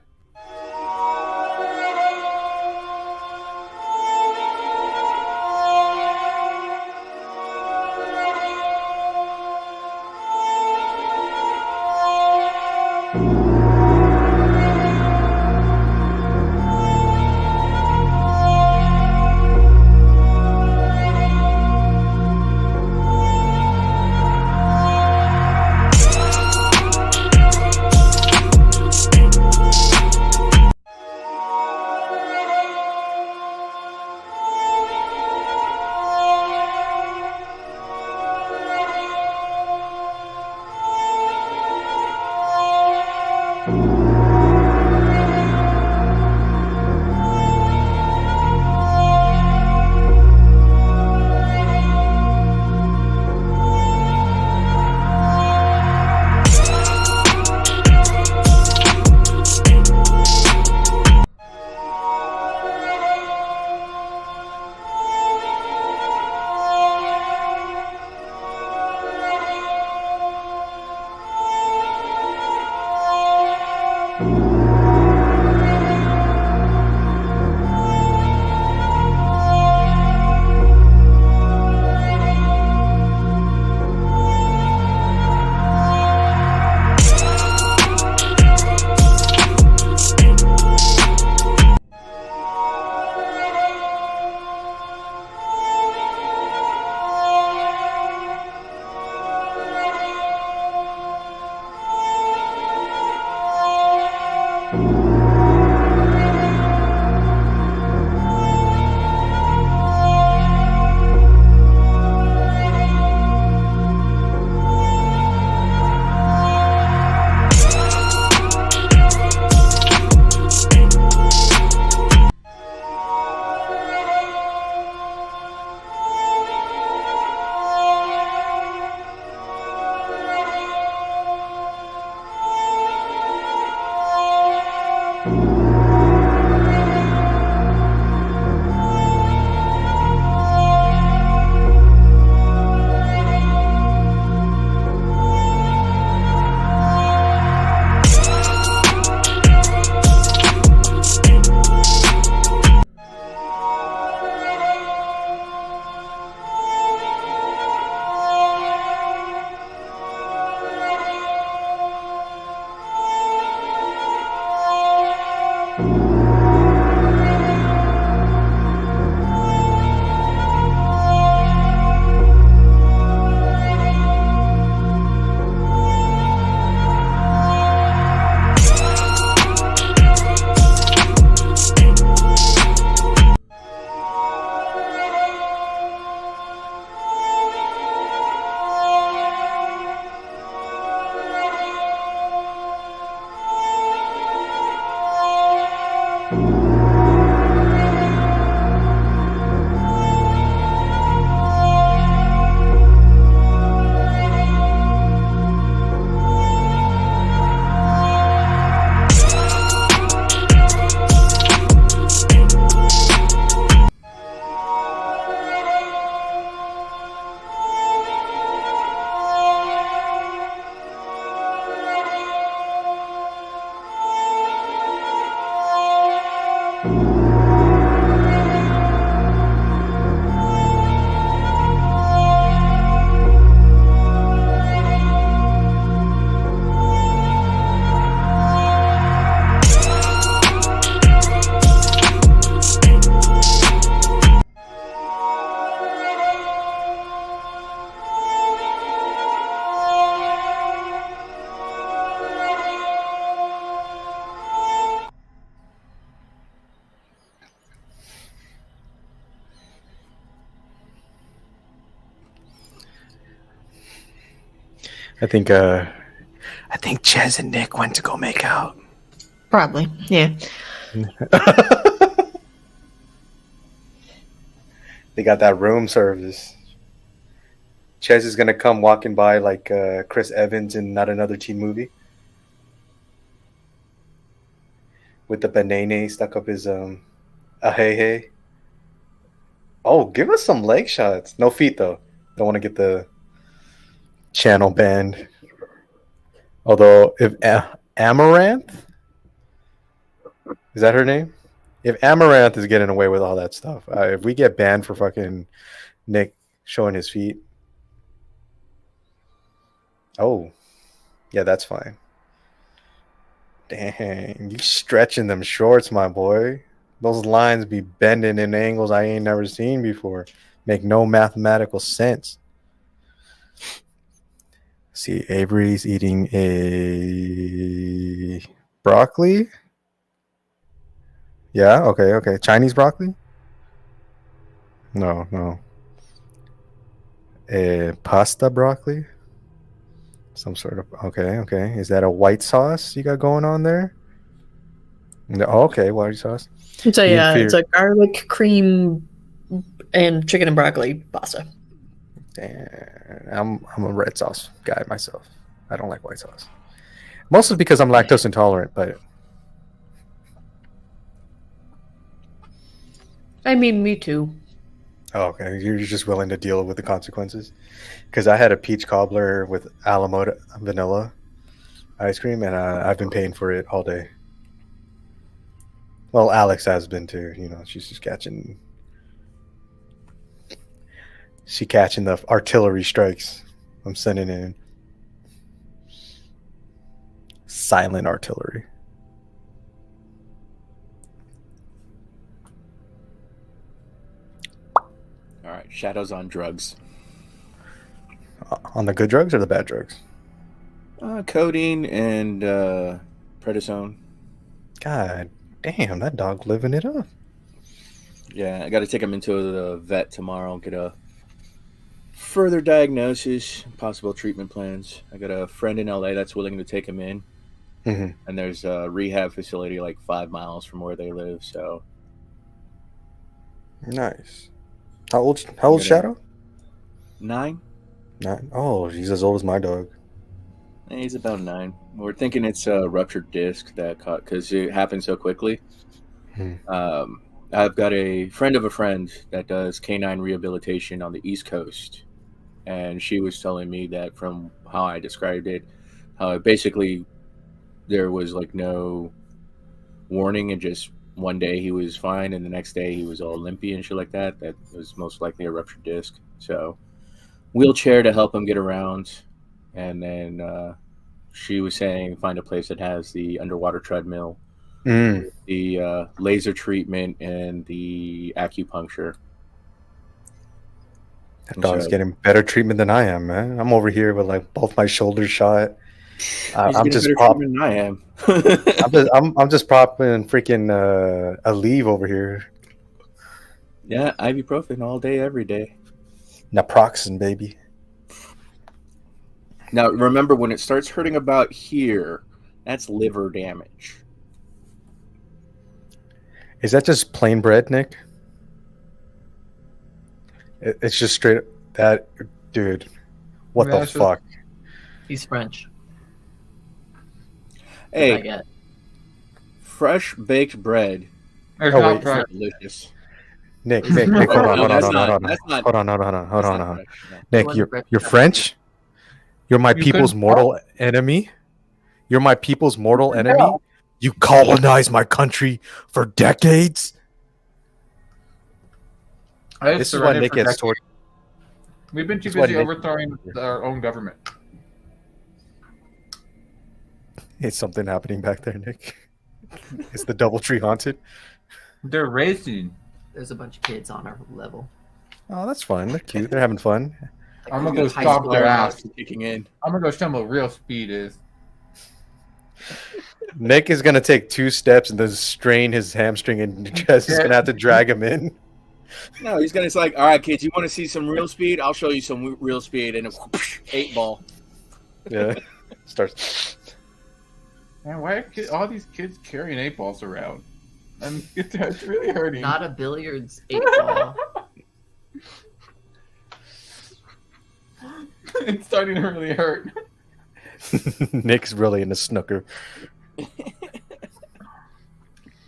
I think Ches and Nick went to go make out. Probably, yeah. They got that room service. Ches is gonna come walking by like Chris Evans in Not Another Teen Movie, with the banana stuck up his a hey. Oh, give us some leg shots. No feet though. Don't want to get the channel banned. Although if Amaranth, is that her name? If Amaranth is getting away with all that stuff, if we get banned for fucking Nick showing his feet, oh, yeah, that's fine. Dang, you stretching them shorts, my boy. Those lines be bending in angles I ain't never seen before. Make no mathematical sense. See, Avery's eating a broccoli. Yeah, okay. Chinese broccoli? No. A pasta broccoli? Some sort of okay. Is that a white sauce you got going on there? No, okay, white sauce. It's a garlic cream and chicken and broccoli pasta. I'm a red sauce guy myself. I don't like white sauce. Mostly because I'm lactose intolerant, but I mean, me too. oh, okay. You're just willing to deal with the consequences. Because I had a peach cobbler with Alamo vanilla ice cream, and I've been paying for it all day. Well, Alex has been too. You know, she's just catching the artillery strikes I'm sending in. Silent artillery. All right, Shadow's on drugs. On the good drugs or the bad drugs? Codeine and prednisone. God damn, that dog living it up. Yeah, I got to take him into the vet tomorrow, get a further diagnosis, possible treatment plans. I got a friend in LA that's willing to take him in. Mm-hmm. And there's a rehab facility like 5 miles from where they live, so. Nice. How old's Shadow? 9. 9. Oh, he's as old as my dog. He's about 9. We're thinking it's a ruptured disc that caught because it happened so quickly. I've got a friend of a friend that does canine rehabilitation on the East Coast, and she was telling me that from how I described it, how it basically there was like no warning, and just one day he was fine, and the next day he was all limpy and shit like that. That was most likely a ruptured disc. So wheelchair to help him get around, and then she was saying find a place that has the underwater treadmill, the laser treatment, and the acupuncture. That dog's getting better treatment than I am, man. I'm over here with like both my shoulders shot. I'm just popping. I am. I'm just popping freaking a leave over here. Yeah, ibuprofen all day, every day. Naproxen, baby. Now, remember, when it starts hurting about here, that's liver damage. Is that just plain bread, Nick? It's just straight that, dude. What the fuck? He's French. Hey, fresh baked bread. Oh, wait, delicious. Nick, hold on. Nick, you're French? You're my people's mortal enemy? You're my people's mortal enemy? You colonized my country for decades? This is why Nick gets tortured. We've been too busy overthrowing our own government. Is something happening back there, Nick? Is the DoubleTree haunted? They're racing. There's a bunch of kids on our level. Oh, that's fun. They're cute. They're having fun. I'm gonna go stomp their ass. Kicking in. I'm gonna go show them what real speed is. Nick is gonna take 2 steps and then strain his hamstring, and Jess is gonna have to drag him in. No, he's gonna. It's like, all right, kids, you want to see some real speed? I'll show you some real speed, and 8 ball. Yeah. Starts. Man, why are all these kids carrying 8-balls around? And it's really hurting. Not a billiards 8 ball. It's starting to really hurt. Nick's really into snooker.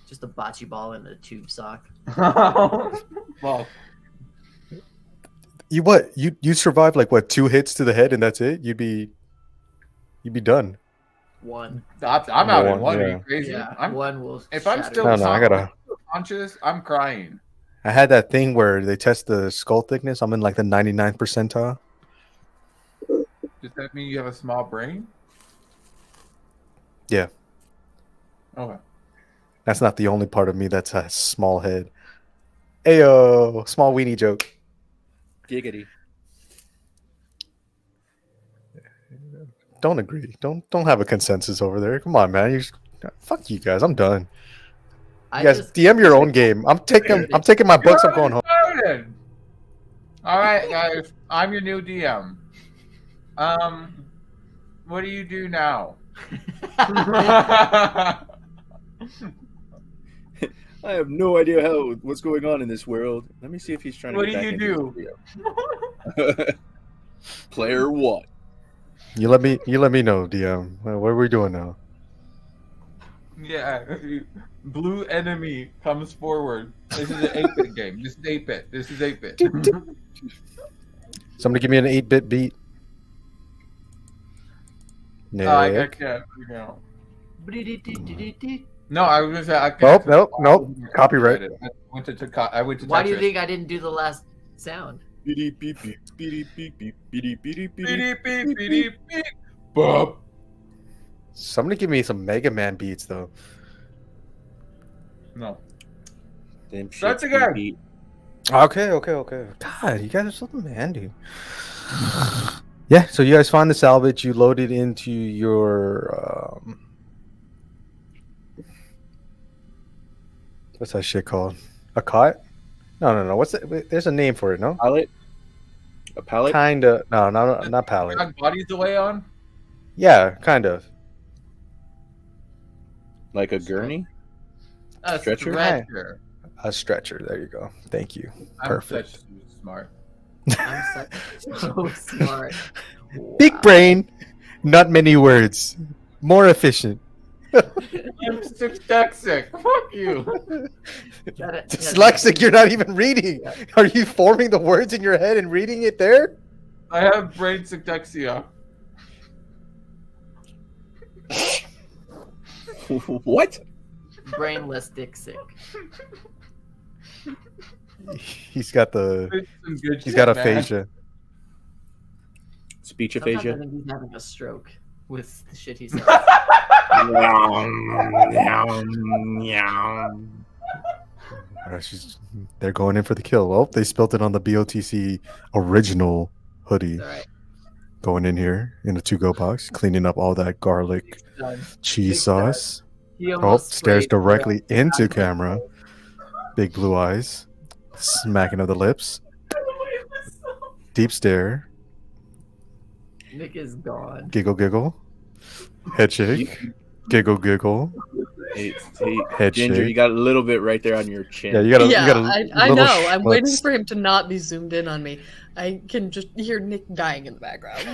Just a bocce ball in a tube sock. Well, You survive like what 2 hits to the head and that's it? You'd be done. One. I'm out in one. Yeah. Are you crazy? Yeah, one will. If I'm shatter. still No, I gotta. conscious, I'm crying. I had that thing where they test the skull thickness. I'm in like the 99th percentile. Does that mean you have a small brain? Yeah. Okay. That's not the only part of me that's a small head. Ayo, small weenie joke. Giggity. Don't agree. Don't have a consensus over there. Come on, man. Fuck you guys. I'm done. You guys DM your own game. I'm taking my books. I'm going home. Started. All right, guys. I'm your new DM. What do you do now? I have no idea what's going on in this world. Let me see if he's trying to. What get do back you into this video. Player 1. You let me know, DM. What are we doing now? Yeah, blue enemy comes forward. This is an 8-bit game. This is 8-bit. This is 8-bit. Somebody give me an 8-bit beat. Nick. I can't. No, I was gonna say I can't. Nope. Copyright. I went to. Why do you Tetris. think I didn't do the last sound? Beep, beep, beep, beep. Bop. Somebody give me some Mega Man beats though. No. Them shits That's again. beat. Okay. God, you guys are so demanding. Yeah, so you guys find the salvage. You load it into your what's that shit called? A cot? No. What's it? There's a name for it, no? Pallet? A pallet? Kinda. No, not pallet. Got bodies to lay on. Yeah, kind of. Like a gurney? A Stretcher? stretcher. A stretcher. There you go. Thank you. I'm Perfect. such smart. I'm so smart. Big Wow. brain, not many words. More efficient. I'm dyslexic. Fuck you. Dyslexic, you're not even reading. Are you forming the words in your head and reading it there? I have brain dyslexia. What? Brainless dick sick. He's got the. It's some good He's shit, got man. aphasia. Speech Sometimes I aphasia? think he's having a stroke with the shit he says. They're going in for the kill. Oh, they spilled it on the BOTC original hoodie. It's all right. Going in here in a to-go box, cleaning up all that garlic Done. cheese Big time. sauce. He Oh, almost stares sprayed directly the- into camera. Big blue eyes. Smacking of the lips. Deep stare. Nick is gone. Giggle, giggle. Head shake. Giggle, giggle. Head Ginger, shake. you got a little bit right there on your chin. Yeah, you got a I little know. I'm waiting schmutz. for him to not be zoomed in on me. I can just hear Nick dying in the background.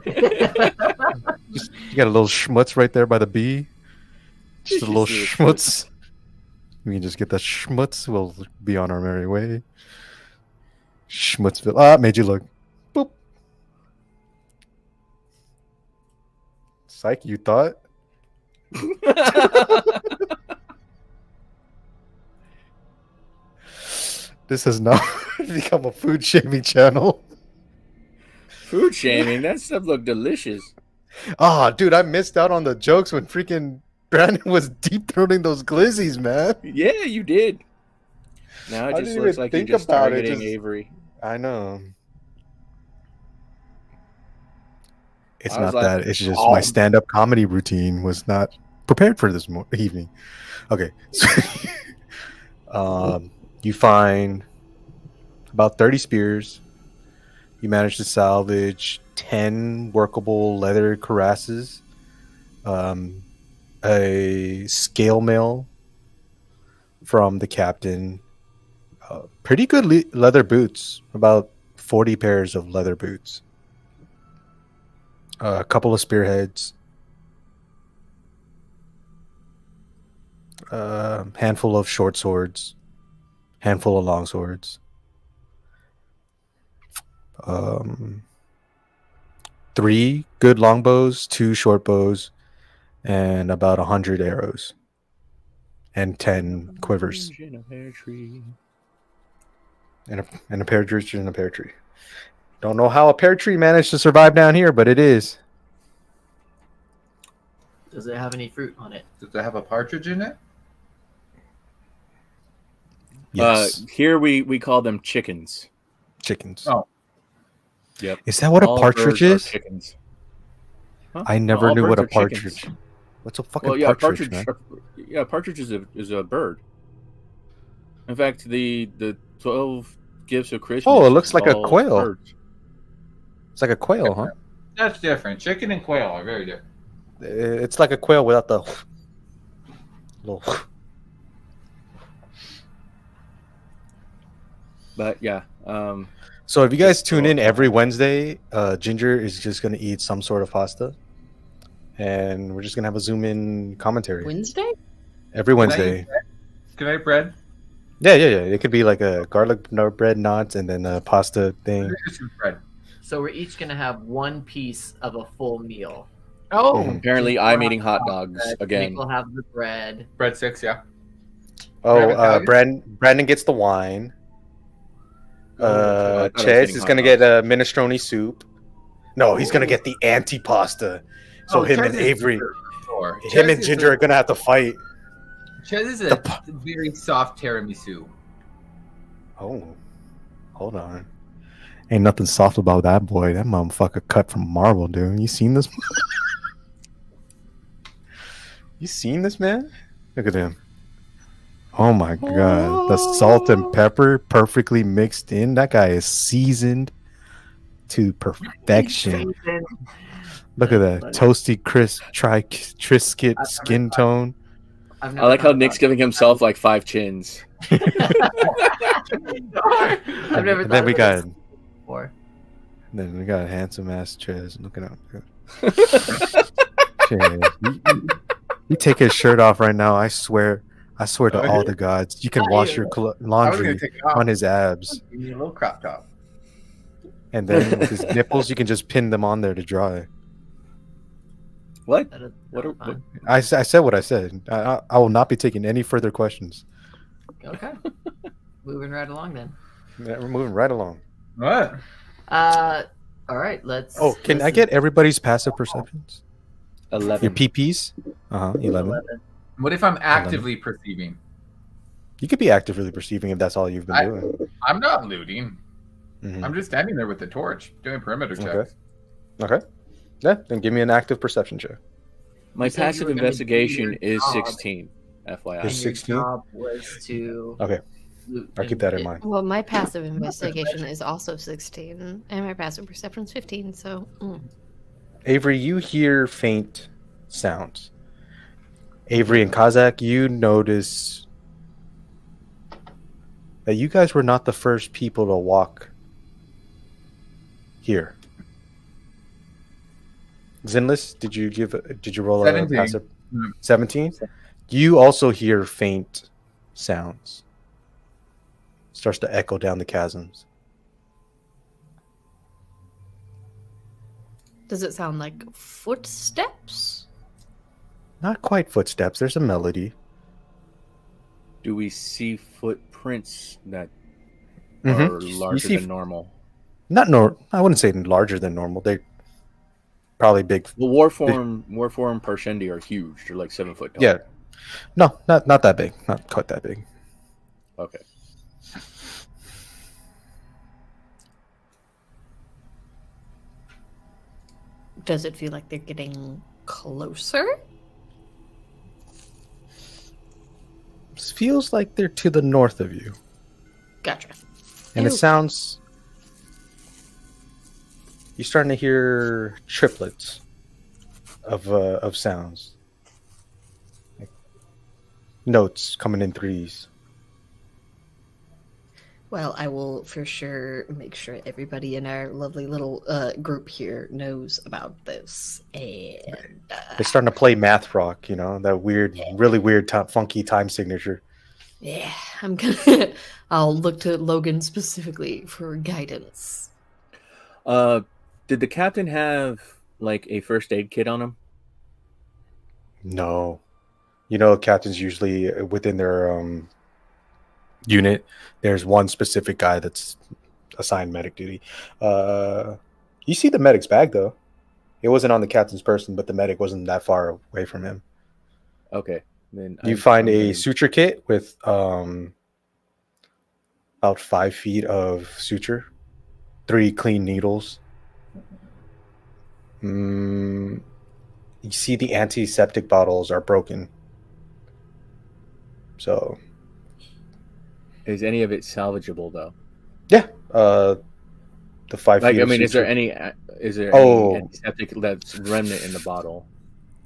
You got a little schmutz right there by the B. Just a little See the schmutz. We can just get that schmutz. We'll be on our merry way. Schmutzville. Ah, made you look. Boop. Psych, you thought? This has not become a food shaming channel. Food shaming? That stuff looked delicious. Ah, dude, I missed out on the jokes when freaking Brandon was deep throating those glizzies, man. Yeah, you did. Now I it just didn't looks even like you're think just about it, targeting just- Avery. I know. It's I was not like, that. It's just oh. my stand-up comedy routine was not prepared for this evening. Okay. So, you find about 30 spears, You managed to salvage 10 workable leather cuirasses, a scale mail from the captain, pretty good leather boots, about 40 pairs of leather boots, a couple of spearheads, a handful of short swords, handful of long swords, 3 good longbows, 2 short bows, and about 100 arrows, and 10 quivers, In a pear tree. and a pear tree and a pear tree. Don't know how a pear tree managed to survive down here, but it is. Does it have any fruit on it? Does it have a partridge in it? Yes, Here we call them chickens. chickens. Oh. Yep. Is that what a All partridge birds are is? chickens. Huh? I never All knew what a birds are chickens. partridge. What's a fucking Well, yeah, partridge, man? Yeah, partridge is a bird. In fact, the 12 gifts of Christmas. Oh, it looks like a all quail. birds. It's like a quail, huh? That's different. Chicken and quail are very different. It's like a quail without the little. But yeah, So if you guys tune in every Wednesday, Ginger is just gonna eat some sort of pasta, and we're just gonna have a zoom in commentary Wednesday? every Wednesday. Can I eat bread? Yeah. It could be like a garlic bread knots and then a pasta thing. Bread. So we're each gonna have one piece of a full meal. Oh, Mhm. apparently I'm eating hot dogs again. Nick will have the bread. bread 6, yeah. Oh, Brandon gets the wine. I thought I was Ches getting is hot gonna dogs. get a minestrone soup. No, he's gonna get the antipasta. So him and Avery, him and Ginger are gonna have to fight. Ches is a very soft tiramisu. Oh, hold on. Ain't nothing soft about that boy. That motherfucker cut from marble, dude. You seen this? You seen this, man? Look at him. Oh my god. The salt and pepper perfectly mixed in. That guy is seasoned to perfection. Look at that. Toasty, crisp, Triscuit skin tone. I've I never like how thought Nick's about giving himself like 5 chins. I've never And thought then we of got this before. a handsome ass Ches looking out. Ches, you take his shirt off right now. I swear to all the gods, you can wash your laundry take it off. on his abs, Give me a little crop top. and then with his nipples, you can just pin them on there to dry. What? That is What so are- fun. I said what I said. I will not be taking any further questions. Okay. Moving right along then. Yeah, we're moving right along. What? All right. Let's. Oh, can I listen. get everybody's passive perceptions? 11. Your PPs? 11. What if I'm actively perceiving? You could be actively perceiving if that's all you've been doing. I'm not looting. Mhm. I'm just standing there with the torch doing perimeter checks. Okay. Yeah, then give me an active perception check. My You said you passive were gonna do investigation your is job. 16. And FYI. your 16? job was to. Okay, loot I'll keep and that in get- mind. Well, my passive investigation is also 16, and my passive perception is 15, so. Avery, you hear faint sounds. Avery and Kazakh, you notice that you guys were not the first people to walk here. Zinless, did you roll 17. a passive? Mm. 17? You also hear faint sounds. Starts to echo down the chasms. Does it sound like footsteps? Not quite footsteps. There's a melody. Do we see footprints that Mhm. are You larger see than normal? I wouldn't say larger than normal. They're probably big. Well, Warform Parshendi are huge. They're like 7 foot tall. Yeah. No, not that big. Not quite that big. Okay. Does it feel like they're getting closer? This feels like they're to the north of you. Gotcha. And it Ew. sounds you're starting to hear triplets of sounds, like notes coming in threes. Well, I will for sure make sure everybody in our lovely little group here knows about this. And They're starting to play math rock, you know, that weird, really weird, funky time signature. yeah, I'm gonna. I'll look to Logan specifically for guidance. Did the captain have like a first aid kit on him? No, you know, captains usually within their unit, there's one specific guy that's assigned medic duty. You see the medic's bag though. It wasn't on the captain's person, but the medic wasn't that far away from him. Okay, then You find a suture kit with about 5 feet of suture, 3 clean needles. You see the antiseptic bottles are broken. So, is any of it salvageable though? yeah. The 5 Like, feet. I of mean, suture. is there any antiseptic that's remnant in the bottle?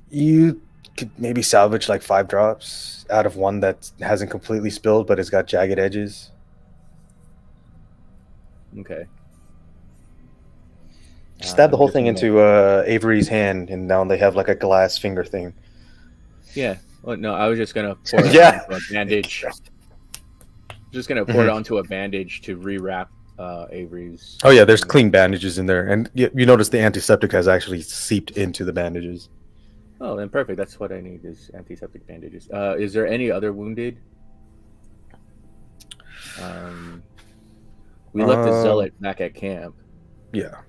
You could maybe salvage like 5 drops out of one that hasn't completely spilled, but it's got jagged edges. Okay. Stab the whole thing into Avery's hand, and now they have like a glass finger thing. Yeah. Well, no, I was just gonna pour it onto a bandage. Just gonna pour it onto a bandage to rewrap Avery's. Oh yeah, there's clean bandages in there, and you notice the antiseptic has actually seeped into the bandages. Oh, then perfect. That's what I need is antiseptic bandages. Is there any other wounded? We left the zealot back at camp. Yeah.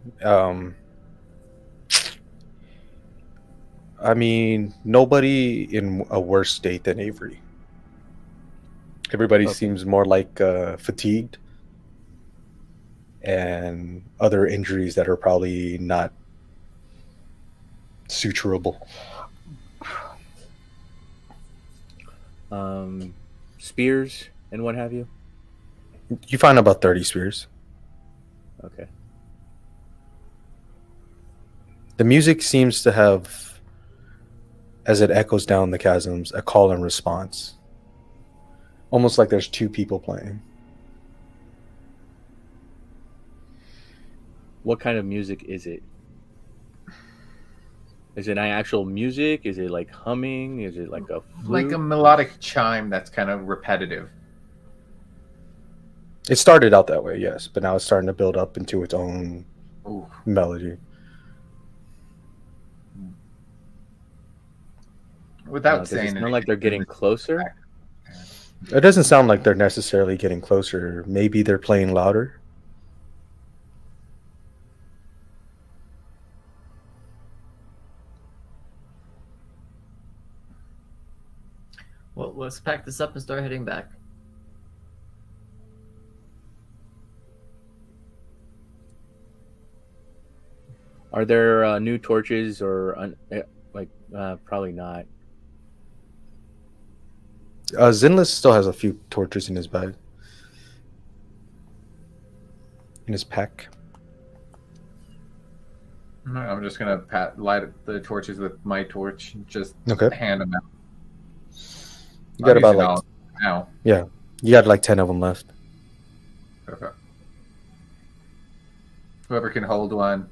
I mean, nobody in a worse state than Avery. Everybody seems more like fatigued and other injuries that are probably not suturable. Spears and what have you? You find about 30 spears. Okay. The music seems to have, as it echoes down the chasms, a call and response. Almost like there's 2 people playing. What kind of music is it? Is it actual music? Is it like humming? Is it like a flute? Like a melodic chime that's kind of repetitive. It started out that way, yes, but now it's starting to build up into its own melody. Without saying it sound like they're getting closer? It doesn't sound like they're necessarily getting closer. Maybe they're playing louder. Well, let's pack this up and start heading back. Are there new torches or probably not? Zinless still has a few torches in his bag. In his pack. I'm just gonna light the torches with my torch. Just hand them out. You got about like now. Yeah, you got like 10 of them left. Perfect. Whoever can hold one,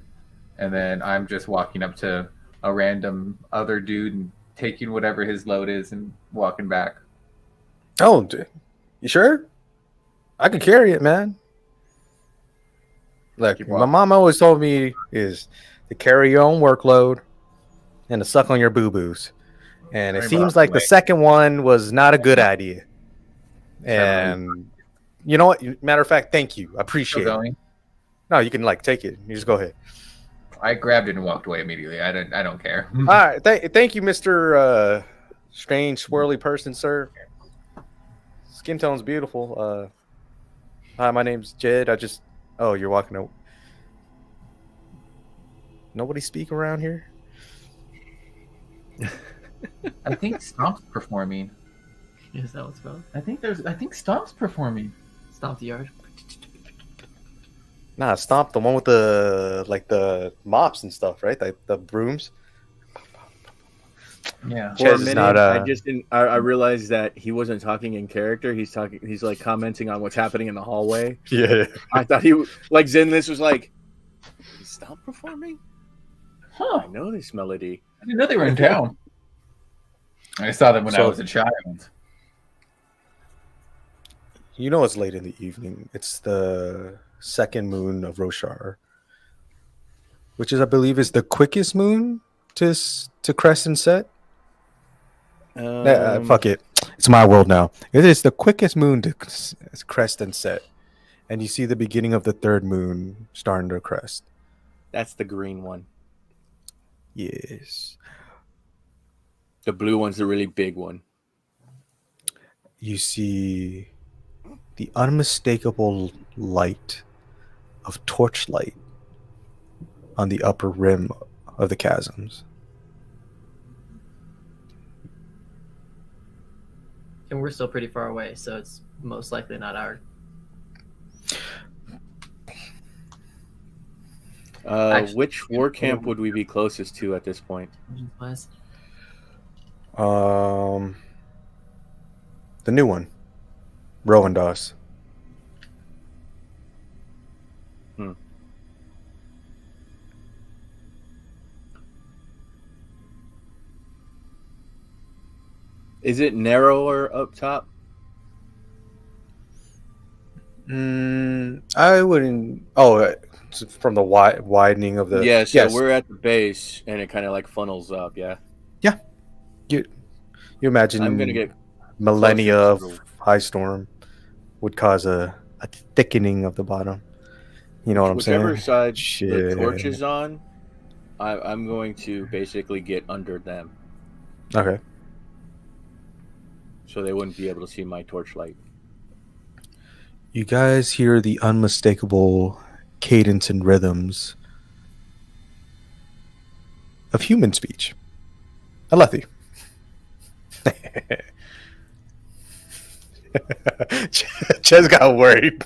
and then I'm just walking up to a random other dude and taking whatever his load is and walking back. Oh, you sure? I can carry it, man. Look, my mom always told me is to carry your own workload and to suck on your boo-boos. And it seems like the second one was not a good idea. And you know what? Matter of fact, thank you. I appreciate it. No, you can take it. You just go ahead. I grabbed it and walked away immediately. I don't care. All right. Thank you, Mr. Strange swirly person, sir. Skin tone's beautiful. Hi, my name's Jed. Oh, you're walking out. Nobody speak around here? I think Stomp's performing. Is that what's about? I think Stomp's performing. Stomp the yard. Nah, Stomp, the one with the mops and stuff, right? The brooms. Yeah. For a Chaz is minute, not, I just didn't. I realized that he wasn't talking in character. He's talking. He's like commenting on what's happening in the hallway. Yeah. I thought he like Zenless was like, "Is Stomp performing? Huh. I know this melody." I didn't know they were in town. I saw them when I So- was a child. You know it's late in the evening. It's the second moon of Roshar, which is, I believe, is the quickest moon to crest and set. Fuck it. It's my world now. It is the quickest moon to crest and set. And you see the beginning of the third moon starting to crest. That's the green one. Yes. The blue one's the really big one. You see the unmistakable light of torchlight on the upper rim of the chasms. And we're still pretty far away, so it's most likely not our. Actually, Which war camp would we be closest to at this point? The new one, Rowan Doss. Is it narrower up top? I wouldn't. Oh, it's from the widening of the. Yeah, so yes. we're at the base, and it kind of like funnels up. Yeah. You imagine I'm gonna get millennia closer of to- high storm would cause a thickening of the bottom. You know what I'm Whichever saying? side the Shit. torch is on, I'm going to basically get under them, Okay. so they wouldn't be able to see my torchlight. You guys hear the unmistakable cadence and rhythms of human speech. Alethi. Ches got worried.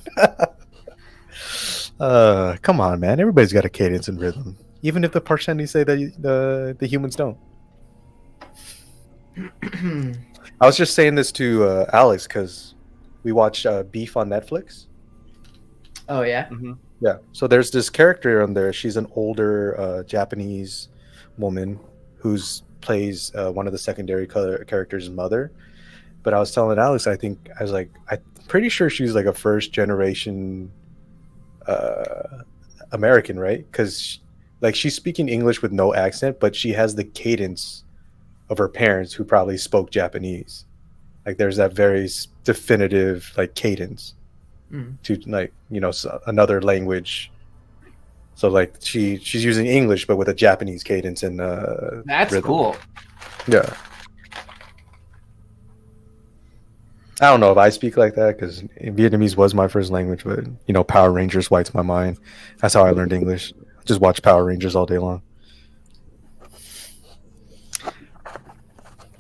Come on, man. Everybody's got a cadence and rhythm. Even if the Parshendi say that the humans don't. I was just saying this to Alex because we watched Beef on Netflix. Oh yeah. Yeah. So there's this character on there. She's an older Japanese woman who's plays one of the secondary characters' mother. But I was telling Alex, I'm pretty sure she's like a first generation American, right? Because she's speaking English with no accent, but she has the cadence of her parents who probably spoke Japanese. Like there's that very definitive cadence to another language. So she's using English but with a Japanese cadence and That's rhythm. cool. Yeah. I don't know if I speak like that because Vietnamese was my first language, but Power Rangers wipes my mind. That's how I learned English. Just watch Power Rangers all day long.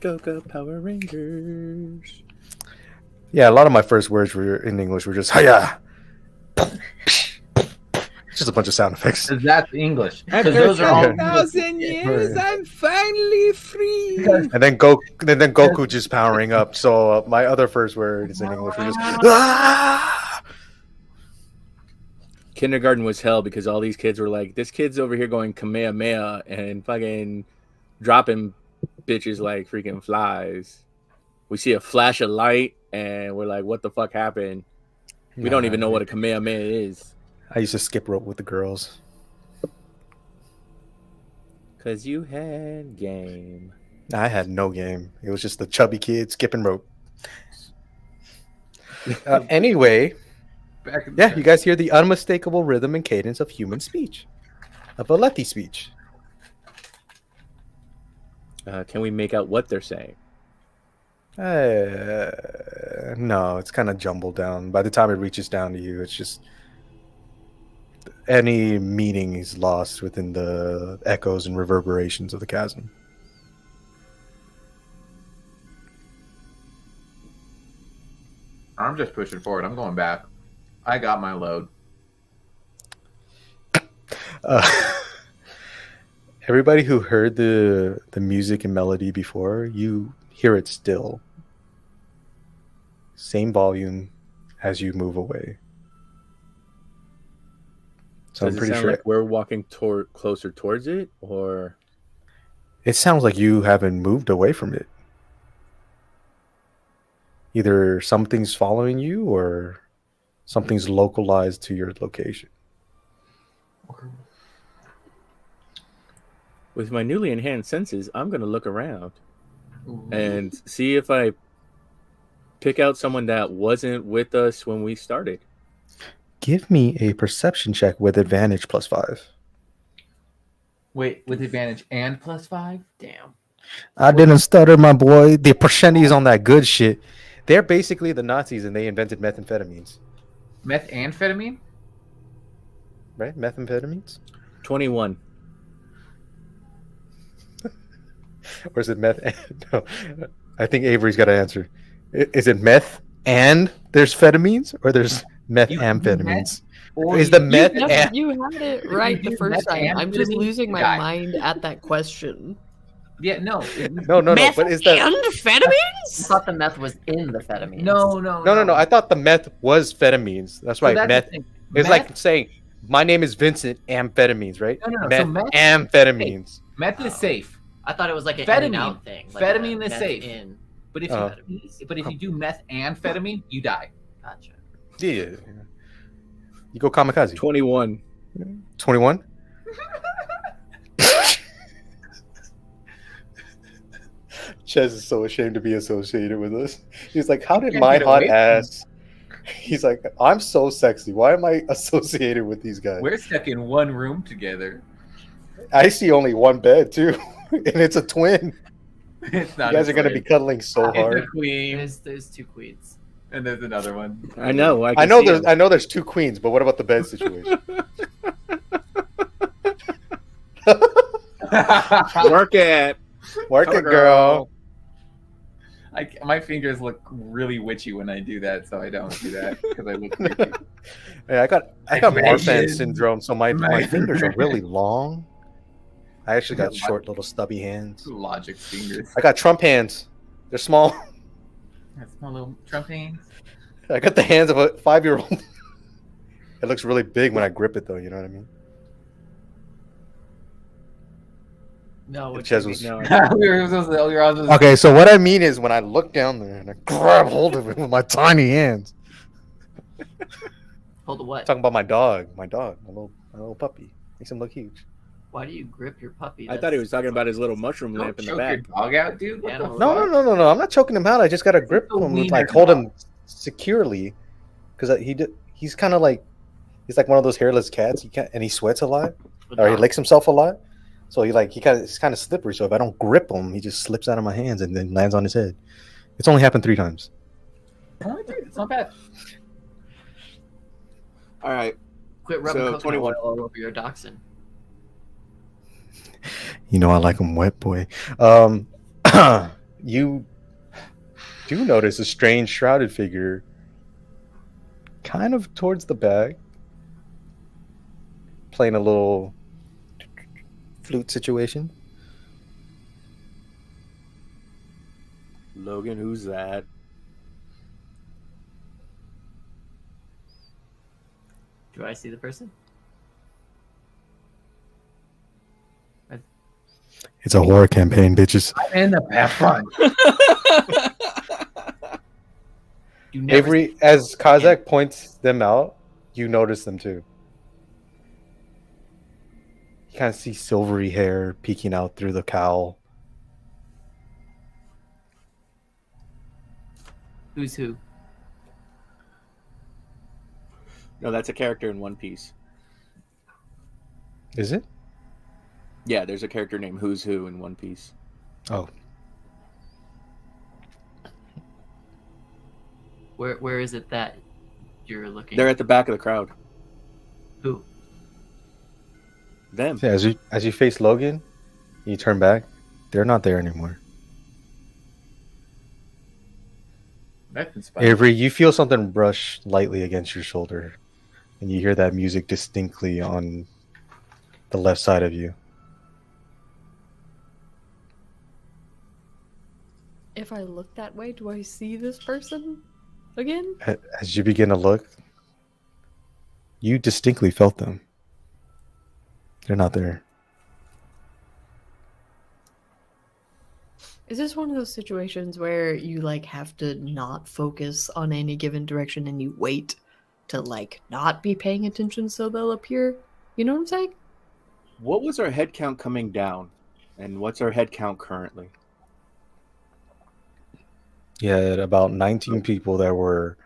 Go Power Rangers! Yeah, a lot of my first words were in English were just hiya. Just a bunch of sound effects. That's English. Because those are all. 1,000 years, I'm finally free. And then Goku just powering up. So my other first words in English were just ah! Kindergarten was hell because all these kids were like, "This kid's over here going Kamehameha and fucking dropping bitches like freaking flies." We see a flash of light and we're like, "What the fuck happened?" We don't even know what a Kamehameha is. I used to skip rope with the girls. Cause you had game. I had no game. It was just the chubby kid skipping rope. Anyway, you guys hear the unmistakable rhythm and cadence of human speech, of Alethi speech. Can we make out what they're saying? No, it's kind of jumbled down. By the time it reaches down to you, it's just any meaning is lost within the echoes and reverberations of the chasm. I'm just pushing forward. I'm going back. I got my load. Everybody who heard the music and melody before, you hear it still. Same volume as you move away. So Does I'm it pretty sound sure like we're walking closer towards it, or it sounds like you haven't moved away from it. Either something's following you or something's localized to your location. with my newly enhanced senses, I'm going to look around and see if I pick out someone that wasn't with us when we started. Give me a perception check with advantage +5. Wait, with advantage and +5? Damn. I didn't stutter, my boy. The percentage on that good shit. They're basically the Nazis and they invented methamphetamines. Methamphetamine? Right? Methamphetamines? 21. Or is it meth? No. I think Avery's got to answer. Is it meth and there's amphetamines or there's methamphetamines? Is the meth and... You had it right the first time. I'm just losing my mind at that question. Yeah, no. No. But is that amphetamines? I thought the meth was in the amphetamines. No. I thought the meth was amphetamines. That's right. Meth. It's like saying my name is Vincent Amphetamines, right? No. Meth, So meth amphetamines. Meth is safe. I thought it was like an Amphetamine. in and out thing. Like Amphetamine is meth safe. In. But if you do meth and amphetamine, you die. Gotcha. Yeah. You go kamikaze. 21. 21? Ches is so ashamed to be associated with us. He's like, how did can't my get hot away from ass... He's like, I'm so sexy. Why am I associated with these guys? We're stuck in one room together. I see only one bed, too. And it's a twin. It's You not. guys are going to be cuddling so It's a hard. queen, There's two queens. and there's another one. I know. I know there's two queens, but what about the bed situation? Work it. Work it, girl. My fingers look really witchy when I do that, so I don't do that because I look creepy. Yeah, I got Imagine. Marfan syndrome, so my Imagine. fingers are really long. I actually got short, little stubby hands. Logic fingers. I got Trump hands. They're small. That's my little Trump hands. I got the hands of a 5-year-old. It looks really big when I grip it, though. You know what I mean? No, what Ches you was- mean? No. Okay, so what I mean is when I look down there and I grab hold of it with my tiny hands. Hold of what? Talking about my dog, my little puppy. Makes him look huge. Why do you grip your puppy? I thought he was talking about his little mushroom Don't lamp in the choke your back. dog out, dude. What Yeah, the no. fuck? No. I'm not choking him out. I just gotta grip a him, wiener hold dog. him securely, because he's kind of like he's like one of those hairless cats. He sweats a lot, or he licks himself a lot. So he's kind of slippery. So if I don't grip him, he just slips out of my hands and then lands on his head. It's only happened 3 times. Oh, dude, it's not bad. All right. Quit rubbing So, coconut 21. oil all over your dachshund. You know I like him wet, boy. You do notice a strange shrouded figure kind of towards the back, playing a little flute situation. Logan, who's that? Do I see the person? It's a horror campaign, bitches. I'm in the bathroom. You never Avery, as Kazakh points them out, you notice them too. You kind of see silvery hair peeking out through the cowl. Who's who? No, that's a character in One Piece. Is it? Yeah, there's a character named Who's Who in One Piece. Oh, Where is it that you're looking? They're at the back of the crowd. Who? Them. yeah, as you face Logan, you turn back. They're not there anymore. That's inspiring. Avery, you feel something brush lightly against your shoulder, and you hear that music distinctly on the left side of you. If I look that way, do I see this person again? As you begin to look, you distinctly felt them. They're not there. Is this one of those situations where you like have to not focus on any given direction and you wait to like not be paying attention so they'll appear? You know what I'm saying? What was our head count coming down? And what's our head count currently? You had about 19 people that were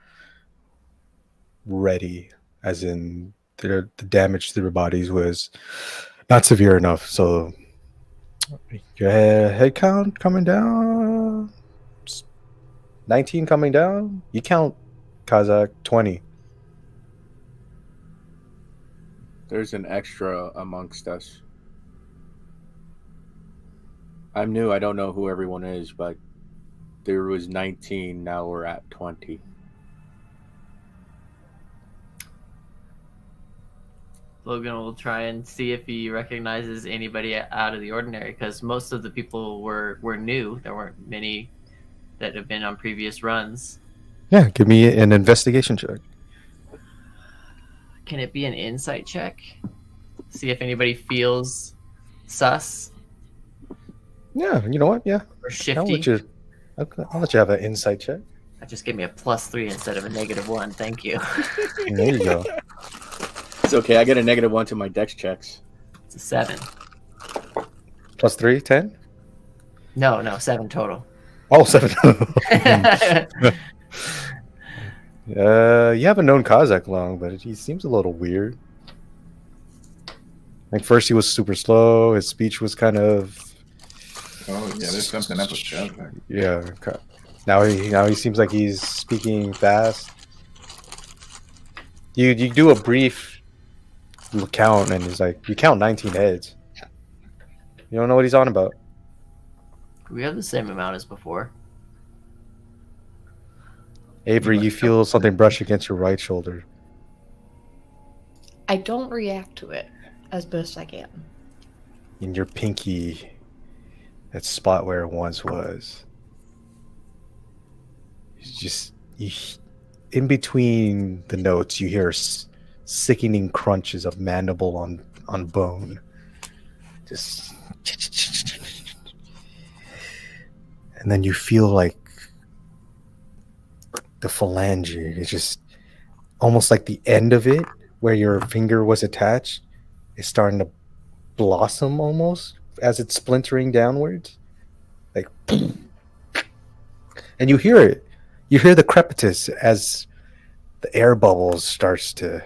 ready, as in the damage to their bodies was not severe enough. So your head count coming down, 19 coming down. You count Kazakh 20. There's an extra amongst us. I'm new. I don't know who everyone is, but there was 19. Now we're at 20. Logan will try and see if he recognizes anybody out of the ordinary, because most of the people were new. There weren't many that have been on previous runs. Yeah, give me an investigation check. Can it be an insight check? See if anybody feels sus Yeah, you know what? Yeah, or I'll shifty. let you. I'll let you have an insight check. That just gave me a +3 instead of a -1. Thank you. There you go. It's okay. I get a -1 to my dex checks. It's a 7. +3, 10. No, 7 total. Oh, 7. You haven't known Kazakh long, but he seems a little weird. Like first he was super slow. His speech was kind of there's something up with Kazakh. yeah. Now he seems like he's speaking fast. You do a brief count and he's like, you count 19 heads. You don't know what he's on about. We have the same amount as before. Avery, you feel something brush against your right shoulder. I don't react to it as best I can. In your pinky, that spot where it once was. It's just in between the notes, you hear sickening crunches of mandible on bone. Just, and then you feel like the phalange. It's just almost like the end of it, where your finger was attached, is starting to blossom almost as it's splintering downwards. Like, and you hear it. You hear the crepitus as the air bubbles starts to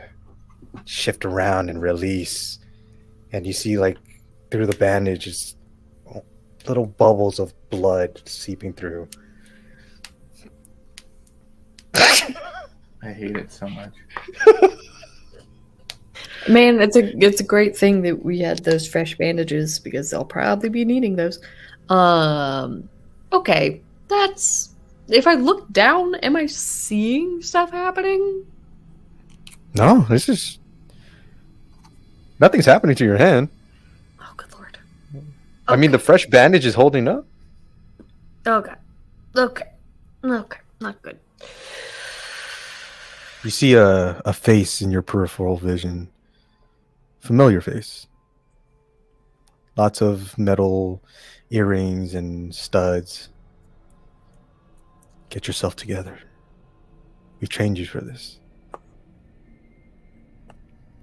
shift around and release. And you see like through the bandage is little bubbles of blood seeping through. I hate it so much. Man, it's a great thing that we had those fresh bandages because I'll probably be needing those. Okay, that's. If I look down, am I seeing stuff happening? No, this is nothing's happening to your hand. Oh, good lord. I mean, the fresh bandage is holding up. Okay, not good. You see a face in your peripheral vision. Familiar face. Lots of metal earrings and studs. Get yourself together. We've trained you for this.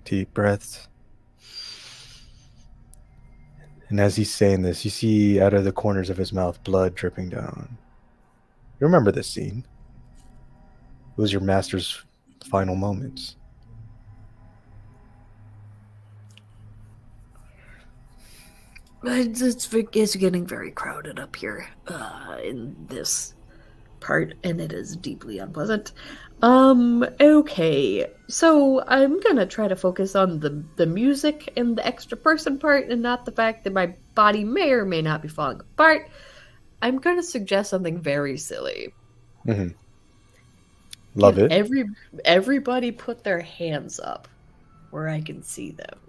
Deep breaths. And as he's saying this, you see out of the corners of his mouth blood dripping down. You remember this scene. It was your master's final moments. It's getting very crowded up here in this part, and it is deeply unpleasant. Okay, so I'm gonna try to focus on the music and the extra person part, and not the fact that my body may or may not be falling apart. I'm gonna suggest something very silly. Mm-hmm. Love it. Everybody put their hands up where I can see them.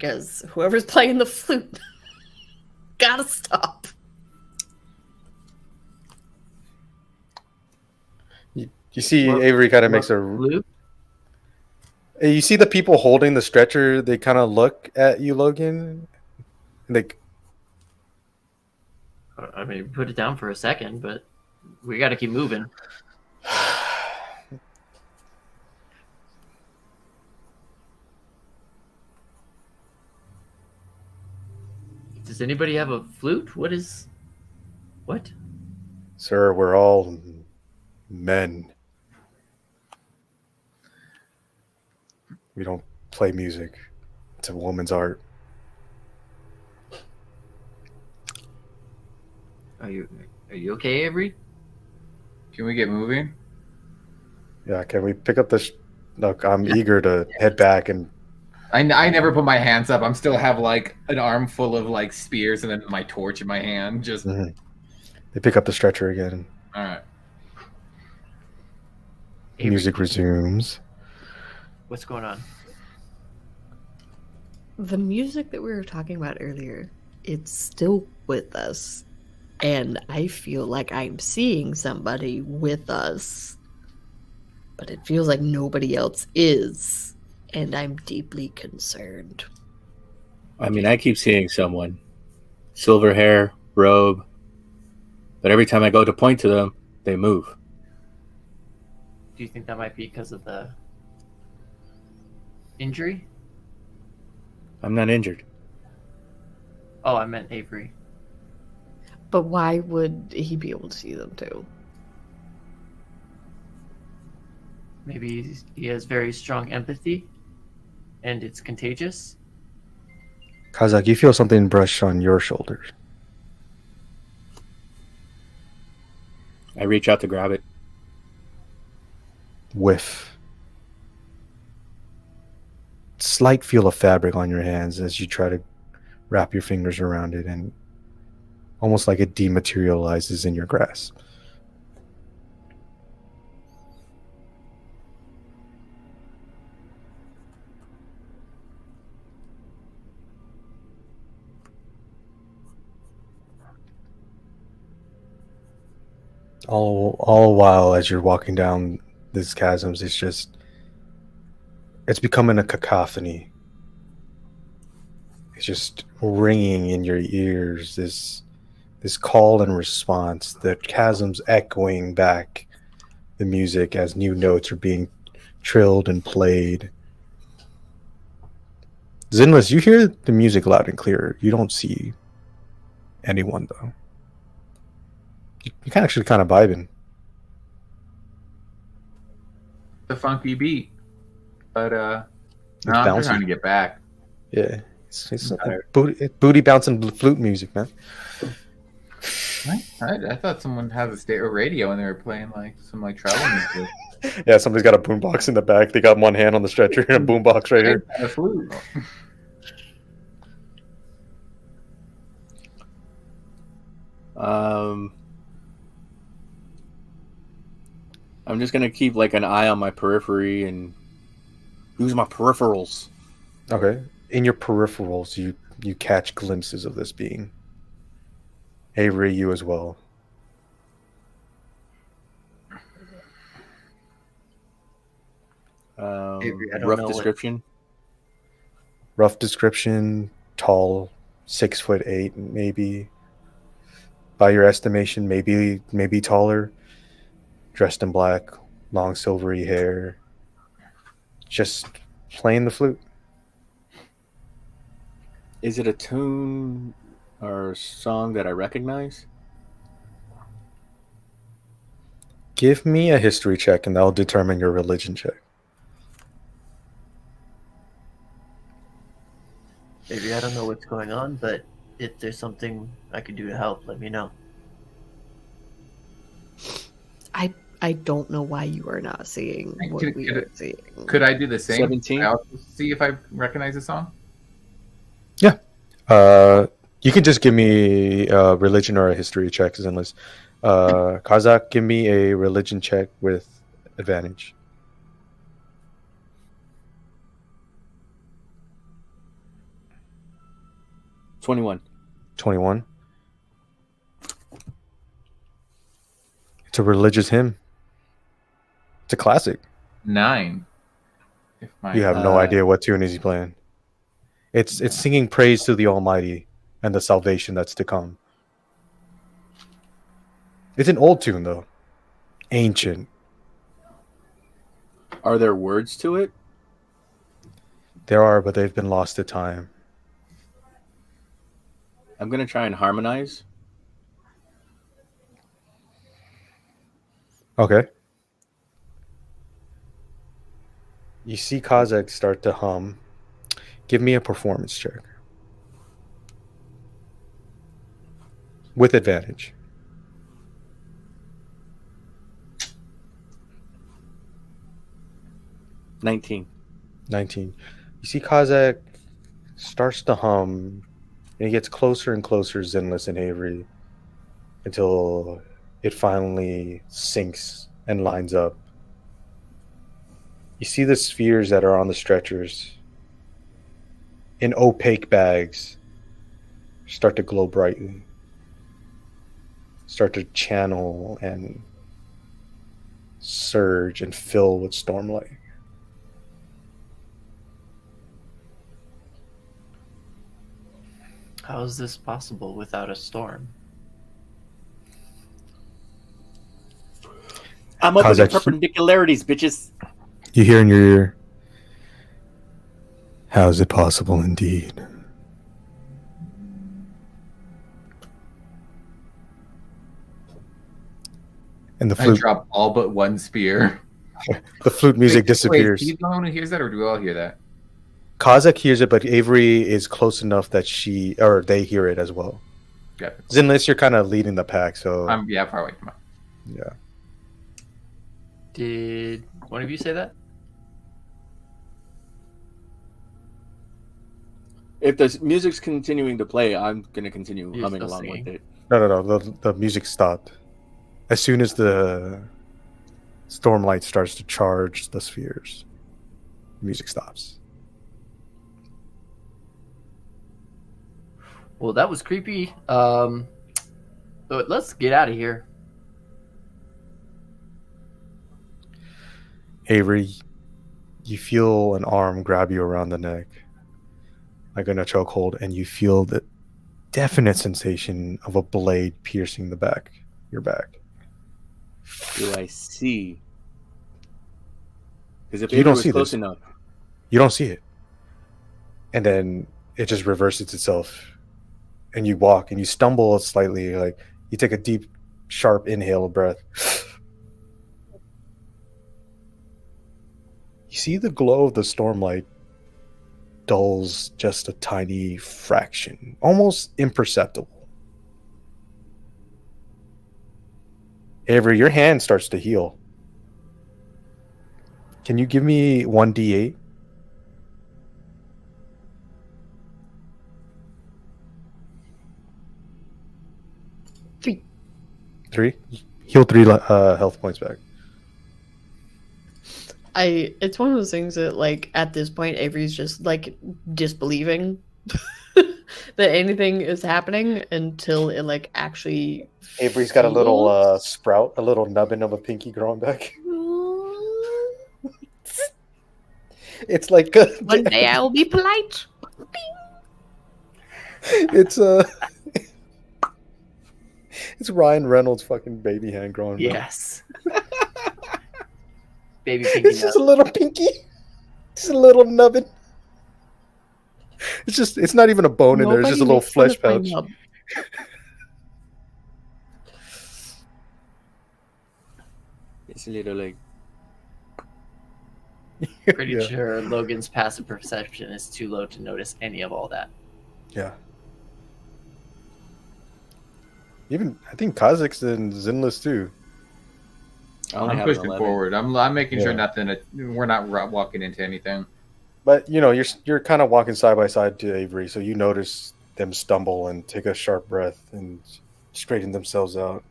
because whoever's playing the flute gotta stop. You see, What- Avery kind of makes a. Luke? You see the people holding the stretcher. They kind of look at you, Logan. Like, I mean, put it down for a second, but we got to keep moving. Does anybody have a flute? What? sir, we're all men. We don't play music. It's a woman's art. Are you okay, Avery? Can we get moving? Yeah, can we pick up this? Look, I'm eager to head back and. I never put my hands up. I'm still have like an arm full of like spears and then my torch in my hand. Just Mhm. They pick up the stretcher again. all right. Avery, Music resumes. what's going on? The music that we were talking about earlier, it's still with us. And I feel like I'm seeing somebody with us. But it feels like nobody else is. And I'm deeply concerned. I mean, I keep seeing someone. Silver hair, robe. But every time I go to point to them, they move. Do you think that might be because of the injury? I'm not injured. Oh, I meant Avery. But why would he be able to see them too? Maybe he has very strong empathy, and it's contagious. Kazak, you feel something brush on your shoulders. I reach out to grab it. Whiff. Slight feel of fabric on your hands as you try to wrap your fingers around it, and almost like it dematerializes in your grasp. All while as you're walking down these chasms, it's becoming a cacophony. It's just ringing in your ears, this call and response, the chasms echoing back the music as new notes are being trilled and played. Zinless, you hear the music loud and clear. You don't see anyone though. You can actually kind of vibing. The funky beat. But no, It's I'm bouncy. trying to get back. Yeah, it's booty bouncing flute music, man. I thought someone had a stereo radio and they were playing like some like travel music. Yeah, somebody's got a boombox in the back. They got one hand on the stretcher and a boombox right here. A flute. I'm just gonna keep like an eye on my periphery and use my peripherals. Okay. In your peripherals, you catch glimpses of this being. Avery, you as well. Avery, I don't Rough know what- description. Rough description, tall, 6'8", maybe. By your estimation, maybe taller. Dressed in black, long silvery hair. Just playing the flute. Is it a tune or song that I recognize? Give me a history check and that'll determine your religion check. Avery, I don't know what's going on, but if there's something I can do to help, let me know. I don't know why you are not seeing what Could- we could are it- seeing. Could I do the same? 17? I also see if I recognize the song. You can just give me a religion or a history check, Zinless. Kazak, give me a religion check with advantage. 21. 21. It's a religious hymn. It's a classic. 9. If my You have no idea what tune is he playing. It's singing praise to the Almighty and the salvation that's to come. It's an old tune though. Ancient. Are there words to it? There are, but they've been lost to time. I'm going to try and harmonize. Okay. You see Kazakh start to hum. Give me a performance check. With advantage. 19. 19. You see Kazakh starts to hum, and he gets closer and closer, Zinless and Avery, until it finally sinks and lines up. You see the spheres that are on the stretchers in opaque bags start to glow brightly, start to channel and surge and fill with stormlight. How is this possible without a storm? I'm up Kazakh- against perpendicularities, bitches. You hear in your ear, how is it possible indeed? And the I flute, drop all but one spear. the flute music Wait, disappears. Wait, he's the one who hears that, or do we all hear that? Kazakh hears it, but Avery is close enough that they hear it as well. Yeah, Zinless, you're kind of leading the pack, so I'm far away from it. yeah. Did one of you say that? If the music's continuing to play, I'm going to continue You're humming still along singing. with it. No. The music stopped. As soon as the stormlight starts to charge the spheres, the music stops. Well, that was creepy. But let's get out of here. Avery, you feel an arm grab you around the neck, like in a chokehold, and you feel the definite sensation of a blade piercing your back. Do I see? Because if You it don't was see close this. enough, You don't see it. And then it just reverses itself. And you walk and you stumble slightly, like you take a deep, sharp inhale of breath. You see the glow of the stormlight dulls just a tiny fraction, almost imperceptible. Avery, your hand starts to heal. Can you give me 1d8? Three? Heal 3 health points back. It's one of those things that, like, at this point, Avery's just like disbelieving that anything is happening until it like actually. Avery's got a little sprout, a little nubbin of a pinky growing back. It's like One day I will be polite. it's it's Ryan Reynolds' fucking baby hand growing back. Yes. Baby pinky It's just a little pinky, just a little nubbin. It's not even a bone in there. It's just a little flesh pouch. it's a little like Pretty Yeah. sure Logan's passive perception is too low to notice any of all that. Yeah. Even I think Kazakh's and Zinless too. I only I'm have an pushing 11. forward. I'm making sure Yeah. we're not walking into anything. But you're kind of walking side by side to Avery, so you notice them stumble and take a sharp breath and straighten themselves out.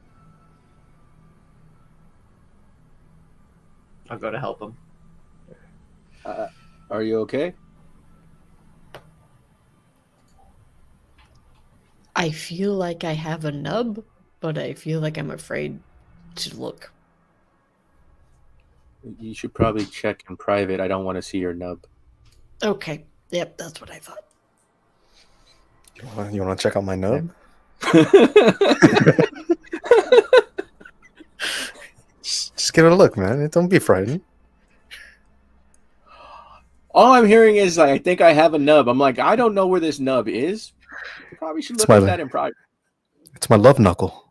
I'll go to help him. Are you okay? I feel like I have a nub, but I feel like I'm afraid to look. You should probably check in private. I don't want to see your nub. Okay. Yep, that's what I thought. You want to check out my nub? Just give it a look, man. Don't be frightened. All I'm hearing is like, I think I have a nub. I'm like, I don't know where this nub is. You probably should It's look my at li- that in private. It's my love knuckle.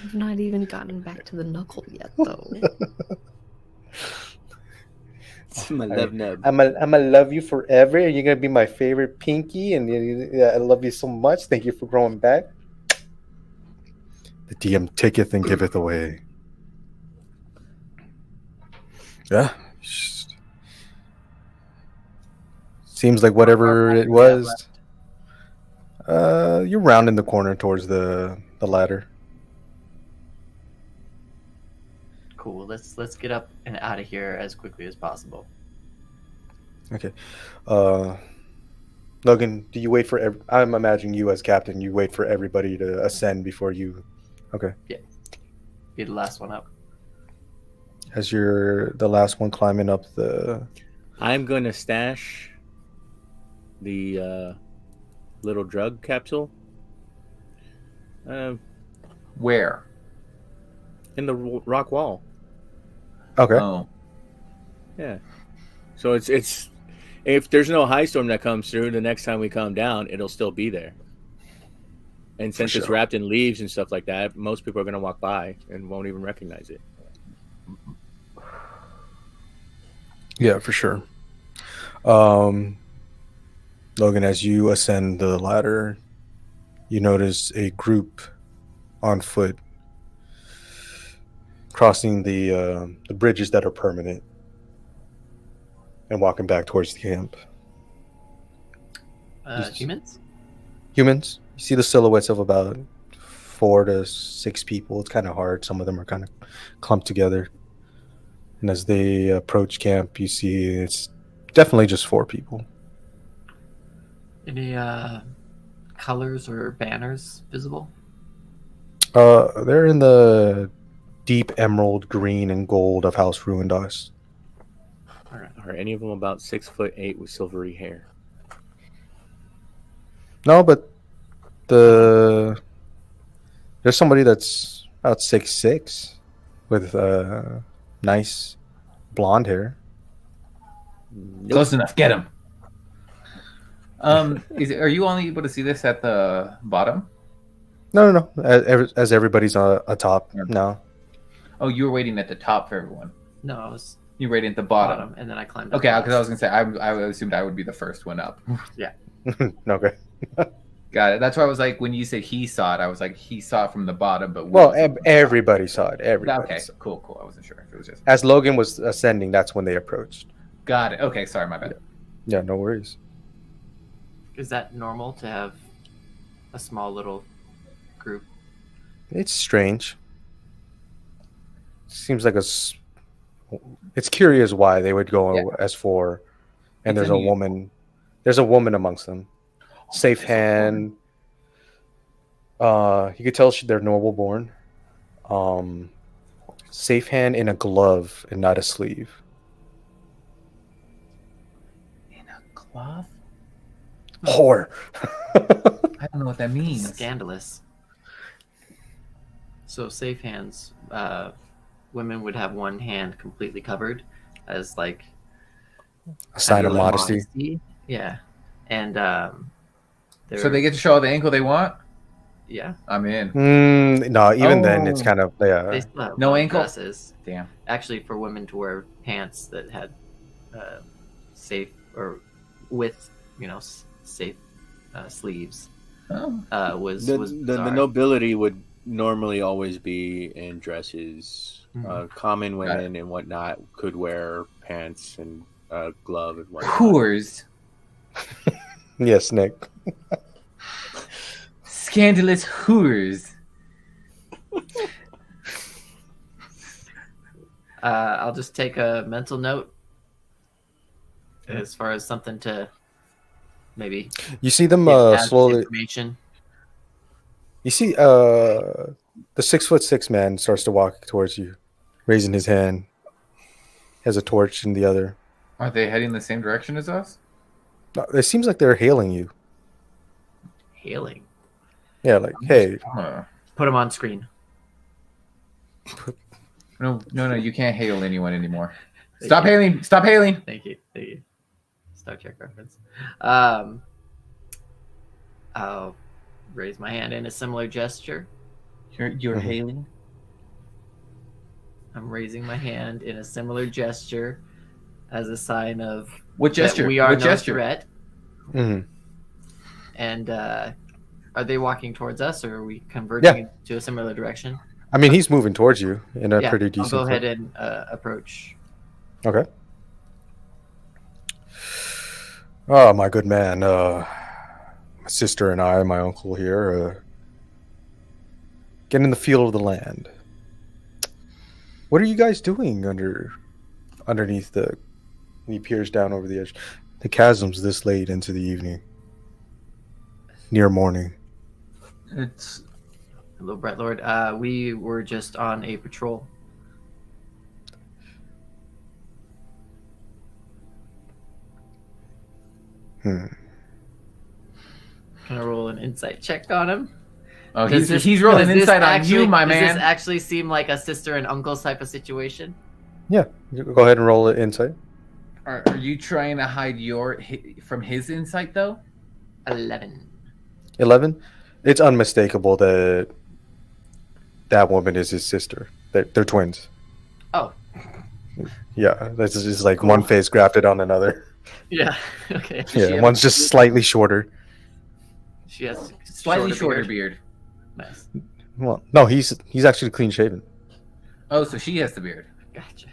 I've not even gotten back to the knuckle yet, though. It's my love nub. I'm gonna love you forever. You're gonna be my favorite pinky, and I love you so much. Thank you for growing back. The DM taketh and giveth away. Yeah. Seems like whatever it was. You're rounding the corner towards the ladder. Cool. Let's get up and out of here as quickly as possible. Okay. Logan, do you wait for? I'm imagining you as captain. You wait for everybody to ascend before you. Okay. Be the last one up. As you're the last one climbing up the. I'm going to stash the little drug capsule Where? in the rock wall. Okay. Oh, Yeah. So it's if there's no high storm that comes through, the next time we come down, it'll still be there. And since it's sure. wrapped in leaves and stuff like that, most people are going to walk by and won't even recognize it. Yeah, for sure. Logan, as you ascend the ladder, you notice a group on foot crossing the bridges that are permanent and walking back towards the camp. Humans? Humans. You see the silhouettes of about 4 to 6 people. It's kind of hard. Some of them are kind of clumped together. And as they approach camp, you see it's definitely just 4 people. Any colors or banners visible? They're in the deep emerald green and gold of House Ruindos. Are any of them about 6'8" with silvery hair? No, but there's somebody that's about 6'6" with nice blonde hair. close enough. Get him. Are you only able to see this at the bottom? No. As everybody's atop now. Oh, you were waiting at the top for everyone. No, I was You were waiting at the bottom. bottom, and then I climbed up. Okay, because I was last. gonna say I assumed I would be the first one up. Okay. Got it. That's why I was like, when you said he saw it, I was like, he saw it from the bottom, but Well, everybody saw it. Everybody. okay, saw it. cool. I wasn't sure if it was just. As Logan was ascending, that's when they approached. Got it. Okay, sorry, my bad. Yeah, no worries. Is that normal to have a small little group? It's strange. Seems like it's curious why they would go as 4, and It's there's a unusual. woman. There's a woman amongst them. Safe hand. You could tell they're noble born. Safe hand in a glove and not a sleeve. In a glove? Whore. I don't know what that means. Scandalous. So safe hands. Women would have one hand completely covered, as like A sign of kind modesty. Yeah, and So they get to show all the ankle they want? yeah. I'm in. No, even then it's Oh. kind of They still have No long ankle? dresses. Damn. Actually, for women to wear pants that had safe or with safe sleeves Oh. was The bizarre. nobility would normally always be in dresses. Mhm. Common Got women and whatnot could wear pants and glove and whatnot. Whores. Yes, Nick. Scandalous whores. I'll just take a mental note as far as something to maybe You see them give Chaz slowly. information. You see the 6'6" man starts to walk towards you, raising his hand. He has a torch in the other. Are they heading the same direction as us? No, it seems like they're hailing you. Hailing. Yeah, like, hey, Put him on screen. No, you can't hail anyone anymore. Stop hailing! Stop hailing! Thank you. Star Trek reference. I'll raise my hand in a similar gesture. You're hailing? I'm raising my hand in a similar gesture as a sign of What gesture? that we are What no gesture? threat. mhm. And are they walking towards us, or are we converging to a similar direction? I mean, he's moving towards you in a pretty I'll decent go ahead clip. and approach. Okay. Oh, my good man. My sister and I, my uncle here, get in the feel of the land. What are you guys doing underneath the? And he peers down over the edge. The chasms this late into the evening, near morning. It's Hello, Brett Lord. We were just on a patrol. Can I roll an insight check on him? Oh, he's rolling insight on you, my man. Does this actually seem like a sister and uncles type of situation? Yeah, you go ahead and roll it insight. Are you trying to hide from his insight though? 11. 11. It's unmistakable that woman is his sister. They're twins. Oh. Yeah, this is like one face grafted on another. Yeah. Okay. Yeah, one's just slightly shorter. She has Slightly shorter beard. Nice. Well, no, he's actually clean shaven. Oh, so she has the beard. Gotcha.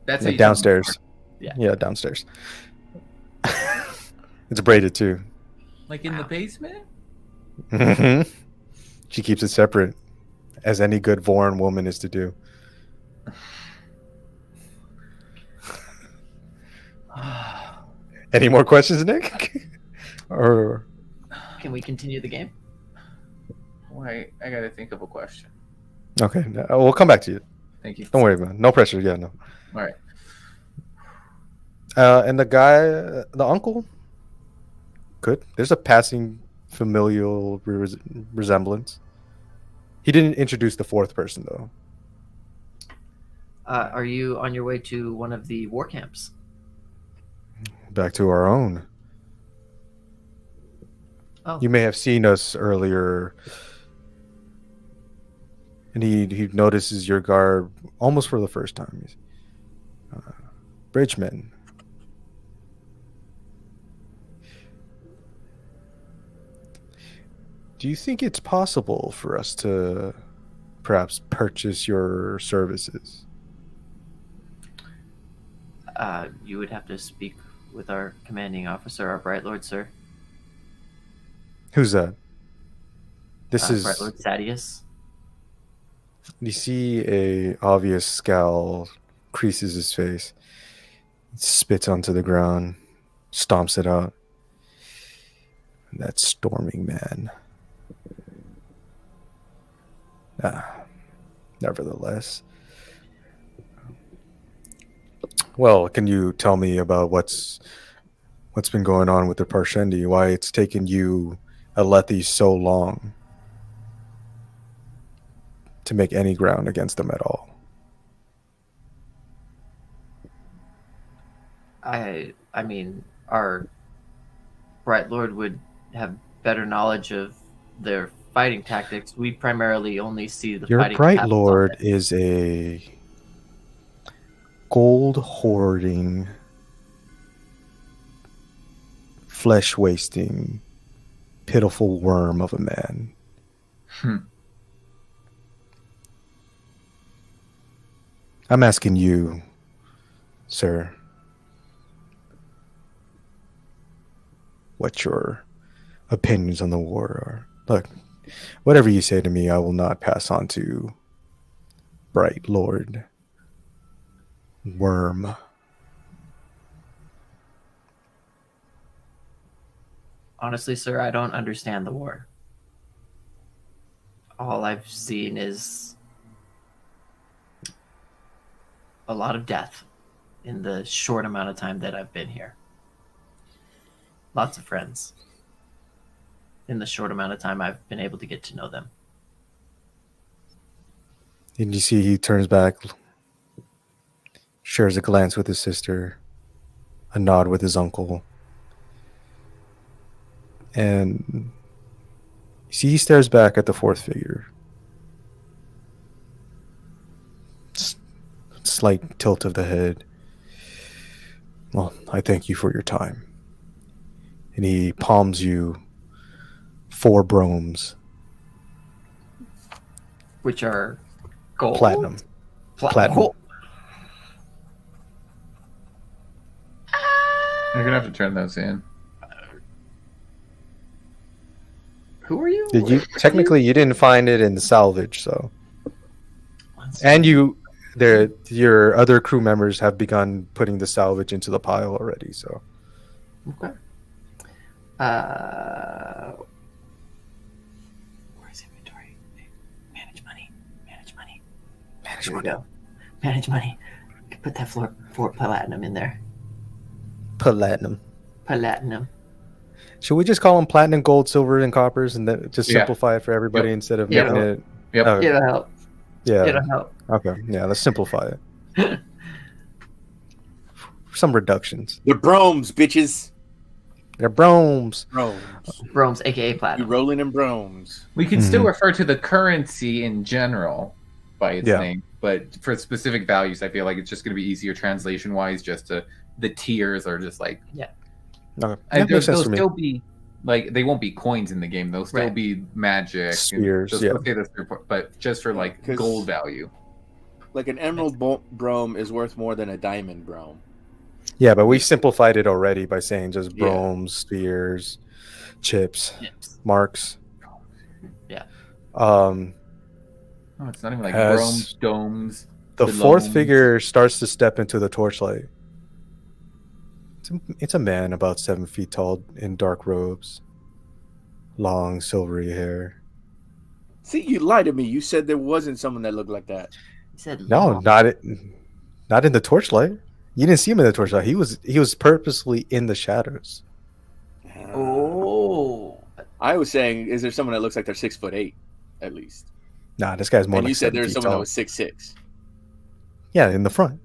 That's Yeah, how you downstairs. Yeah. Yeah, downstairs. It's braided too. Like in the basement? Mhm. She keeps it separate, as any good Voran woman is to do. Any more questions, Nick? Or Can we continue the game? Wait, I gotta think of a question. okay, we'll come back to you. Thank you. Don't worry about it. No pressure. Yeah, no. All right. And the guy, the uncle, good. There's a passing familial resemblance. He didn't introduce the fourth person though. Are you on your way to one of the war camps? Back to our own. Oh. You may have seen us earlier, and he notices your garb almost for the first time. Bridgeman. Do you think it's possible for us to perhaps purchase your services? You would have to speak with our commanding officer, our Bright Lord, sir. Who's that? This is. Bright Lord Sadius. You see a obvious scowl creases his face. Spits onto the ground, stomps it out. That storming man. Nevertheless. Well, can you tell me about what's been going on with the Parshendi? Why it's taken you, Alethi, so long to make any ground against them at all? I mean, our Bright Lord would have better knowledge of their fighting tactics. We primarily only see the Your fighting Bright paths Lord of it. is a gold hoarding, flesh wasting, pitiful worm of a man. I'm asking you, sir, what your opinions on the war are. Look, whatever you say to me, I will not pass on to Bright Lord Worm. Honestly, sir, I don't understand the war. All I've seen is a lot of death in the short amount of time that I've been here. Lots of friends in the short amount of time I've been able to get to know them. And you see he turns back, shares a glance with his sister, a nod with his uncle. And you see he stares back at the fourth figure. Slight tilt of the head. Well, I thank you for your time. And he palms you 4 bromes. Which are gold? Platinum. Platinum. Gold. You're gonna have to turn those in. Who are you? Did you technically you didn't find it in the salvage, so. And your other crew members have begun putting the salvage into the pile already, so. Okay. Where's inventory? Manage money. Manage money. Manage Here we money. go. Manage money. Put that for platinum in there. Platinum. Platinum. Should we just call them platinum, gold, silver, and coppers, and then just Yeah. simplify it for everybody Yep. instead of Yep. making it? Yep. Okay. It'll help. Yeah. It'll help. Okay. Yeah. Let's simplify it. Some reductions. They're bromes, bitches. They're bromes. Bromes. Bromes, aka We platinum. rolling in bromes. We can still Mhm. refer to the currency in general by its Yeah. name, but for specific values, I feel like it's just going to be easier translation-wise. Just to the tiers are just like, Okay. and That makes sense they'll for me. still be like they won't be coins in the game. They'll still Right. be magic and Spheres, they'll yeah. still say the sphere, but just for like 'Cause- gold value. Like an emerald brome is worth more than a diamond brome. Yeah, but we simplified it already by saying just Yeah. bromes, spheres, chips, Yes. marks. Yeah. Oh, it's not even like Has- bromes, domes. The fourth Belongs. figure starts to step into the torchlight. It's a man about 7 feet tall in dark robes, long silvery hair. See, you lied to me. You said there wasn't someone that looked like that. He said No, long. not in the torchlight. You didn't see him in the torchlight. He was purposely in the shadows. Oh. I was saying, is there someone that looks like they're 6'8", at least? Nah, this guy's more And like you said 7 there was feet someone tall. that was 6'6". Yeah, in the front.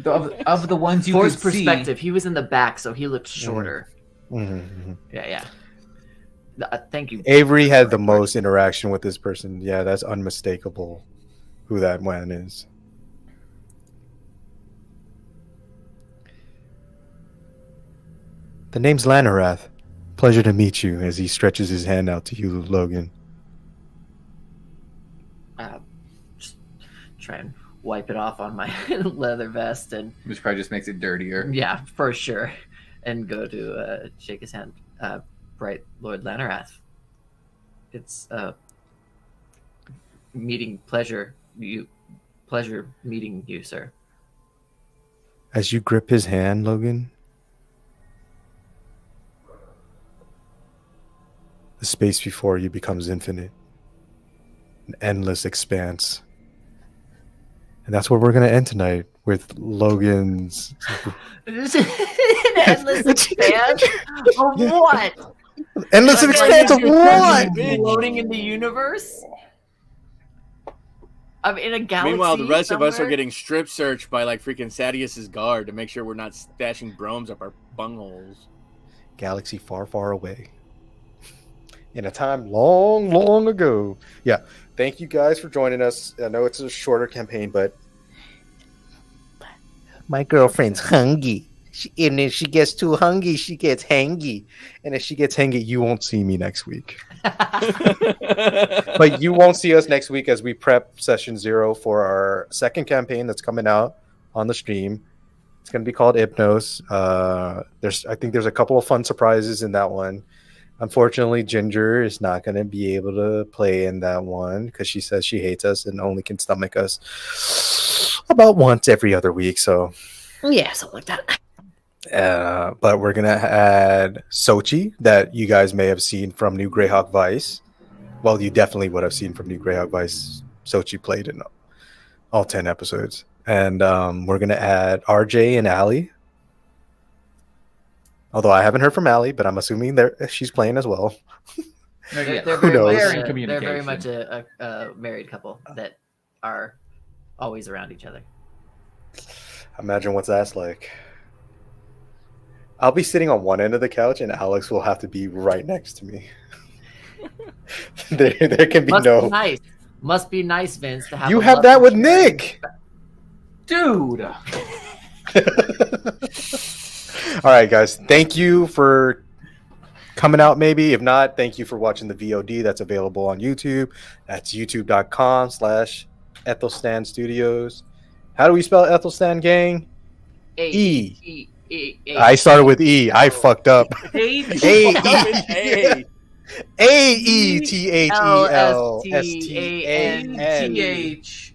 Of the ones you For could his perspective, he was in the back, so he looked shorter. Mm-hmm. Yeah. Thank you. Avery had the most interaction with this person. Yeah, that's unmistakable who that man is. The name's Lanarath. Pleasure to meet you, as he stretches his hand out to you, Logan. Just try and wipe it off on my leather vest and which probably just makes it dirtier. yeah, for sure, and go to shake his hand. Bright Lord Lanarath. It's pleasure meeting you, sir. As you grip his hand, Logan, the space before you becomes infinite, an endless expanse. And that's where we're going to end tonight, with Logan's An endless expanse of what? endless expanse of what? Floating in the universe? I'm in a galaxy. Meanwhile, the rest of us are somewhere? getting strip searched by like freaking Sadius's guard to make sure we're not stashing bromes up our bungholes. Galaxy far, far away. In a time long, long ago. Yeah. Thank you guys for joining us. I know it's a shorter campaign, but my girlfriend's hungry. And if she gets too hungry, she gets hangy. And if she gets hangy, you won't see me next week. But you won't see us next week as we prep session 0 for our second campaign that's coming out on the stream. It's going to be called Hypnos. I think there's a couple of fun surprises in that one. Unfortunately, Ginger is not going to be able to play in that one because she says she hates us and only can stomach us about once every other week. So Yeah, something like that. But we're gonna add Sochi, that you guys may have seen from New Greyhawk Vice. Well, you definitely would have seen from New Greyhawk Vice. Sochi played in all 10 episodes. And we're gonna add RJ and Allie. Although I haven't heard from Allie, but I'm assuming she's playing as well. They're Who very knows? much, They're in they're very communication. much a married couple that are always around each other. Imagine what's that's like. I'll be sitting on one end of the couch, and Alex will have to be right next to me. there can be Must no. be nice. Must be nice, Vince, to have. You a have that with lovely Nick. Dude. All right, guys. Thank you for coming out. Maybe if not, thank you for watching the VOD that's available on YouTube. That's youtube.com/Ethelstan Studios. How do we spell Ethelstan, gang? E. I started with E. I fucked up. H. A. AETHELSTANTH.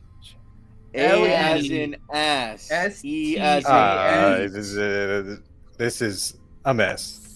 A as in ass. E as in S-T-A-N. eggs. This is a mess.